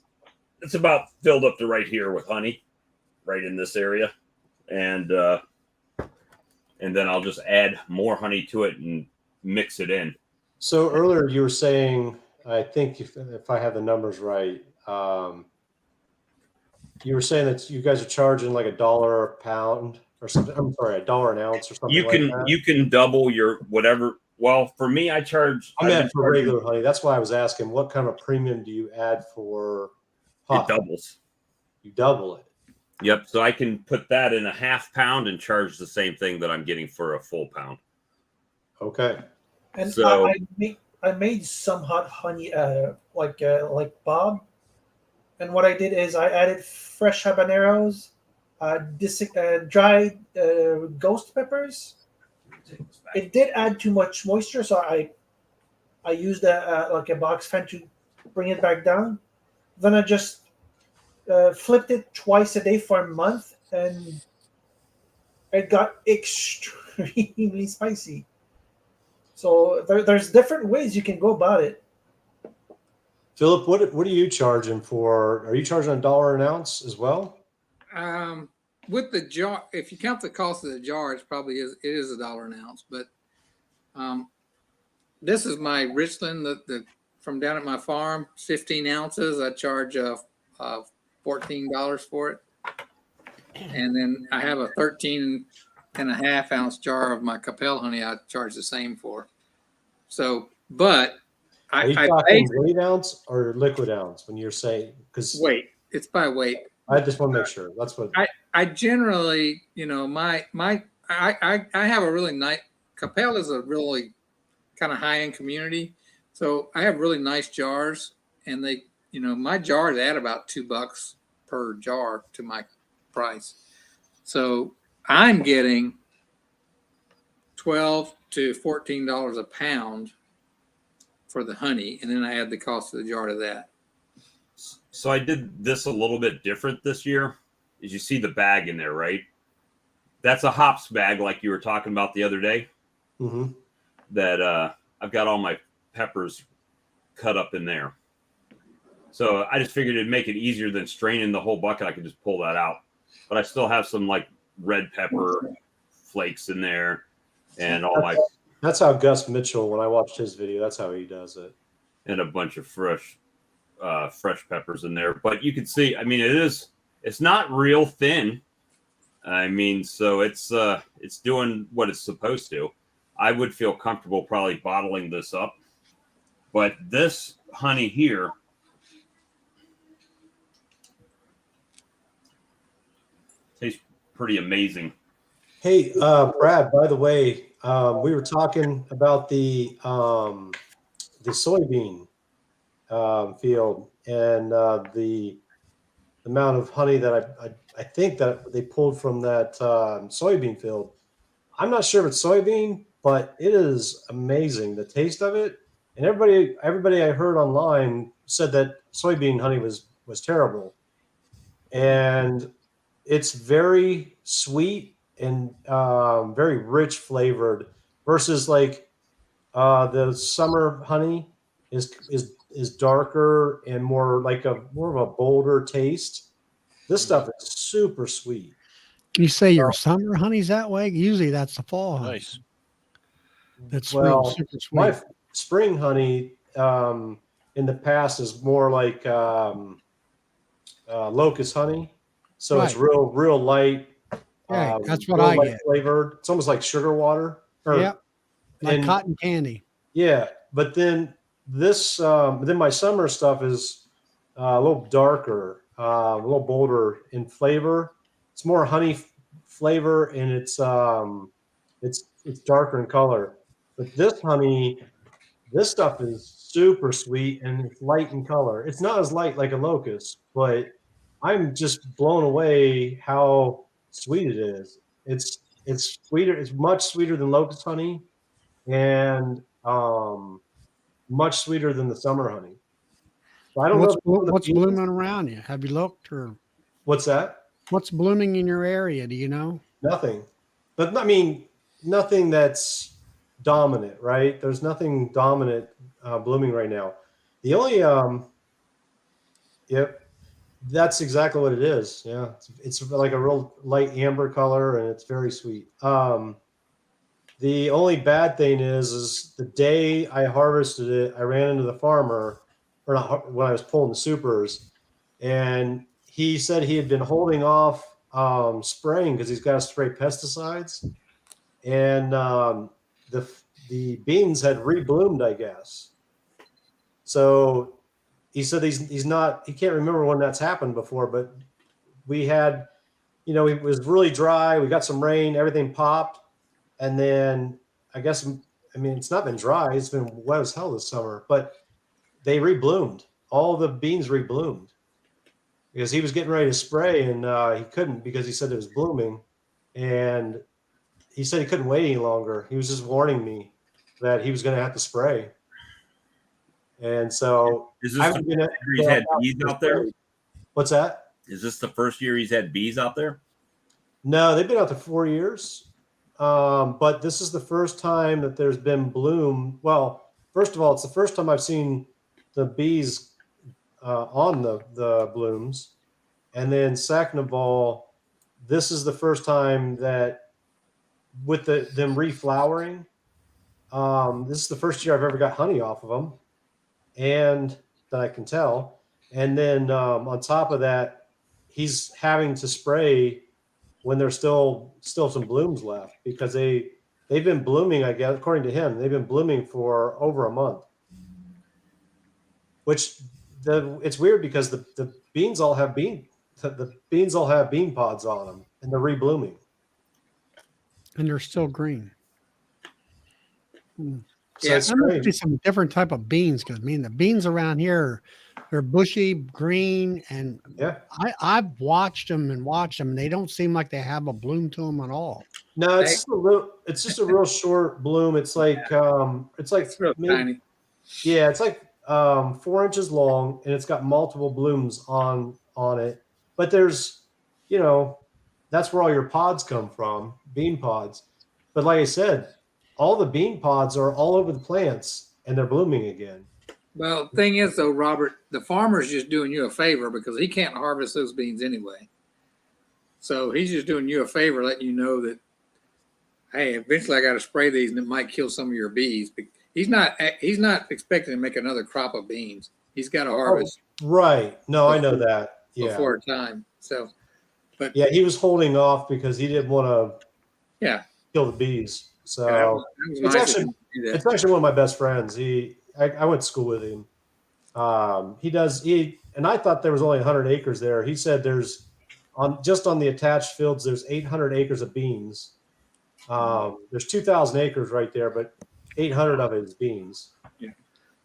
about filled up to right here with honey, right in this area, and then I'll just add more honey to it and mix it in. So earlier you were saying, I think if I have the numbers right, you were saying that you guys are charging like $1 a pound or something. I'm sorry, $1 an ounce or something. You can double your whatever. Well, for me, I meant for regular honey. That's why I was asking, what kind of premium do you add for hot? It doubles. You double it. Yep. So I can put that in a half pound and charge the same thing that I'm getting for a full pound. Okay. And So I made some hot honey, like Bob. And what I did is I added fresh habaneros, dried ghost peppers. It did add too much moisture, so I used like a box fan to bring it back down. Then I just flipped it twice a day for a month, and it got extremely spicy. So there's different ways you can go about it. Philip, what are you charging for? Are you charging $1 an ounce as well? With the jar, if you count the cost of the jar, it is $1 an ounce. But this is my Richland, the from down at my farm, 15 ounces. I charge $14 for it, and then I have a 13.5 ounce jar of my Capel honey. I charge the same for. So, but Are you talking weight ounce or liquid ounce when you're saying? Because weight, it's by weight. I just want to make sure. That's what I generally, I have a really nice, Capel is a really kind of high-end community. So I have really nice jars, and they, my jars add about $2 per jar to my price. So I'm getting $12 to $14 a pound for the honey, and then I add the cost of the jar to that. So I did this a little bit different this year. As you see the bag in there, right? That's a hops bag like you were talking about the other day. Mm-hmm. That I've got all my peppers cut up in there. So I just figured it'd make it easier than straining the whole bucket. I could just pull that out. But I still have some like red pepper flakes in there and all my... That's how Gus Mitchell, when I watched his video, that's how he does it. And a bunch of fresh peppers in there. But you can see, it's not real thin. So it's doing what it's supposed to. I would feel comfortable probably bottling this up. But this honey here tastes pretty amazing. Hey, Brad, by the way, we were talking about the soybean field and the amount of honey that I think that they pulled from that soybean field. I'm not sure if it's soybean, but it is amazing, the taste of it. And everybody I heard online said that soybean honey was terrible. And it's very sweet and very rich flavored versus like the summer honey is darker and more of a bolder taste. This stuff is super sweet. Can you say your summer honey's that way? Usually that's the fall honey. Nice. That's super sweet. My spring honey in the past is more like locust honey. So it's Right. real light. Yeah, that's what real I light get. flavored. It's almost like sugar water. Yep. Like and- cotton candy. Yeah, but then then my summer stuff is a little darker, a little bolder in flavor. It's more honey flavor, and it's darker in color. But this stuff is super sweet and it's light in color. It's not as light like a locust, but I'm just blown away how sweet it is. It's sweeter. It's much sweeter than locust honey, and much sweeter than the summer honey. So I don't know What's blooming around you. Have you looked, or what's that? what's blooming in your area? Do you know? Nothing, but I mean nothing that's dominant, right? There's nothing dominant blooming right now. The only yep, that's exactly what it is. Yeah, it's like a real light amber color, and it's very sweet. The only bad thing is the day I harvested it, I ran into the farmer, or not, when I was pulling the supers, and he said he had been holding off spraying because he's got to spray pesticides, and the beans had rebloomed, I guess. So he said he can't remember when that's happened before, but we had, it was really dry. We got some rain, everything popped. And then I guess, it's not been dry. It's been wet as hell this summer, but they rebloomed. All the beans rebloomed because he was getting ready to spray, and he couldn't because he said it was blooming. And he said he couldn't wait any longer. He was just warning me that he was going to have to spray. And so is this the year he's had bees out there? What's that? Is this the first year he's had bees out there? No, they've been out there 4 years. But this is the first time that there's been bloom. Well, first of all, it's the first time I've seen the bees on the blooms. And then second of all, this is the first time that with them reflowering, this is the first year I've ever got honey off of them, and that I can tell. And then on top of that, he's having to spray when there's still some blooms left, because they've been blooming, I guess, according to him, they've been blooming for over a month. Which it's weird because the beans all have bean pods on them, and they're reblooming. And they're still green. So Yeah, it's there must strange. be some different type of beans, because the beans around here, they're bushy, green, and Yeah. I've watched them, and they don't seem like they have a bloom to them at all. No, it's just a real short bloom. It's like It's real tiny. Yeah, it's like 4 inches long, and it's got multiple blooms on it. But there's, that's where all your pods come from, bean pods. But like I said, all the bean pods are all over the plants, and they're blooming again. Well, the thing is, though, Robert, the farmer's just doing you a favor because he can't harvest those beans anyway. So he's just doing you a favor, letting you know that, hey, eventually I got to spray these, and it might kill some of your bees. But he's not expecting to make another crop of beans. He's got to harvest Right. No, I know that. Yeah. before time. So, but Yeah, he was holding off because he didn't want to yeah, kill the bees. So that was it's nice of actually him to do that. it's actually one of my best friends. I went to school with him. And I thought there was only 100 acres there. He said there's on the attached fields, there's 800 acres of beans. There's 2,000 acres right there, but 800 of it is beans.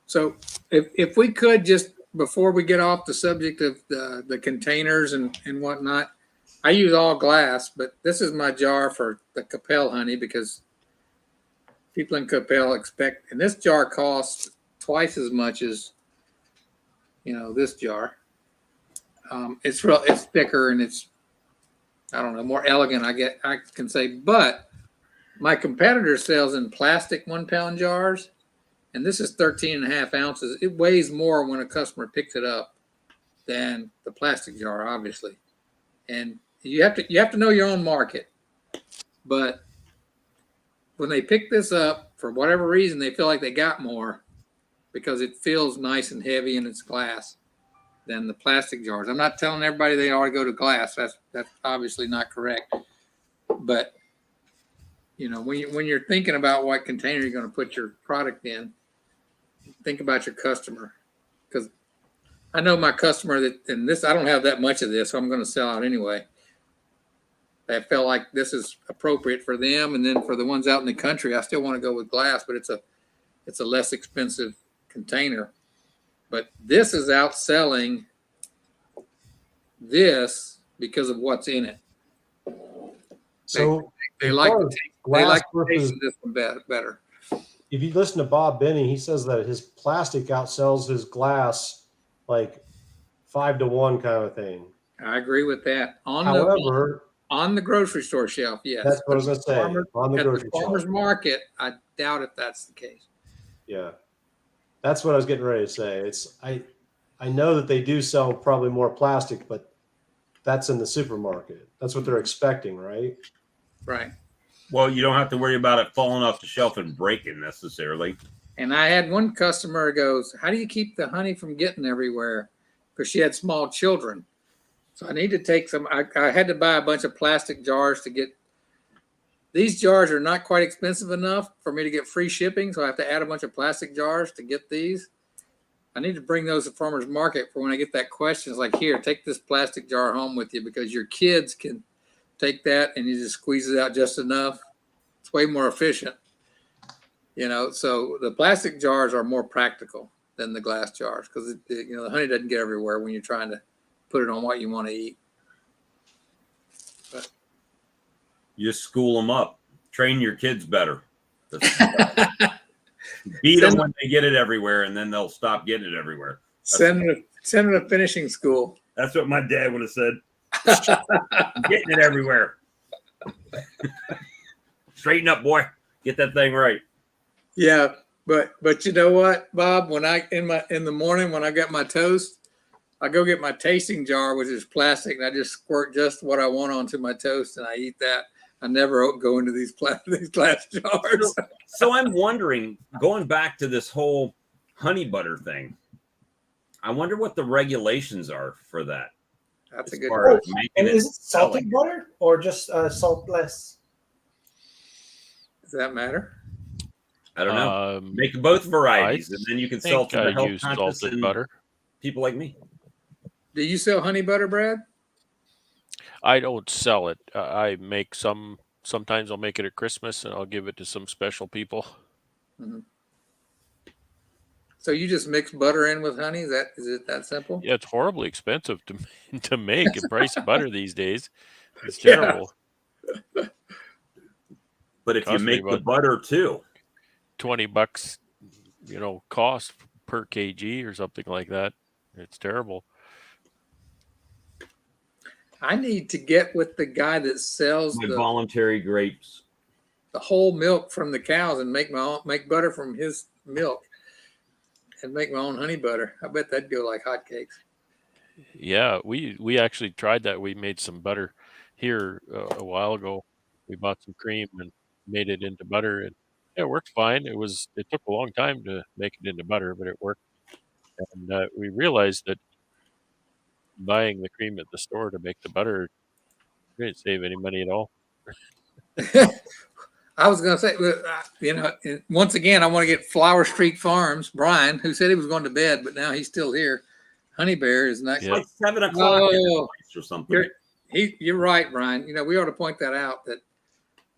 So if we could just, before we get off the subject of the containers and whatnot, I use all glass, but this is my jar for the Capel honey because people in Capel expect, and this jar costs twice as much as, this jar. It's thicker and it's, I don't know, more elegant, I can say, but my competitor sells in plastic 1 pound jars. And this is 13.5 ounces. It weighs more when a customer picks it up than the plastic jar, obviously. And you have to know your own market. But when they pick this up, for whatever reason, they feel like they got more because it feels nice and heavy and it's glass. than the plastic jars. I'm not telling everybody they ought to go to glass. That's obviously not correct. But you know, when you're thinking about what container you're going to put your product in, think about your customer, because I know my customer that, and this, I don't have that much of this, so I'm going to sell out anyway. I felt like this is appropriate for them, and then for the ones out in the country, I still want to go with glass, but it's a less expensive container. But this is outselling this because of what's in it. So They like the taste. They like the taste versus, of this one better. if you listen to Bob Benny, he says that his plastic outsells his glass like 5-to-1 kind of thing. I agree with that. However, On the grocery store shelf, yes. that's what I was going to say. On the At grocery the farmer's shelf. market, I doubt if that's the case. Yeah. That's what I was getting ready to say. It's I know that they do sell probably more plastic, but that's in the supermarket. That's what they're expecting, right? Right. Well, you don't have to worry about it falling off the shelf and breaking necessarily. And I had one customer goes, "How do you keep the honey from getting everywhere?" Because she had small children. So I need to take some. I had to buy a bunch of plastic jars to get. These jars are not quite expensive enough for me to get free shipping, so I have to add a bunch of plastic jars to get these. I need to bring those to farmers market for when I get that question. It's like, here, take this plastic jar home with you because your kids can take that and you just squeeze it out just enough. It's way more efficient. You know, so the plastic jars are more practical than the glass jars because you know the honey doesn't get everywhere when you're trying to put it on what you want to eat. But You just school them up, train your kids better. Beat them when they get it everywhere, and then they'll stop getting it everywhere. Send them to finishing school. That's what my dad would have said. Getting it everywhere. Straighten up, boy. Get that thing right. Yeah, but you know what, Bob? When I in the morning when I get my toast, I go get my tasting jar, which is plastic, and I just squirt just what I want onto my toast, and I eat that. I never go into these glass jars. So I'm wondering, going back to this whole honey butter thing, I wonder what the regulations are for that. That's a as good far as question. making And it is it salted selling. butter or just saltless? Does that matter? I don't know. Um, Make both varieties, and then you can sell think to the I health use conscious salted and butter. people like me. Do you sell honey butter, Brad? I don't sell it. I make some. Sometimes I'll make it at Christmas, and I'll give it to some special people. Mm-hmm. So you just mix butter in with honey? Is it that simple? Yeah, it's horribly expensive to make. The price of butter these days, it's terrible. But if you Cost me make the about butter too, $20, cost per kg or something like that. It's terrible. I need to get with the guy that sells my the voluntary grapes. whole milk from the cows and make butter from his milk and make my own honey butter. I bet that'd go like hotcakes. Yeah, we actually tried that. We made some butter here a while ago. We bought some cream and made it into butter, and it worked fine. It took a long time to make it into butter, but it worked. And we realized that buying the cream at the store to make the butter didn't save any money at all. I was going to say, once again, I want to get Flower Street Farms, Brian, who said he was going to bed, but now he's still here. Honey Bear is not. It's like 7 o'clock or something. You're right, Brian. We ought to point that out, that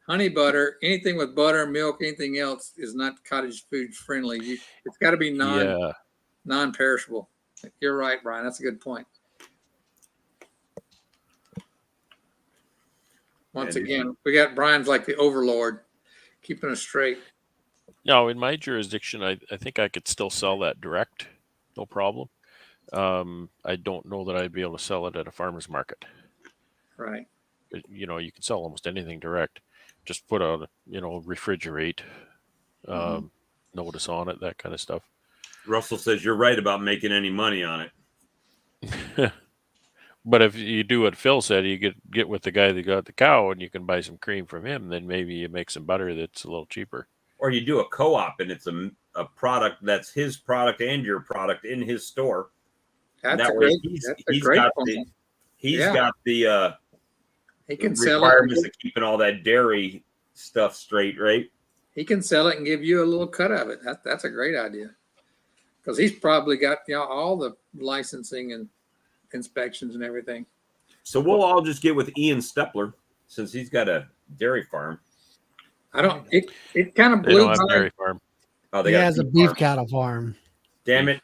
honey butter, anything with butter, milk, anything else is not cottage food friendly. It's got to be non-perishable. You're right, Brian. That's a good point. Once again, we got Brian's like the overlord, keeping us straight. No, in my jurisdiction, I think I could still sell that direct, no problem. I don't know that I'd be able to sell it at a farmer's market. Right. You can sell almost anything direct. Just put a, refrigerate notice on it, that kind of stuff. Russell says you're right about making any money on it. But if you do what Phil said, you get with the guy that got the cow and you can buy some cream from him, then maybe you make some butter that's a little cheaper. Or you do a co-op and it's a product that's his product and your product in his store. That's That a way great. he's That's a great got point. he's got the He can sell it. requirements of keeping all that dairy stuff straight, right? He can sell it and give you a little cut of it. That's a great idea. Because he's probably got all the licensing and inspections and everything. So we'll all just get with Ian Stepler since he's got a dairy farm. I don't. It kind of They blew don't have by. dairy farm. Oh, He got has a beef cattle farm. Damn it.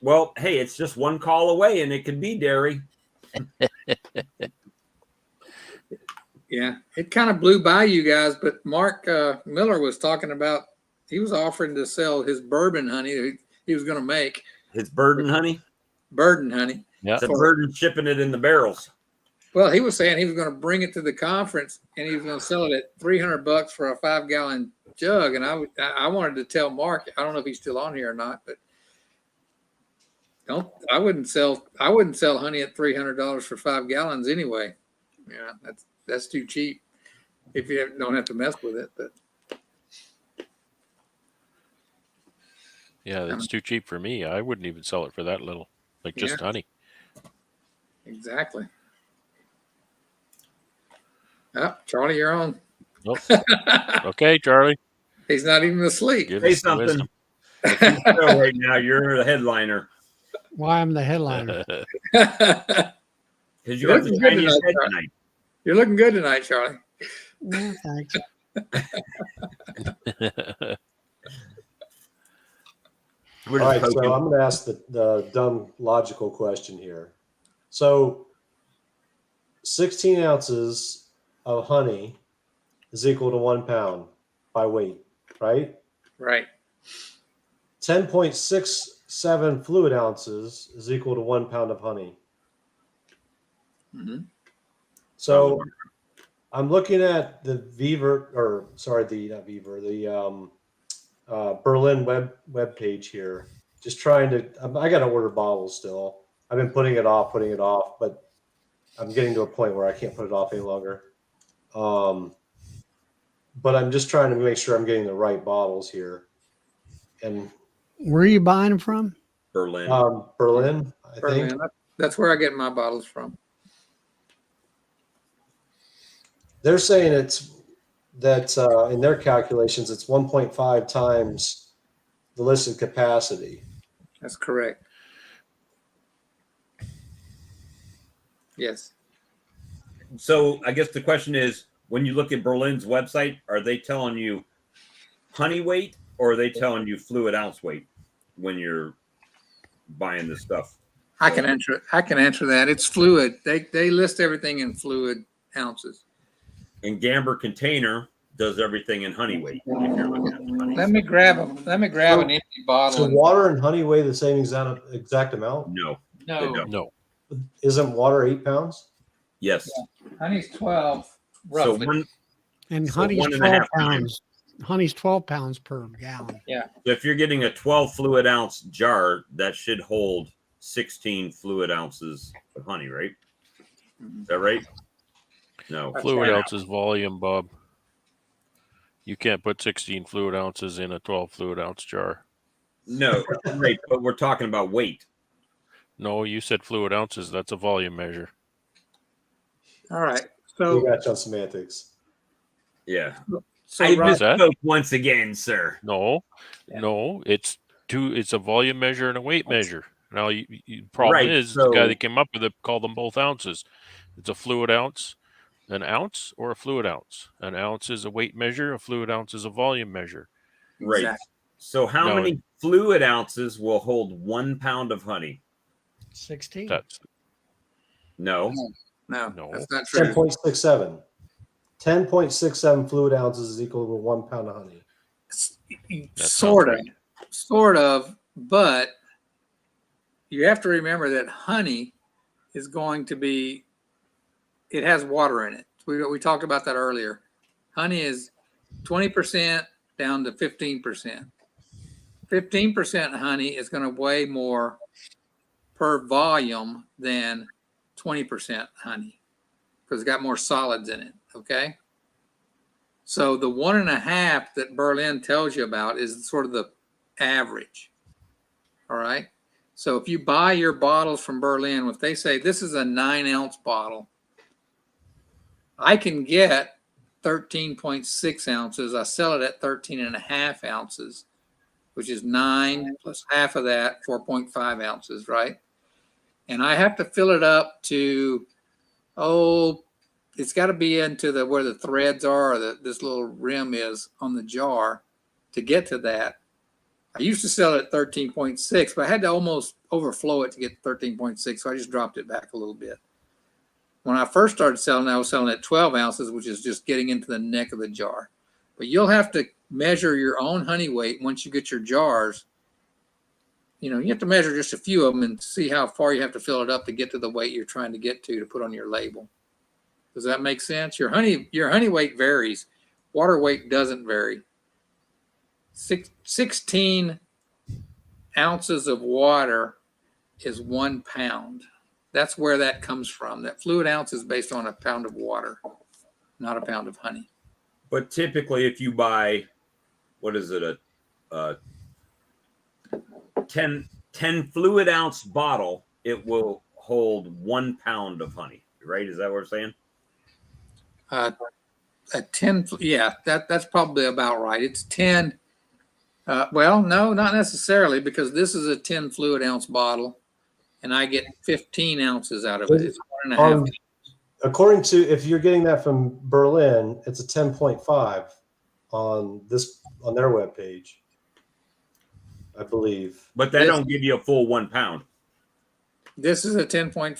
Well, hey, it's just one call away and it could be dairy. Yeah, it kind of blew by you guys. But Mark Miller was talking about. He was offering to sell his bourbon honey that he was going to make. His burden honey. Burden honey. Yeah. It's a burden shipping it in the barrels. Well, he was saying he was going to bring it to the conference and he was going to sell it at $300 for a 5-gallon jug. And I wanted to tell Mark, I don't know if he's still on here or not, but I wouldn't sell honey at $300 for 5 gallons anyway. Yeah, that's too cheap if you don't have to mess with it. But Yeah, that's too cheap for me. I wouldn't even sell it for that little, like just honey. exactly. Oh, Charlie, you're on. Nope. Okay, Charlie. He's not even asleep. Give Say us the something. wisdom. If you know right now, you're the headliner. Why I'm the headliner. Because you got the Looking good Chinese tonight, head Charlie. tonight. You're looking good tonight, Charlie. Yeah, thanks. We're All right, just so poking. I'm going to ask the dumb logical question here. So 16 ounces of honey is equal to 1 pound by weight, right? Right. 10.67 fluid ounces is equal to 1 pound of honey. Mm-hmm. So I'm looking at the Berlin web page here. Just trying to, I got to order bottles still. I've been putting it off, but I'm getting to a point where I can't put it off any longer. But I'm just trying to make sure I'm getting the right bottles here. And Where are you buying them from? Berlin. Berlin, I think. That's where I get my bottles from. They're saying it's that in their calculations, it's 1.5 times the listed capacity. That's correct. Yes. So I guess the question is, when you look at Berlin's website, are they telling you honey weight or are they telling you fluid ounce weight when you're buying this stuff? I can answer it. I can answer that. It's fluid. They list everything in fluid ounces. And Gamber Container does everything in honey weight. If you're looking at the honey. Let me grab an empty bottle. So water and honey weigh the same exact amount? No. They No, don't. No. Isn't water 8 pounds? Yes. honey's 12 So roughly. And So honey's 1.5 12 times. pounds. Honey's 12 pounds per gallon. if you're getting a 12 fluid ounce jar, that should hold 16 fluid ounces of honey, right? Is that right? No. Fluid Yeah. ounces volume, Bob. You can't put 16 fluid ounces in a 12 fluid ounce jar. No, right. But we're talking about weight. No, you said fluid ounces. That's a volume measure. All right. We So got you on semantics. Yeah. so I Rob- that? misspoke once again, sir. No, no, it's a volume measure and a weight measure. Now, problem Right, is the guy so- that came up with it called them both ounces. It's a fluid ounce, an ounce, or a fluid ounce. An ounce is a weight measure. A fluid ounce is a volume measure. Right. Exactly. So how No. many fluid ounces will hold 1 pound of honey? 16. That's No. no, No. that's not true. 10.67. 10.67 fluid ounces is equal to 1 pound of honey. That Sort sounds of, sort of, but you have to remember that honey is going to be. It has water in it. We talked about that earlier. Honey is 20% down to 15%. 15% honey is going to weigh more per volume than 20% honey because it's got more solids in it. Okay. So the 1.5 that Berlin tells you about is sort of the average. All right. So if you buy your bottles from Berlin, if they say this is a 9-ounce bottle, I can get 13.6 ounces. I sell it at 13.5 ounces, which is 9 plus half of that, 4.5 ounces, right? And I have to fill it up to, it's got to be into the where the threads are, or this little rim is on the jar to get to that. I used to sell it at 13.6, but I had to almost overflow it to get 13.6, so I just dropped it back a little bit. When I first started selling, I was selling at 12 ounces, which is just getting into the neck of the jar. But you'll have to measure your own honey weight once you get your jars. You have to measure just a few of them and see how far you have to fill it up to get to the weight you're trying to get to put on your label. Does that make sense? Your honey weight varies. Water weight doesn't vary. 16 ounces of water is 1 pound. That's where that comes from. That fluid ounce is based on a pound of water, not a pound of honey. But typically, if you buy, what is it, a 10 fluid ounce bottle, it will hold 1 pound of honey, right? Is that what we're saying? A 10, yeah, that's probably about right. It's 10. Well, no, not necessarily, because this is a 10 fluid ounce bottle, and I get 15 ounces out of it. It's 1.5. According to, if you're getting that from Berlin, it's a 10.5 on their webpage, I believe. But that don't give you a full 1 pound. This is a 10.5.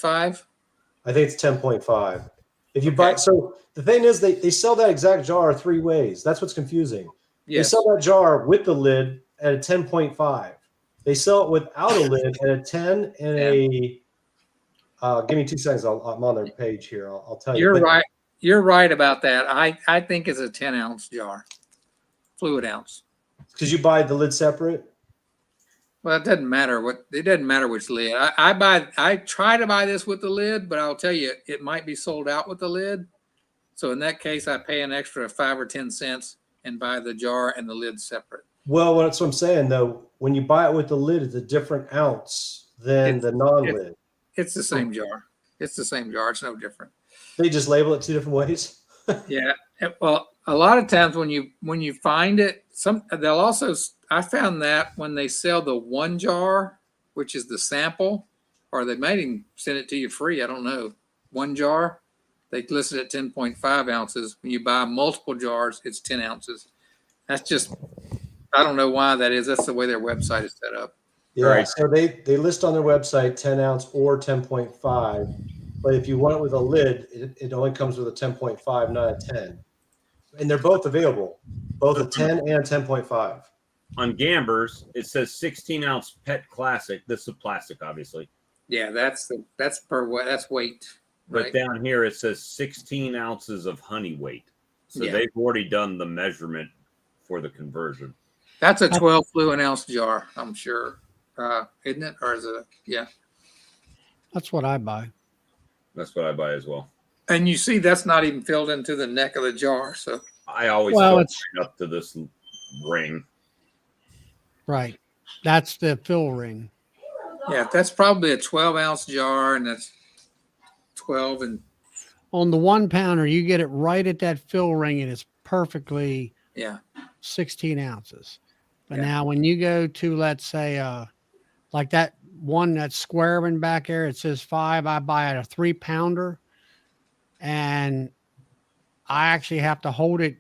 I think it's 10.5. If you buy, so the thing is, they sell that exact jar 3 ways. That's what's confusing. They sell that jar with the lid at a 10.5. They sell it without a lid at a 10 and a. Give me 2 seconds. I'm on their page here. I'll tell you. You're right. You're right about that. I think it's a 10-ounce jar, fluid ounce. Because you buy the lid separate. Well, it doesn't matter which lid. I try to buy this with the lid, but I'll tell you, it might be sold out with the lid. So in that case, I pay an extra 5 or 10 cents and buy the jar and the lid separate. Well, that's what I'm saying though. When you buy it with the lid, it's a different ounce than the non-lid. It's the same jar. It's the same jar. It's no different. They just label it 2 different ways. Yeah. Well, a lot of times when you find it, they'll also. I found that when they sell the 1 jar, which is the sample, or they might even send it to you free. I don't know. 1 jar, they list it at 10.5 ounces. When you buy multiple jars, it's 10 ounces. That's just, I don't know why that is. That's the way their website is set up. Yeah. Right. So they list on their website 10 ounce or 10.5. But if you want it with a lid, it only comes with a 10.5, not a 10. And they're both available, both a 10 and a 10.5. On Gambers, it says 16-ounce Pet Classic. This is plastic, obviously. Yeah, that's weight. But right? down here it says 16 ounces of honey weight. So they've already done the measurement for the conversion. That's a 12 fluid ounce jar, I'm sure. Isn't it? Or is it? Yeah. That's what I buy. That's what I buy as well. And you see, that's not even filled into the neck of the jar. So I always fill it up to this ring. Right. That's the fill ring. Yeah, that's probably a 12-ounce jar, and that's 12 and. On the 1 pounder, you get it right at that fill ring, and it's perfectly 16 ounces. But now when you go to, let's say, like that one that's square one back there, it says 5. I buy a 3 pounder, and I actually have to hold it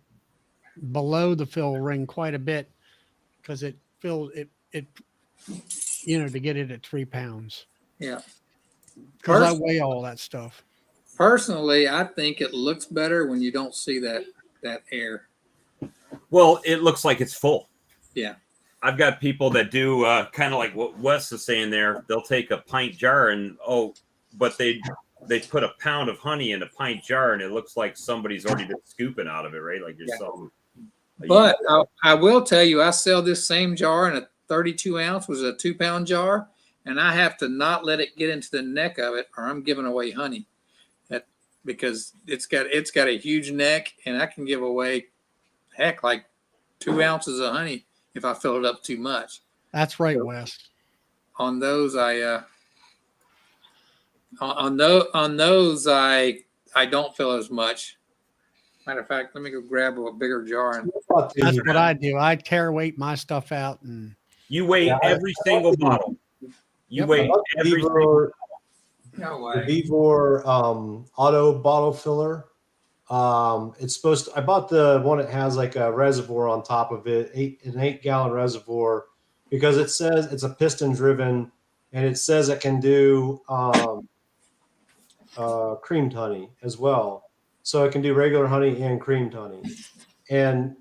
below the fill ring quite a bit because it fills it to get it at 3 pounds. Yeah. Because I weigh all that stuff. Personally, I think it looks better when you don't see that air. Well, it looks like it's full. Yeah. I've got people that do kind of like what Wes is saying there. They'll take a pint jar and but they put a pound of honey in a pint jar and it looks like somebody's already been scooping out of it, right? Like you're selling. But I will tell you, I sell this same jar in a 32 ounce, which is a 2 pound jar, and I have to not let it get into the neck of it, or I'm giving away honey. Because it's got a huge neck, and I can give away, like 2 ounces of honey if I fill it up too much. That's right, Wes. on those I on those I don't feel as much. Matter of fact, let me go grab a bigger jar. And That's what I do. I tear weight my stuff out, and You weigh every single bottle. You Yep. weigh every single. no The way. Vivor auto bottle filler. It's supposed to, I bought the one that has like a reservoir on top of it, an 8-gallon reservoir, because it says it's a piston driven, and it says it can do creamed honey as well. So it can do regular honey and creamed honey. And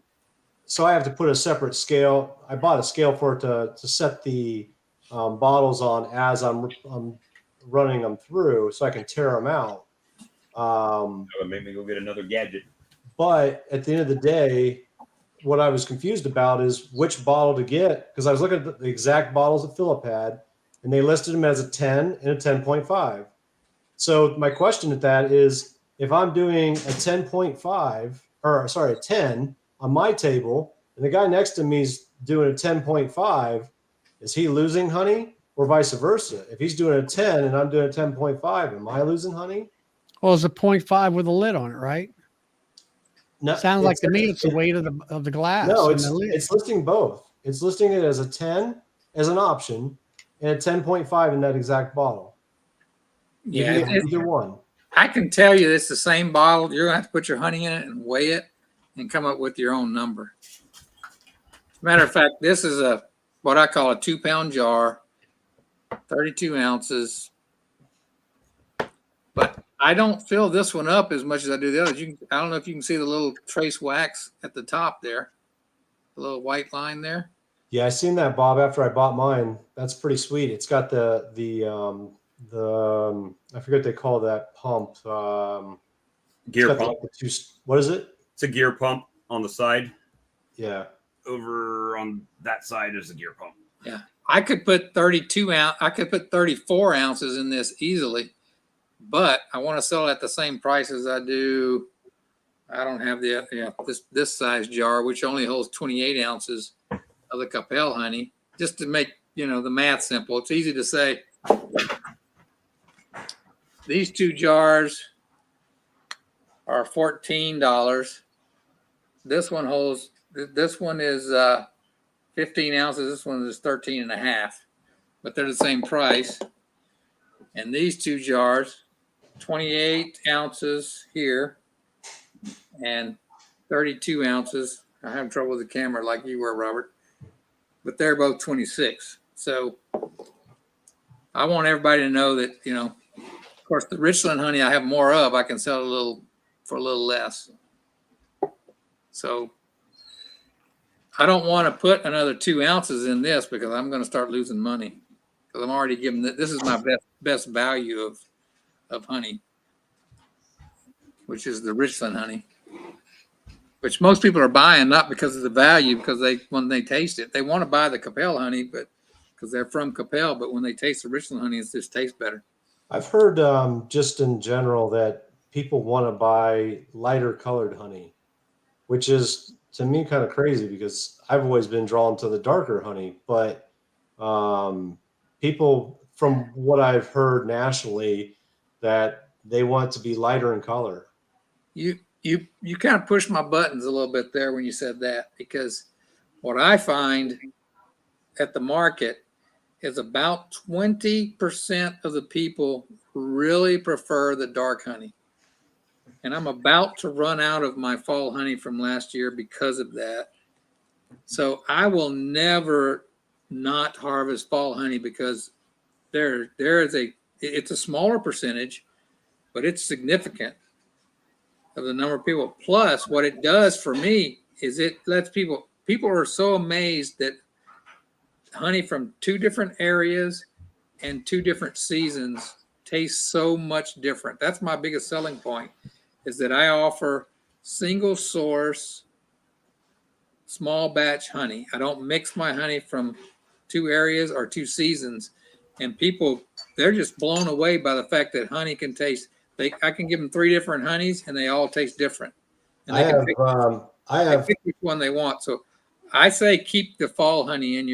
so I have to put a separate scale. I bought a scale for it to set the bottles on as I'm running them through, so I can tear them out. Maybe me go get another gadget. But at the end of the day, what I was confused about is which bottle to get, because I was looking at the exact bottles that Philip had, and they listed them as a 10 and a 10.5. So my question at that is, if I'm doing a 10.5, or sorry, a 10 on my table, and the guy next to me is doing a 10.5, is he losing honey, or vice versa? If he's doing a 10 and I'm doing a 10.5, am I losing honey? well, it's a 0.5 with a lid on it, right? No, Sounds like to me it's the weight of the glass. No, and the lid. it's listing both. It's listing it as a 10 as an option and a 10.5 in that exact bottle. You Yeah, can get either one. I can tell you it's the same bottle. You're gonna have to put your honey in it and weigh it and come up with your own number. Matter of fact, this is what I call a 2-pound jar, 32 ounces. But I don't fill this one up as much as I do the others. I don't know if you can see the little trace wax at the top there, the little white line there. Yeah, I seen that, Bob, after I bought mine. That's pretty sweet. It's got the I forget what they call that pump. Gear pump. What is it? It's a gear pump on the side. Yeah. Over on that side is the gear pump. Yeah, I could put 34 ounces in this easily, but I want to sell it at the same price as I do. I don't have this size jar, which only holds 28 ounces of the Capel honey, just to make the math simple. It's easy to say. These two jars are $14. This one holds. This one is 15 ounces. This one is 13 and a half, but they're the same price. And these two jars, 28 ounces here and 32 ounces. I have trouble with the camera like you were, Robert, but they're both 26. So I want everybody to know that, of course, the Richland honey I have more of, I can sell for a little less. So I don't want to put another 2 ounces in this because I'm going to start losing money, because I'm already giving this is my best value of honey, which is the Richland honey, which most people are buying not because of the value, because when they taste it, they want to buy the Capel honey, but because they're from Capel, but when they taste the Richland honey, it just tastes better. I've heard just in general that people want to buy lighter colored honey, which is to me kind of crazy because I've always been drawn to the darker honey. But people, from what I've heard nationally, that they want to be lighter in color. You kind of pushed my buttons a little bit there when you said that, because what I find at the market is about 20% of the people really prefer the dark honey. And I'm about to run out of my fall honey from last year because of that. So I will never not harvest fall honey, because it's a smaller percentage, but it's significant of the number of people. Plus, what it does for me is it lets people are so amazed that honey from 2 different areas and 2 different seasons tastes so much different. That's my biggest selling point, is that I offer single source, small batch honey. I don't mix my honey from 2 areas or 2 seasons. And people, they're just blown away by the fact that honey can taste. I can give them 3 different honeys and they all taste different. And they can pick which one they want. So I say keep the fall honey in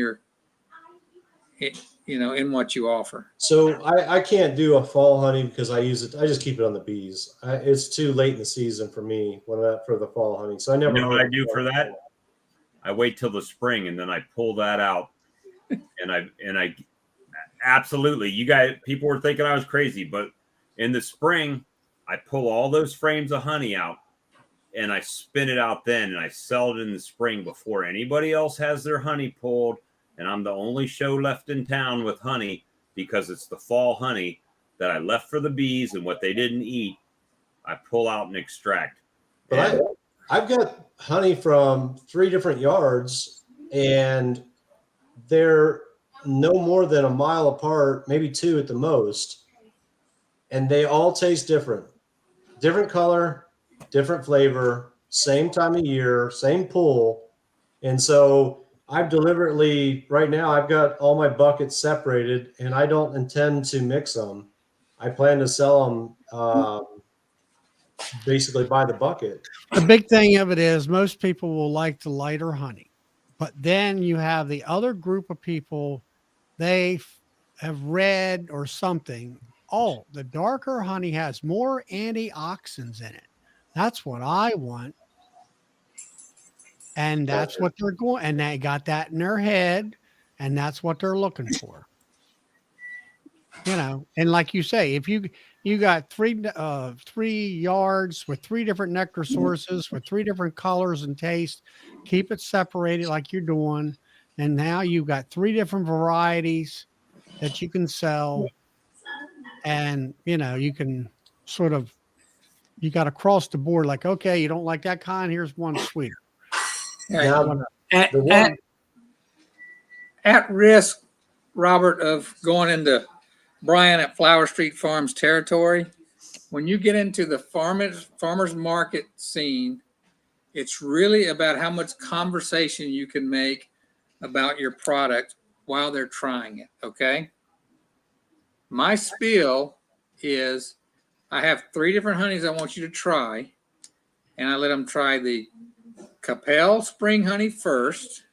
in what you offer. So I can't do a fall honey because I just keep it on the bees. It's too late in the season for me for the fall honey. So I never. You know what I do for that? I wait till the spring and then I pull that out, and I absolutely. You guys, people were thinking I was crazy, but in the spring, I pull all those frames of honey out, and I spin it out then, and I sell it in the spring before anybody else has their honey pulled. And I'm the only show left in town with honey because it's the fall honey that I left for the bees, and what they didn't eat, I pull out and extract. But I've got honey from 3 different yards, and they're no more than a mile apart, maybe 2 at the most. And they all taste different. Different color, different flavor, same time of year, same pull. And so I've deliberately, right now, I've got all my buckets separated, and I don't intend to mix them. I plan to sell them basically by the bucket. The big thing of it is most people will like the lighter honey, but then you have the other group of people, they have read or something. Oh, the darker honey has more antioxidants in it. That's what I want. And that's what they're going, and they got that in their head, and that's what they're looking for. And like you say, if you got three yards with 3 different nectar sources with 3 different colors and taste, keep it separated like you're doing. And now you've got 3 different varieties that you can sell. And, you can you got across the board, like, okay, you don't like that kind, here's one sweeter. At risk, Robert, of going into Brian at Flower Street Farms territory, when you get into the farmers market scene, it's really about how much conversation you can make about your product while they're trying it, okay? My spiel is I have 3 different honeys I want you to try, and I let them try the Capel Spring Honey first,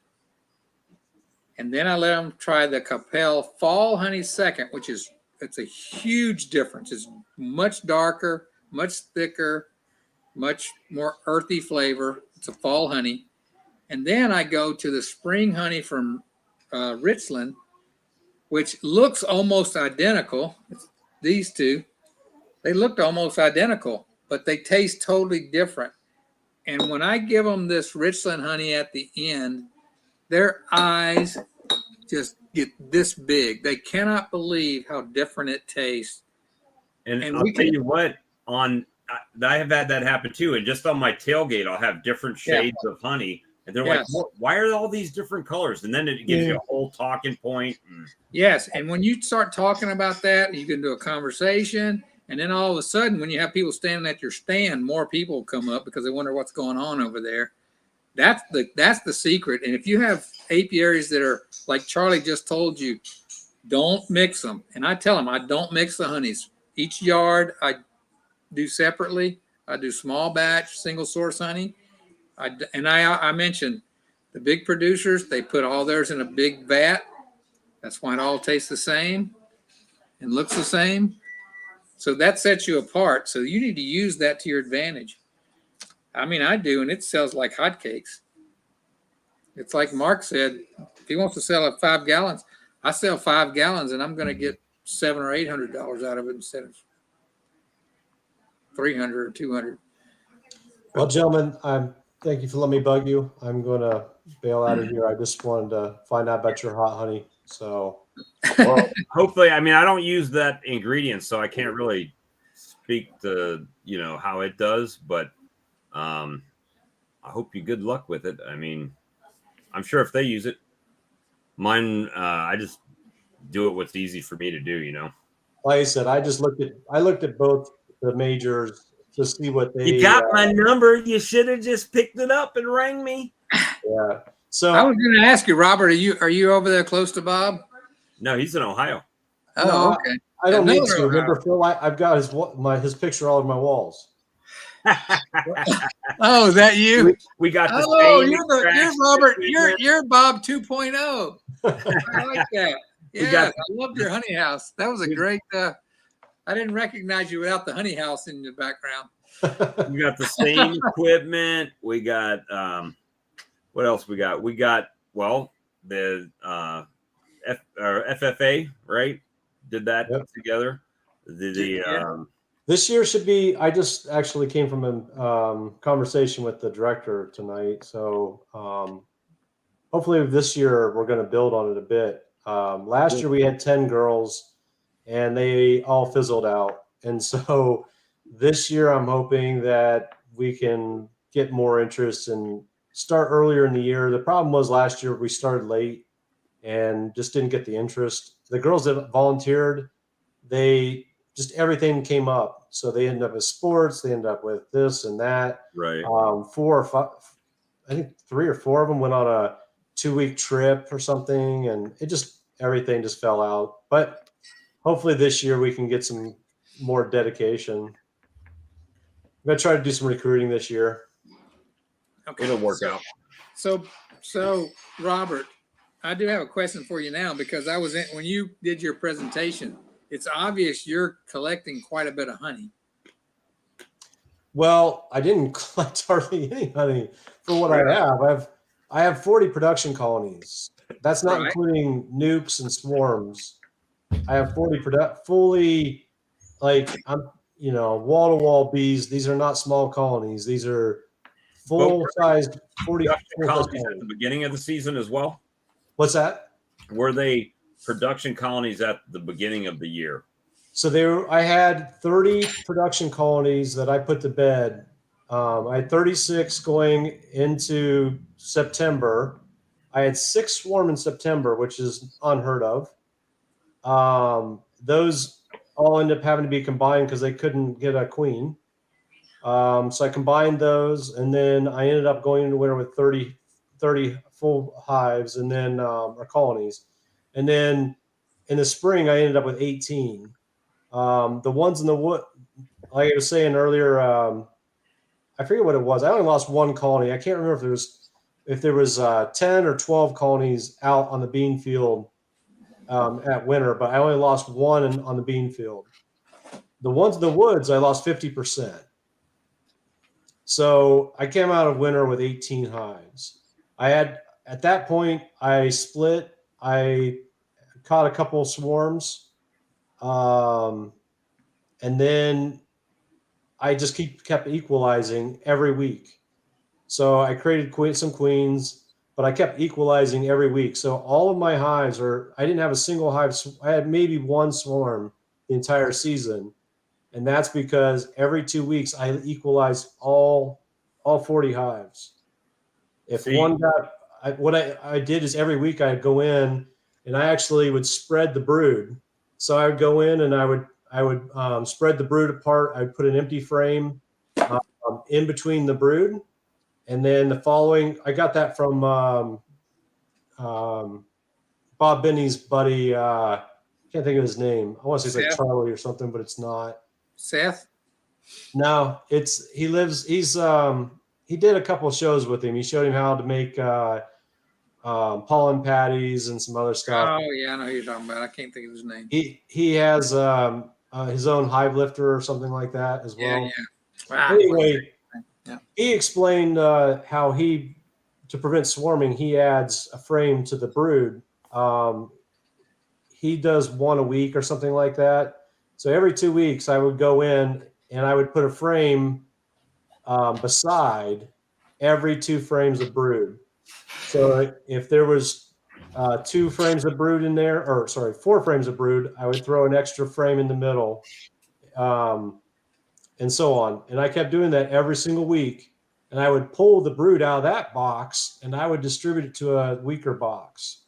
and then I let them try the Capel Fall Honey second, it's a huge difference. It's much darker, much thicker, much more earthy flavor. It's a fall honey. And then I go to the Spring Honey from Richland, which looks almost identical. It's these 2. They looked almost identical, but they taste totally different. And when I give them this Richland honey at the end, their eyes just get this big. They cannot believe how different it tastes. And I'll tell you what, I have had that happen too. And just on my tailgate, I'll have different shades of honey. And they're like, why are all these different colors? And then it gives you a whole talking point. Yes. And when you start talking about that, you can do a conversation. And then all of a sudden, when you have people standing at your stand, more people come up because they wonder what's going on over there. That's the secret. And if you have apiaries that are like Charlie just told you, don't mix them. And I tell them I don't mix the honeys. Each yard I do separately. I do small batch, single source honey. I mentioned the big producers, they put all theirs in a big vat. That's why it all tastes the same and looks the same. So that sets you apart. So you need to use that to your advantage. I mean, I do, and it sells like hotcakes. It's like Mark said, if he wants to sell it 5 gallons, I sell 5 gallons, and I'm going to get $700 or $800 out of it instead of $300 or $200. Well, gentlemen, thank you for letting me bug you. I'm going to bail out of here. I just wanted to find out about your hot honey. So, well, hopefully, I mean, I don't use that ingredient, so I can't really speak to how it does, but I hope you good luck with it. I mean, I'm sure if they use it, mine, I just do it what's easy for me to do, Like I said, I looked at both the majors to see what they. You got my number. You should have just picked it up and rang me. Yeah. So I was going to ask you, Robert, are you over there close to Bob? No, he's in Ohio. Oh, no, okay. I don't need to. Remember, Phil, I've got his picture all over my walls. Oh, is that you? We got the you're same Robert. You're Bob 2.0. I like that. Yeah, I loved your honey house. That was a great. I didn't recognize you without the honey house in the background. We got the same equipment. We got what else we got? We got the FFA, right? Did that together. This year should be. I just actually came from a conversation with the director tonight, so hopefully this year we're going to build on it a bit. Last year we had 10 girls, and they all fizzled out, and so this year I'm hoping that we can get more interest and start earlier in the year. The problem was last year we started late and just didn't get the interest. The girls that volunteered, they just everything came up. So they ended up with sports, they ended up with this and that. Right. 4 or 5, I think 3 or 4 of them went on a 2-week trip or something, and everything just fell out. But hopefully this year we can get some more dedication. I'm gonna try to do some recruiting this year. Okay. It'll work out. So Robert, I do have a question for you now, because I was when you did your presentation, it's obvious you're collecting quite a bit of honey. Well, I didn't collect hardly any honey for what I have. I have 40 production colonies. That's not including nukes and swarms. I have 40 fully, like, I'm, wall-to-wall bees. These are not small colonies. These are full-sized 40 colonies at the beginning of the season as well. What's that? Were they production colonies at the beginning of the year? So I had 30 production colonies that I put to bed. I had 36 going into September. I had 6 swarm in September, which is unheard of. Those all ended up having to be combined because they couldn't get a queen. So I combined those, and then I ended up going into winter with 30 full hives, and then or colonies. And then in the spring, I ended up with 18. The ones in the wood, like I was saying earlier, I forget what it was. I only lost 1 colony. I can't remember if there was 10 or 12 colonies out on the bean field at winter, but I only lost 1 on the bean field. The ones in the woods, I lost 50%. So I came out of winter with 18 hives. At that point, I split. I caught a couple of swarms. And then I just kept equalizing every week. So I created some queens, but I kept equalizing every week. So all of my hives I didn't have a single hive. I had maybe 1 swarm the entire season. And that's because every 2 weeks I equalized all 40 hives. If one got, what I did is every week I'd go in and I actually would spread the brood. So I would go in and I would spread the brood apart. I'd put an empty frame in between the brood. And then the following, I got that from Bob Binney's buddy. I can't think of his name. I want to say it's like Charlie or something, but it's not. Seth? No, he did a couple of shows with him. He showed him how to make pollen patties and some other stuff. Oh yeah, I know who you're talking about. I can't think of his name. He has his own hive lifter or something like that as well. Yeah. Wow. Anyway, he explained how to prevent swarming, he adds a frame to the brood. He does 1 a week or something like that. So every 2 weeks I would go in and I would put a frame beside every 2 frames of brood. So if there was 2 frames of brood in there, 4 frames of brood, I would throw an extra frame in the middle, and so on. And I kept doing that every single week. And I would pull the brood out of that box and I would distribute it to a weaker box.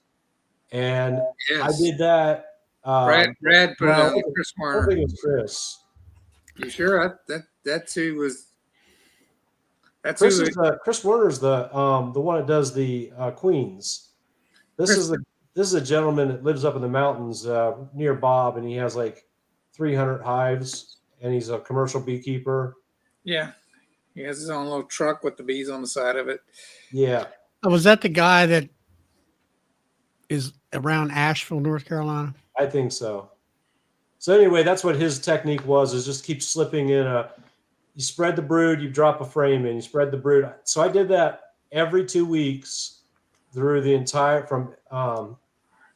And I did that. Brad put it on Chris Warner. I think it was Chris. You sure? That's who was. Chris Werner's the one that does the queens. This is a gentleman that lives up in the mountains near Bob, and he has like 300 hives, and he's a commercial beekeeper. Yeah, he has his own little truck with the bees on the side of it. Yeah. Was that the guy that is around Asheville, North Carolina. I think so. So anyway, that's what his technique was, is just keep slipping in you spread the brood, you drop a frame in, you spread the brood. So I did that every 2 weeks through the entire, from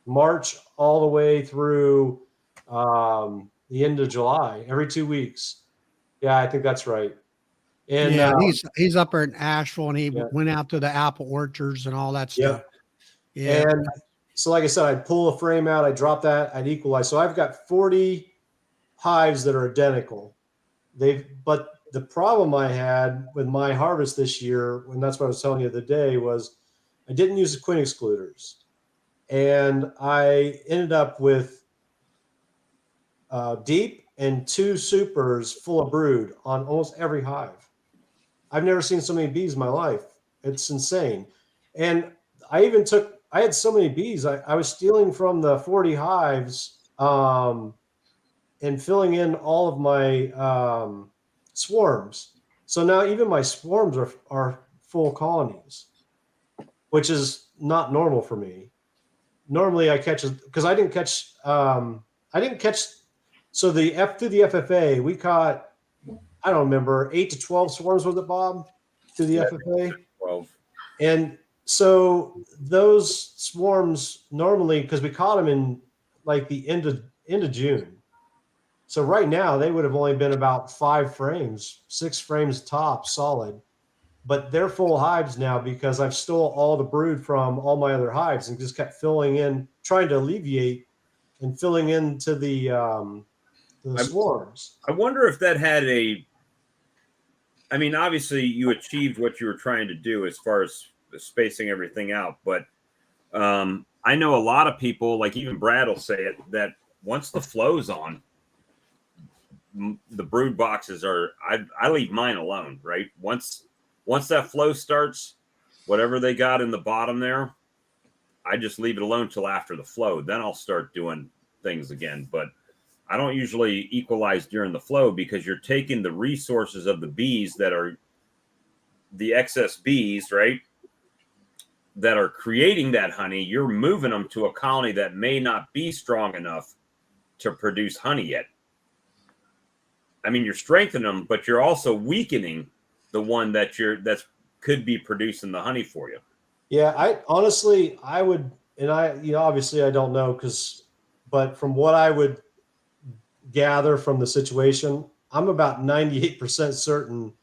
March all the way through the end of July, every 2 weeks. Yeah, I think that's right. And yeah, he's up there in Asheville, and he yeah. went out to the apple orchards and all that stuff. Yeah. And so, like I said, I'd pull a frame out, I'd drop that, I'd equalize. So I've got 40 hives that are identical. But the problem I had with my harvest this year, and that's what I was telling you the other day, was I didn't use the queen excluders. And I ended up with deep and 2 supers full of brood on almost every hive. I've never seen so many bees in my life. It's insane. And I had so many bees. I was stealing from the 40 hives and filling in all of my swarms. So now even my swarms are full colonies, which is not normal for me. Normally I catch, because I didn't catch, so through the FFA, we caught, I don't remember, 8 to 12 swarms, was it, Bob? Through the FFA? 12. And so those swarms normally, because we caught them in like the end of June. So right now they would have only been about 5 frames, 6 frames top, solid. But they're full hives now because I've stole all the brood from all my other hives and just kept filling in, trying to alleviate and filling into the swarms. I wonder if that had I mean, obviously you achieved what you were trying to do as far as spacing everything out, but I know a lot of people, like even Brad will say it, that once the flow's on, the brood boxes I leave mine alone, right? Once that flow starts, whatever they got in the bottom there, I just leave it alone till after the flow. Then I'll start doing things again. But I don't usually equalize during the flow, because you're taking the resources of the bees that are the excess bees, right, that are creating that honey. You're moving them to a colony that may not be strong enough to produce honey yet. I mean, you're strengthening them, but you're also weakening the one that could be producing the honey for you. Yeah, I would, and obviously I don't know, but from what I would gather from the situation, I'm about 98% certain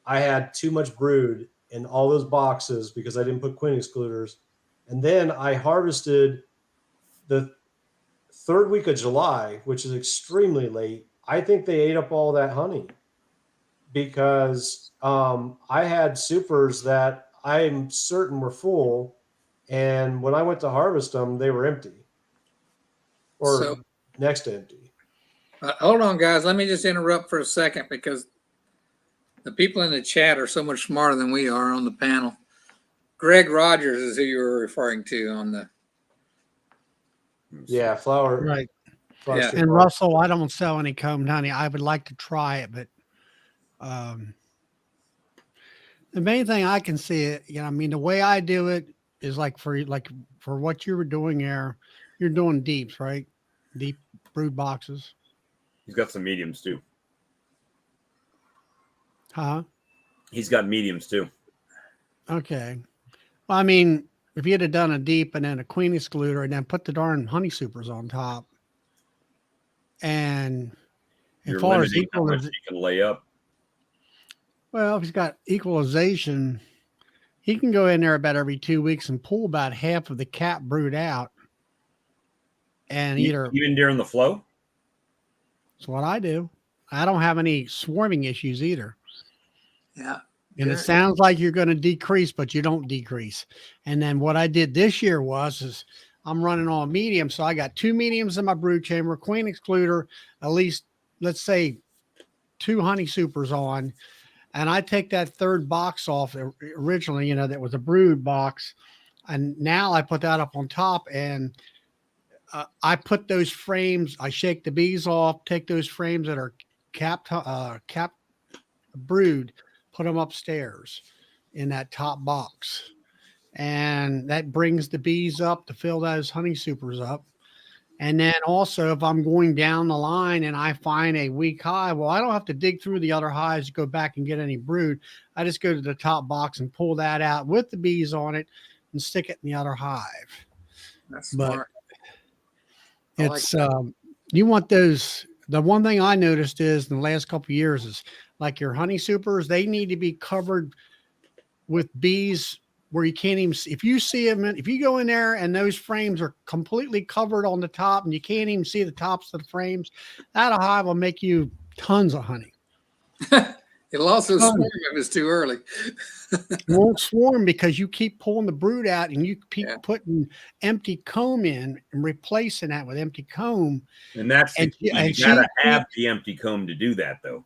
I had too much brood in all those boxes because I didn't put queen excluders. And then I harvested the 3rd week of July, which is extremely late. I think they ate up all that honey because I had supers that I'm certain were full. And when I went to harvest them, they were empty or next to empty. Hold on, guys. Let me just interrupt for a second, because the people in the chat are so much smarter than we are on the panel. Greg Rogers is who you were referring to on the. Yeah, flower. Right. Flower Yeah. And Russell, I don't sell any combed honey. I would like to try it, but the main thing I can see it, I mean, the way I do it is like for what you were doing there, you're doing deeps, right? Deep brood boxes. He's got some mediums too. Huh? He's got mediums too. Okay. Well, I mean, if you had done a deep and then a queen excluder and then put the darn honey supers on top, and You're as far as limiting how much you can lay up. well, if he's got equalization, he can go in there about every 2 weeks and pull about half of the cap brood out. And Even during the flow? That's what I do. I don't have any swarming issues either. Yeah. And it sounds like you're going to decrease, but you don't decrease. And then what I did this year is I'm running on medium. So I got 2 mediums in my brood chamber, queen excluder, at least, let's say 2 honey supers on. And I take that 3rd box off originally, that was a brood box. And now I put that up on top, and I put those frames, I shake the bees off, take those frames that are capped brood, put them upstairs in that top box. and that brings the bees up to fill those honey supers up. And then also, if I'm going down the line and I find a weak hive, well, I don't have to dig through the other hives to go back and get any brood. I just go to the top box and pull that out with the bees on it and stick it in the other hive. That's But smart. I like it's you want those. The one thing I noticed is in the last couple of years is like your honey supers, they need to be covered with bees where you can't even see. If you see them, if you go in there and those frames are completely covered on the top and you can't even see the tops of the frames, that hive will make you tons of honey. It'll also Tons. swarm if it's too early. It won't swarm because you keep pulling the brood out and you keep Yeah. putting empty comb in and replacing that with empty comb. And that's the And key. she- and You gotta she- have the empty comb to do that, though.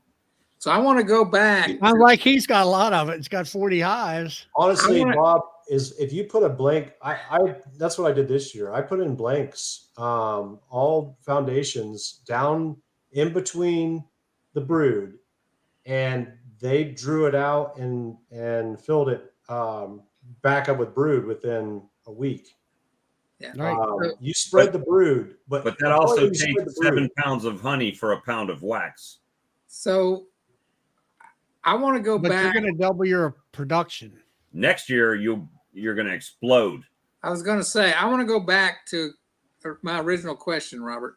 So I want to go back. I'm like, he's got a lot of it. It's got 40 hives. Honestly, I wanna- Bob, is if you put a blank, I that's what I did this year. I put in blanks, all foundations down in between the brood, and they drew it out and filled it back up with brood within a week. Yeah. Right. You spread the brood, But that before also you spread takes the brood- 7 pounds of honey for a pound of wax. So I want to go But back. you're going to double your production. Next year, you're gonna explode. I was going to say, I want to go back to my original question, Robert,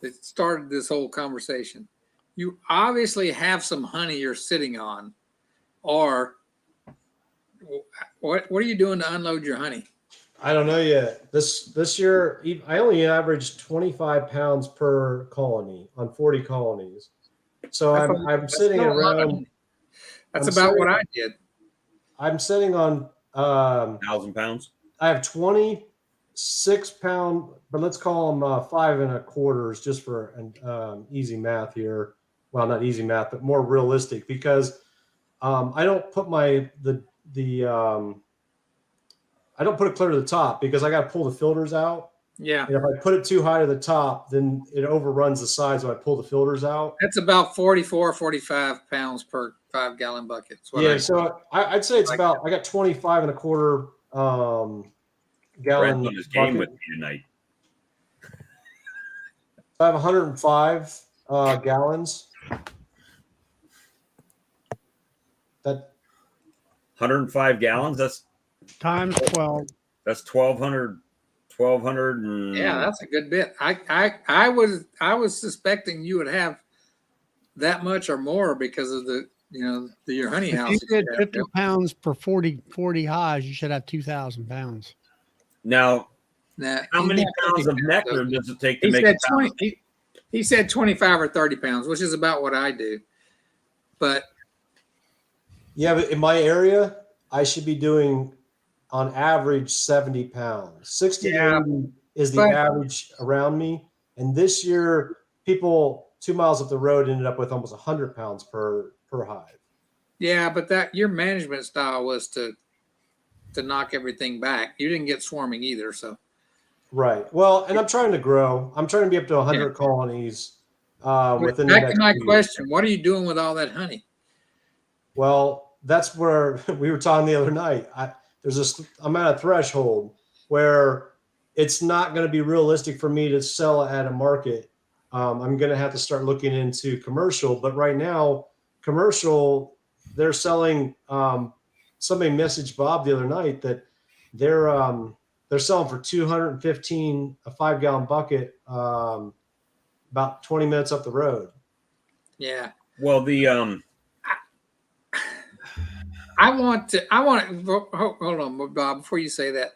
that started this whole conversation. You obviously have some honey you're sitting on, or what are you doing to unload your honey? I don't know yet. This year, I only averaged 25 pounds per colony on 40 colonies. So I'm sitting still a lot of around. honey. That's I'm about sitting- what I did. I'm sitting on. 1,000 pounds. I have 26 pound, but let's call them 5 1/4 just for an easy math here. Well, not easy math, but more realistic because I don't put I don't put it clear to the top because I got to pull the filters out. Yeah. And if I put it too high to the top, then it overruns the size when I pull the filters out. That's about 44, 45 pounds per 5-gallon bucket. That's what Yeah, I- so I'd say it's like about. I got 25 1/4 gallon Brad's on his game bucket. with me tonight. I have 105 gallons. That 105 gallons. That's Times 12. 1,200. 1,200 and Yeah, that's a good bit. I was suspecting you would have that much or more because of your honey If house. you did 50 pounds per 40 hives, you should have 2,000 pounds. Now, Nah, how he's many not pounds 50 of nectar though. does it take to He make said a pound? 20. He said 25 or 30 pounds, which is about what I do. But yeah, but in my area, I should be doing on average 70 pounds. 60 Yeah, to 80 is the but- average around me. And this year, people 2 miles up the road ended up with almost 100 pounds per hive. yeah, but that your management style was to knock everything back. You didn't get swarming either, so Right. Well, and I'm trying to grow. I'm trying to be up to 100 colonies within the back next to my 2 years. question, what are you doing with all that honey? Well, that's where we were talking the other night. I'm at a threshold where it's not going to be realistic for me to sell at a market. I'm going to have to start looking into commercial. But right now, commercial, they're selling. Somebody messaged Bob the other night that they're selling for $215 a 5-gallon bucket, about 20 minutes up the road. Yeah. Well, the Hold on, Bob, before you say that,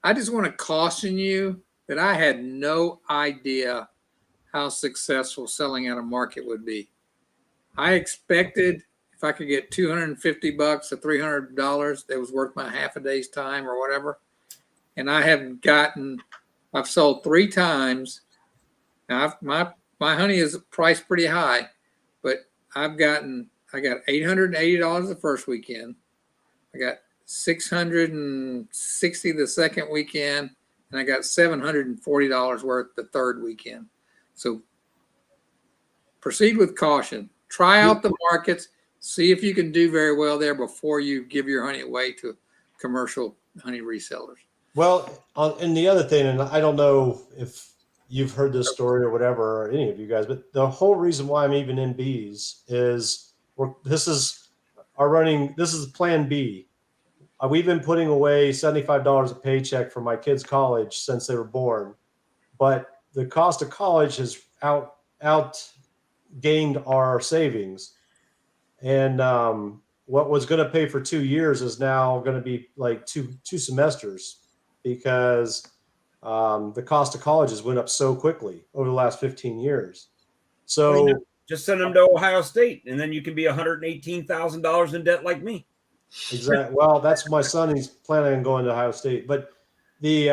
I just want to caution you that I had no idea how successful selling at a market would be. I expected if I could get $250 to $300, that was worth my half a day's time or whatever. And I've sold 3 times. Now my honey is priced pretty high, but I got $880 the first weekend. I got $660 the second weekend, and I got $740 worth the third weekend. So proceed with caution. Try out the markets. See if you can do very well there before you give your honey away to commercial honey resellers. Well, and the other thing, and I don't know if you've heard this story or whatever, or any of you guys, but the whole reason why I'm even in bees is this is plan B. We've been putting away $75 a paycheck for my kids' college since they were born, but the cost of college has outgained our savings. And what was going to pay for 2 years is now going to be like two semesters, because the cost of colleges went up so quickly over the last 15 years. So just send them to Ohio State, and then you can be $118,000 in debt like me. Exactly. Well, that's my son. He's planning on going to Ohio State. But the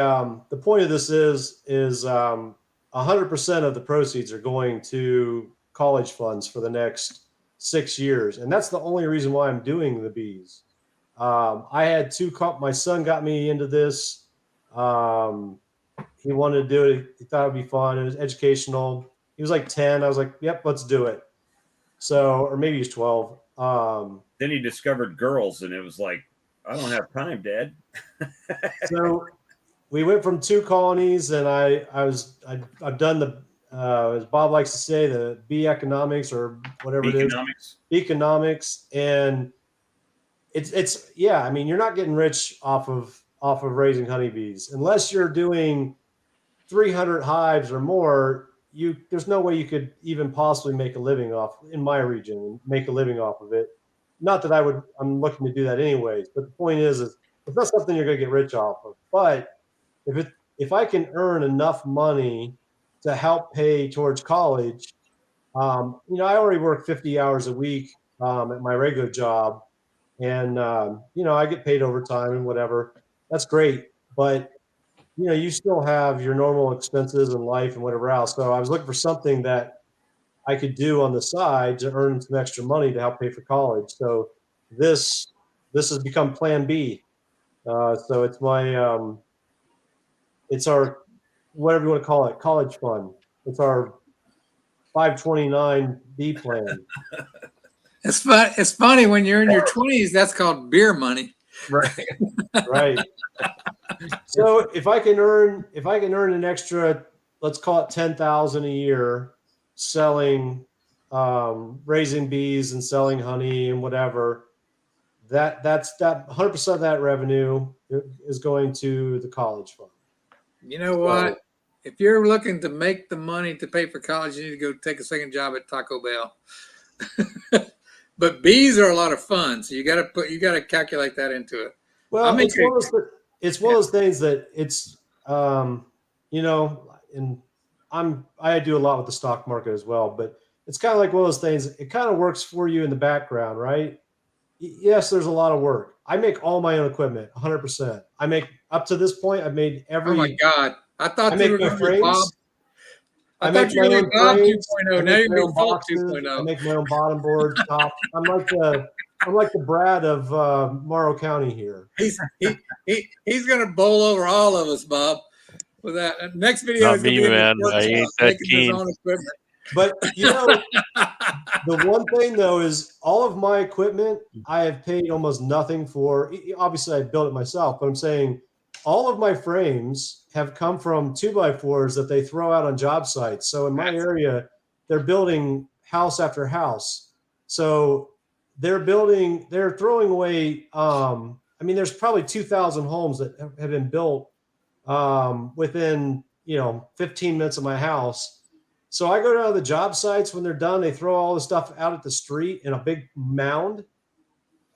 point of this is 100% of the proceeds are going to college funds for the next 6 years, and that's the only reason why I'm doing the bees. I had my son got me into this. He wanted to do it. He thought it'd be fun. It was educational. He was like 10. I was like, yep, let's do it. So, or maybe he's 12. Then he discovered girls, and it was like, I don't have time, Dad. So we went from 2 colonies, and I've done the, as Bob likes to say, the bee economics or whatever Economics. it is, economics. And it's yeah, I mean, you're not getting rich off of raising honeybees unless you're doing 300 hives or more. There's no way you could even possibly make a living in my region, make a living off of it. Not that I'm looking to do that anyways, but the point is it's not something you're going to get rich off of. But if I can earn enough money to help pay towards college, I already work 50 hours a week at my regular job, and I get paid overtime and whatever. That's great, but you still have your normal expenses in life and whatever else. So I was looking for something that I could do on the side to earn some extra money to help pay for college. So this has become Plan B. So it's it's our, whatever you want to call it, college fund. It's our 529B plan. It's funny when you're in your 20s. That's called beer money. Right. Right. So if I can earn an extra, let's call it 10,000 a year, selling, raising bees and selling honey and whatever, that's 100% of that revenue is going to the college fund. You know what? If you're looking to make the money to pay for college, you need to go take a second job at Taco Bell. But bees are a lot of fun, so you got to calculate that into it. Well, it's one of those things that it's and I do a lot with the stock market as well, but it's kind of like one of those things. It kind of works for you in the background, right? Yes, there's a lot of work. I make all my own equipment, 100%. I make up to this point. I've made every. Oh my God! I thought you were going to be Bob. I thought you were going to be Bob 2.0. Now you're going to be Bob 2.0. I make my own bottom board, top. I'm like the Brad of Morrow County here. He's going to bowl over all of us, Bob. With that next video, not me, man. I ain't that keen. But the one thing though is all of my equipment I have paid almost nothing for. Obviously, I built it myself, but I'm saying all of my frames have come from 2x4s that they throw out on job sites. So in my area, they're building house after house. So they're throwing away. There's probably 2,000 homes that have been built within 15 minutes of my house. So I go down to the job sites when they're done. They throw all the stuff out at the street in a big mound.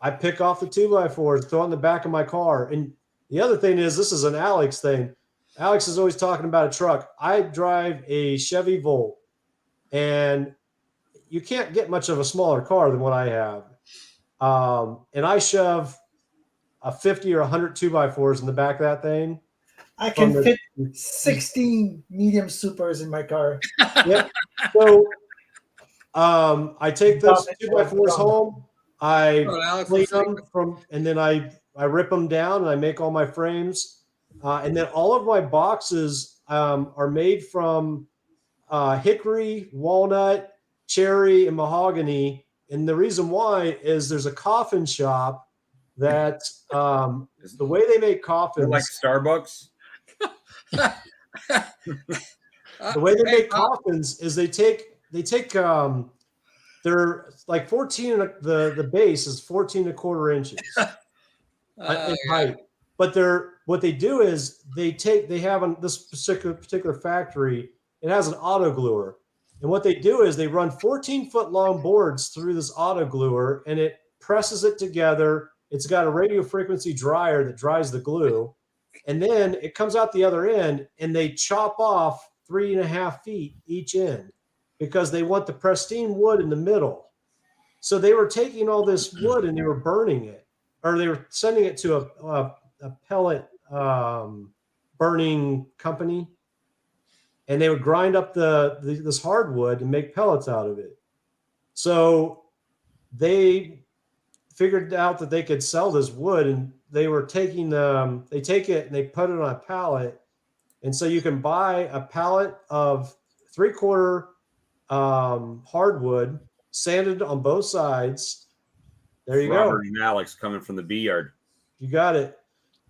I pick off the 2x4s, throw it in the back of my car. And the other thing is, this is an Alex thing. Alex is always talking about a truck. I drive a Chevy Volt, and you can't get much of a smaller car than what I have. And I shove a 50 or 100 2x4s in the back of that thing. I can fit 16 medium supers in my car. Yep. So I take those 2x4s home. I clean them and then I rip them down and I make all my frames. And then all of my boxes are made from hickory, walnut, cherry, and mahogany. And the reason why is there's a coffin shop that the way they make coffins, Like Starbucks. the way they make coffins is they take they're like 14. The base is 14 and a quarter inches in height. But what they do is they have on this particular factory, it has an auto gluer. And what they do is they run 14-foot long boards through this auto gluer, and it presses it together. It's got a radio frequency dryer that dries the glue. And then it comes out the other end, and they chop off 3.5 feet each end because they want the pristine wood in the middle. So they were taking all this wood and they were burning it, or they were sending it to a pellet burning company, and they would grind up this hardwood and make pellets out of it. So they figured out that they could sell this wood, and they were taking they take it and they put it on a pallet. And so you can buy a pallet of 3/4 hardwood, sanded on both sides. There you go. Robert and Alex coming from the B yard. You got it.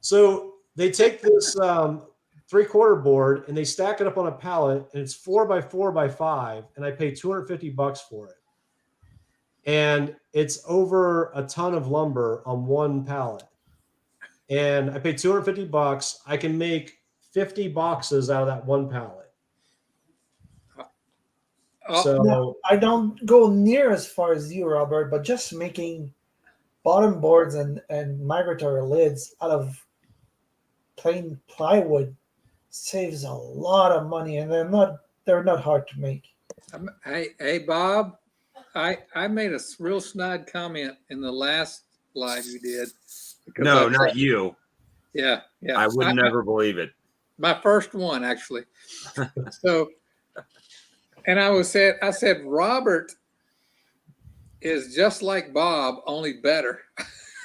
So they take this 3/4 board and they stack it up on a pallet, and it's 4x4x5, and I pay $250 for it. And it's over a ton of lumber on one pallet. And I pay $250. I can make 50 boxes out of that one pallet. So no, I don't go near as far as you, Robert, but just making bottom boards and migratory lids out of plain plywood saves a lot of money, and they're not hard to make. Hey, Bob, I made a real snide comment in the last live you did. No, not you. Yeah. I would never believe it. My first one, actually. So, and I said, Robert is just like Bob, only better.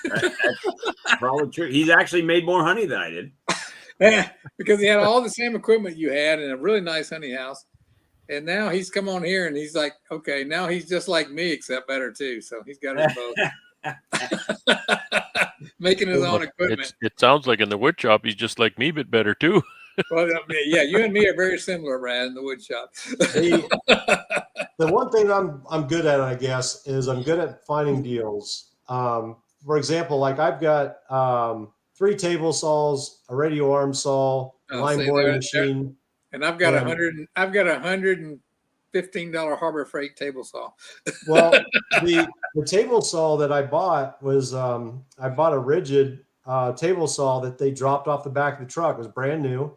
That's probably true. He's actually made more honey than I did. Yeah, because he had all the same equipment you had in a really nice honey house. And now he's come on here and he's like, okay, now he's just like me, except better too. So he's got us both. Making his own equipment. It sounds like in the wood shop, he's just like me, but better too. Well, yeah, you and me are very similar, Brad, in the wood shop. The one thing I'm good at, I guess, is I'm good at finding deals. For example, like I've got 3 table saws, a radio arm saw, line boring machine, and I've got $115 Harbor Freight table saw. Well, the table saw that I bought was I bought a rigid table saw that they dropped off the back of the truck. It was brand new.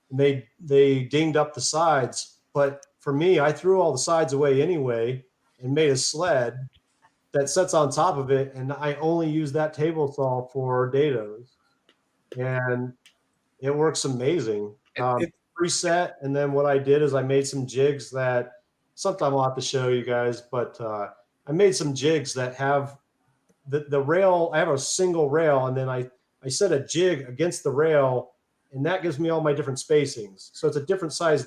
And they dinged up the sides, but for me, I threw all the sides away anyway and made a sled that sits on top of it, and I only use that table saw for dados, and it works amazing. Preset, and then what I did is I made some jigs that sometime I'll have to show you guys, but I made some jigs that have the rail. I have a single rail, and then I set a jig against the rail, and that gives me all my different spacings. So it's a different size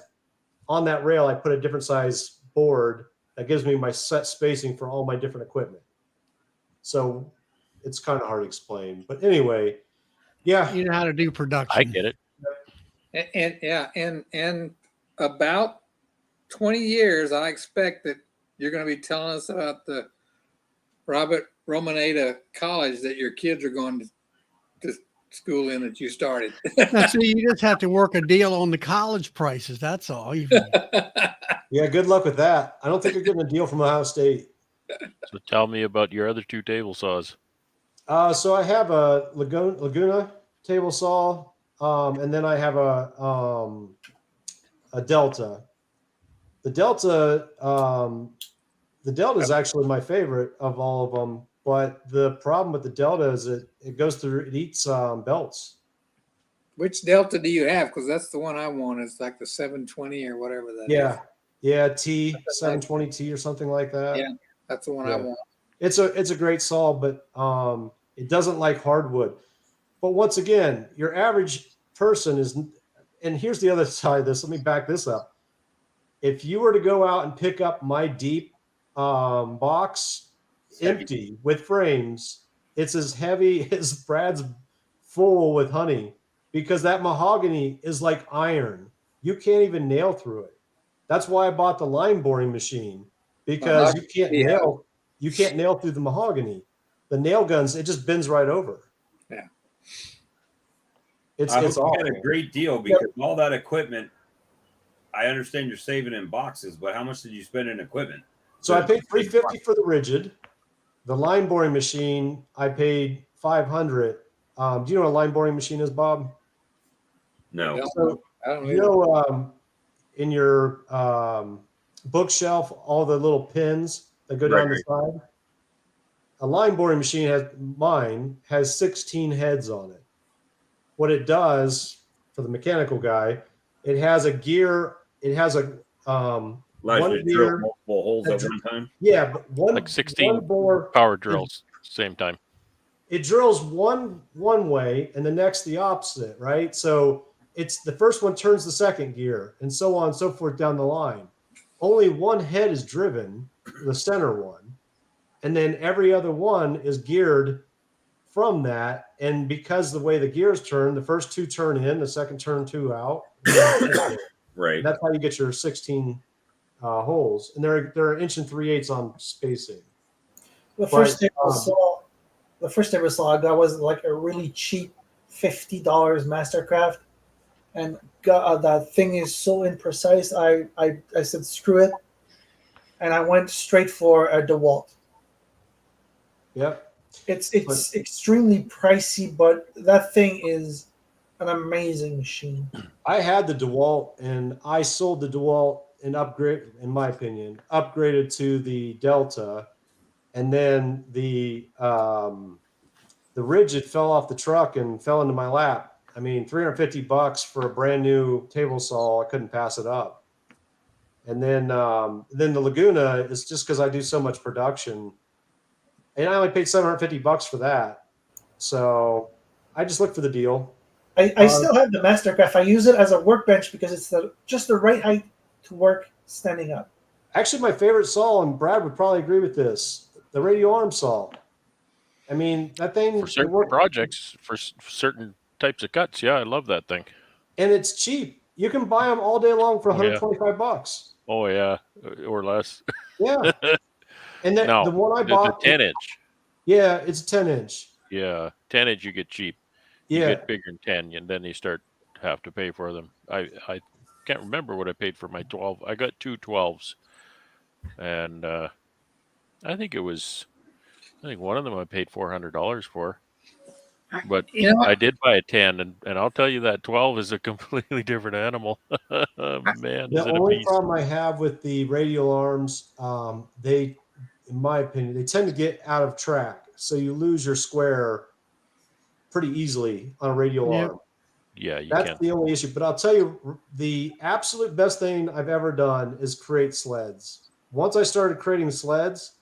on that rail. I put a different size board that gives me my set spacing for all my different equipment. So it's kind of hard to explain, but anyway, yeah. You know how to do production. I get it. And about 20 years, I expect that you're going to be telling us about the Robert Romaneda College that your kids are going to school in that you started. So you just have to work a deal on the college prices. That's all. Yeah, good luck with that. I don't think you're getting a deal from Ohio State. So tell me about your other 2 table saws. So I have a Laguna table saw, and then I have a Delta. The Delta is actually my favorite of all of them. But the problem with the Delta is it eats belts. Which Delta do you have? Because that's the one I want. It's like the 720 or whatever that is. Yeah, T 720T or something like that. Yeah, that's the one I want. It's a great saw, but it doesn't like hardwood. But once again, your average person is, and here's the other side of this. Let me back this up. If you were to go out and pick up my deep box, empty with frames, it's as heavy as Brad's full with honey because that mahogany is like iron. You can't even nail through it. That's why I bought the line boring machine because you can't nail through the mahogany. The nail guns, it just bends right over. Yeah. It's I hope it's you awful. got a great deal because all that equipment, I understand you're saving in boxes, but how much did you spend in equipment? So I paid $350 for the rigid. The line boring machine, I paid $500. Do you know what a line boring machine is, Bob? No. So, I don't you know, in your bookshelf, all the little pins that go down the side. A line boring machine has 16 heads on it. What it does for the mechanical guy, it has a gear. It has a Allows you to drill multiple holes at one time. Yeah, but like 16 one bore power drills same time. It drills one way and the next the opposite, right? So it's the first one turns the second gear and so on and so forth down the line. Only one head is driven, the center one, and then every other one is geared from that. And because the way the gears turn, the first two turn in, the second turn two out. Right. That's how you get your 16 holes, and they're 1 3/8 on spacing. The first thing I saw, I got was like a really cheap $50 Mastercraft, and that thing is so imprecise. I said screw it, and I went straight for a DeWalt. Yep. It's extremely pricey, but that thing is an amazing machine. I had the DeWalt, and I sold the DeWalt and in my opinion, upgraded to the Delta, and then the rigid fell off the truck and fell into my lap. I mean, $350 for a brand new table saw, I couldn't pass it up. And then the Laguna is just because I do so much production, and I only paid $750 for that. So I just looked for the deal. I still have the Mastercraft. I use it as a workbench because it's just the right height to work standing up. Actually, my favorite saw, and Brad would probably agree with this, the radial arm saw. I mean, that thing for certain projects, for certain types of cuts. Yeah, I love that thing. And it's cheap. You can buy them all day long for $125. Oh yeah, or less. Yeah. And then the one I bought, the 10-inch. Yeah, it's a 10-inch. Yeah, 10-inch you get cheap. You get bigger than 10, and then you have to pay for them. I can't remember what I paid for my 12. I got two 12s, and I think one of them I paid $400 for. But I did buy a 10, and I'll tell you that 12 is a completely different animal. Man, the only problem I have with the radial arms, they, in my opinion, they tend to get out of track, so you lose your square pretty easily on a radial arm. Yeah, that's the only issue. But I'll tell you, the absolute best thing I've ever done is create sleds. Once I started creating sleds,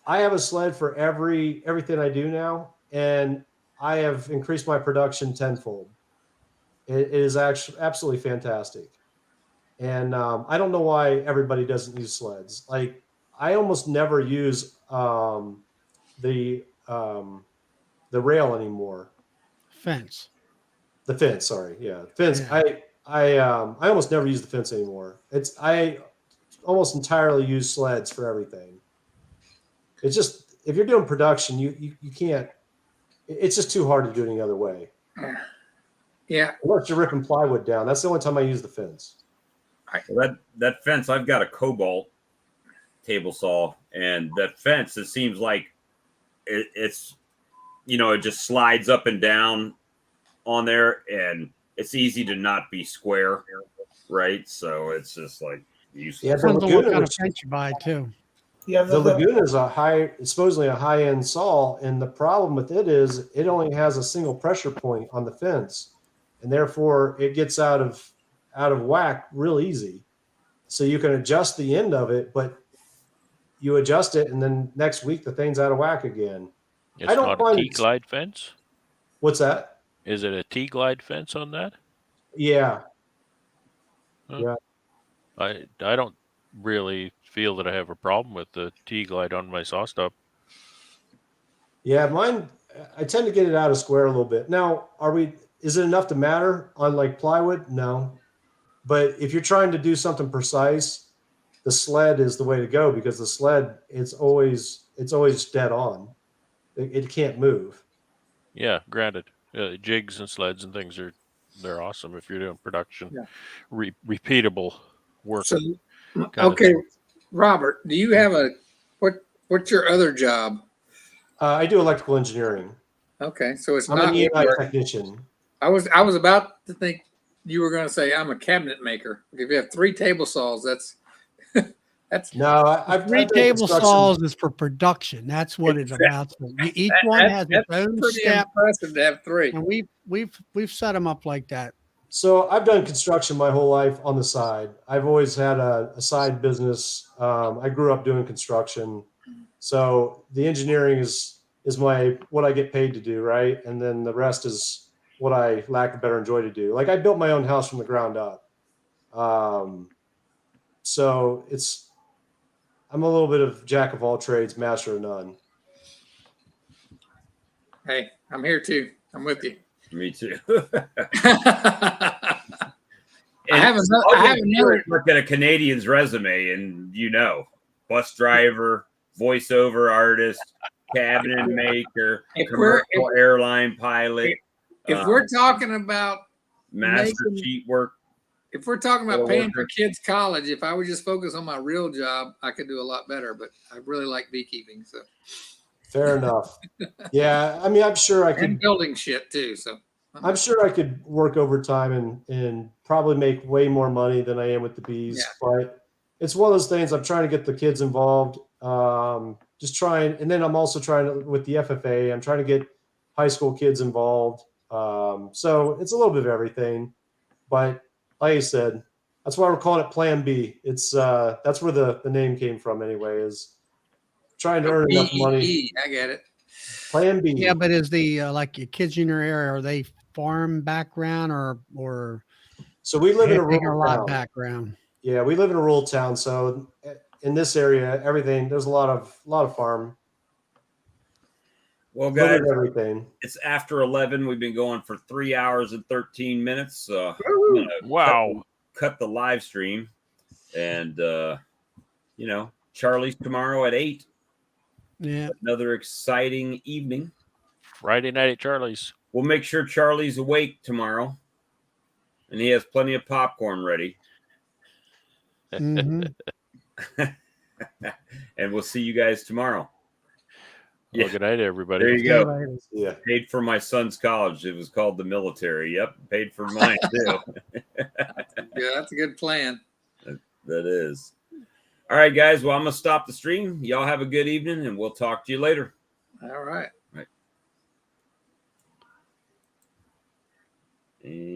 I have a sled for everything I do now, and I have increased my production tenfold. It is actually absolutely fantastic. And I don't know why everybody doesn't use sleds. Like, I almost never use the rail anymore. The fence, sorry. Yeah, fence. Yeah. I almost never use the fence anymore. I almost entirely use sleds for everything. It's just, if you're doing production, you can't, it's just too hard to do it any other way. Yeah. Unless you're ripping plywood down. That's the only time I use the fence. That fence, I've got a Cobalt table saw, and that fence, it seems like it's, it just slides up and down on there, and it's easy to not be square, right? So it's just like useless. Yeah, depends on what kind of fence you buy too. Yeah, the Laguna is supposedly a high-end saw, and the problem with it is it only has a single pressure point on the fence, and therefore it gets out of whack real easy. So you can adjust the end of it, but you adjust it, and then next week the thing's out of whack again. It's not a T-glide fence? What's that? Is it a T-glide fence on that? Yeah. Huh. Yeah. I don't really feel that I have a problem with the T-glide on my saw stub. Yeah, mine. I tend to get it out of square a little bit. Now, is it enough to matter on like plywood? No, but if you're trying to do something precise, the sled is the way to go because the sled it's always dead on. It can't move. Yeah, granted, jigs and sleds and things they're awesome if you're doing production, Yeah. repeatable work. So, kind of okay, thing. Robert, do you have what's your other job? I do electrical engineering. Okay, so it's I'm not an EMI woodwork. technician. I was about to think you were going to say I'm a cabinet maker. If you have 3 table saws, that's No, I've 3 done table construction. saws is for production. That's what it amounts to. Each one has its own pretty step, impressive to have 3. and we've set them up like that. So I've done construction my whole life on the side. I've always had a side business. I grew up doing construction, so the engineering is what I get paid to do, right? And then the rest is what I lack of better enjoy to do. Like I built my own house from the ground up, so I'm a little bit of jack of all trades, master of none. Hey, I'm here too. I'm with you. Me too. I have another look at a Canadian's resume, and bus driver, voiceover artist, cabinet maker, commercial airline pilot. If we're talking about master sheet work, if we're talking about paying for kids' college, if I would just focus on my real job, I could do a lot better. But I really like beekeeping, so fair enough. Yeah, I mean, I'm sure I could and building shit too. So I'm sure I could work overtime and probably make way more money than I am with the bees. Yeah. But it's one of those things. I'm trying to get the kids involved. Just trying, and then I'm also trying to with the FFA. I'm trying to get high school kids involved. So it's a little bit of everything. But like I said, that's why we're calling it Plan B. It's that's where the name came from anyway. Is trying to earn enough money. I get it. Plan B. Yeah, but is the like your kids in your area, are they farm background or so we live in a rural town. Background? Yeah, we live in a rural town. So in this area, there's a lot of farm. Well, guys, everything. It's after 11. We've been going for 3 hours and 13 minutes. Wow. Cut the live stream. And, Charlie's tomorrow at 8. Yeah. Another exciting evening. Friday night at Charlie's. We'll make sure Charlie's awake tomorrow. And he has plenty of popcorn ready. Mm-hmm. And we'll see you guys tomorrow. Well, good night, everybody. There you go. Yeah. Paid for my son's college. It was called the military. Yep. Paid for mine too. Yeah, that's a good plan. That is. All right, guys. Well, I'm going to stop the stream. Y'all have a good evening, and we'll talk to you later. All right. Right.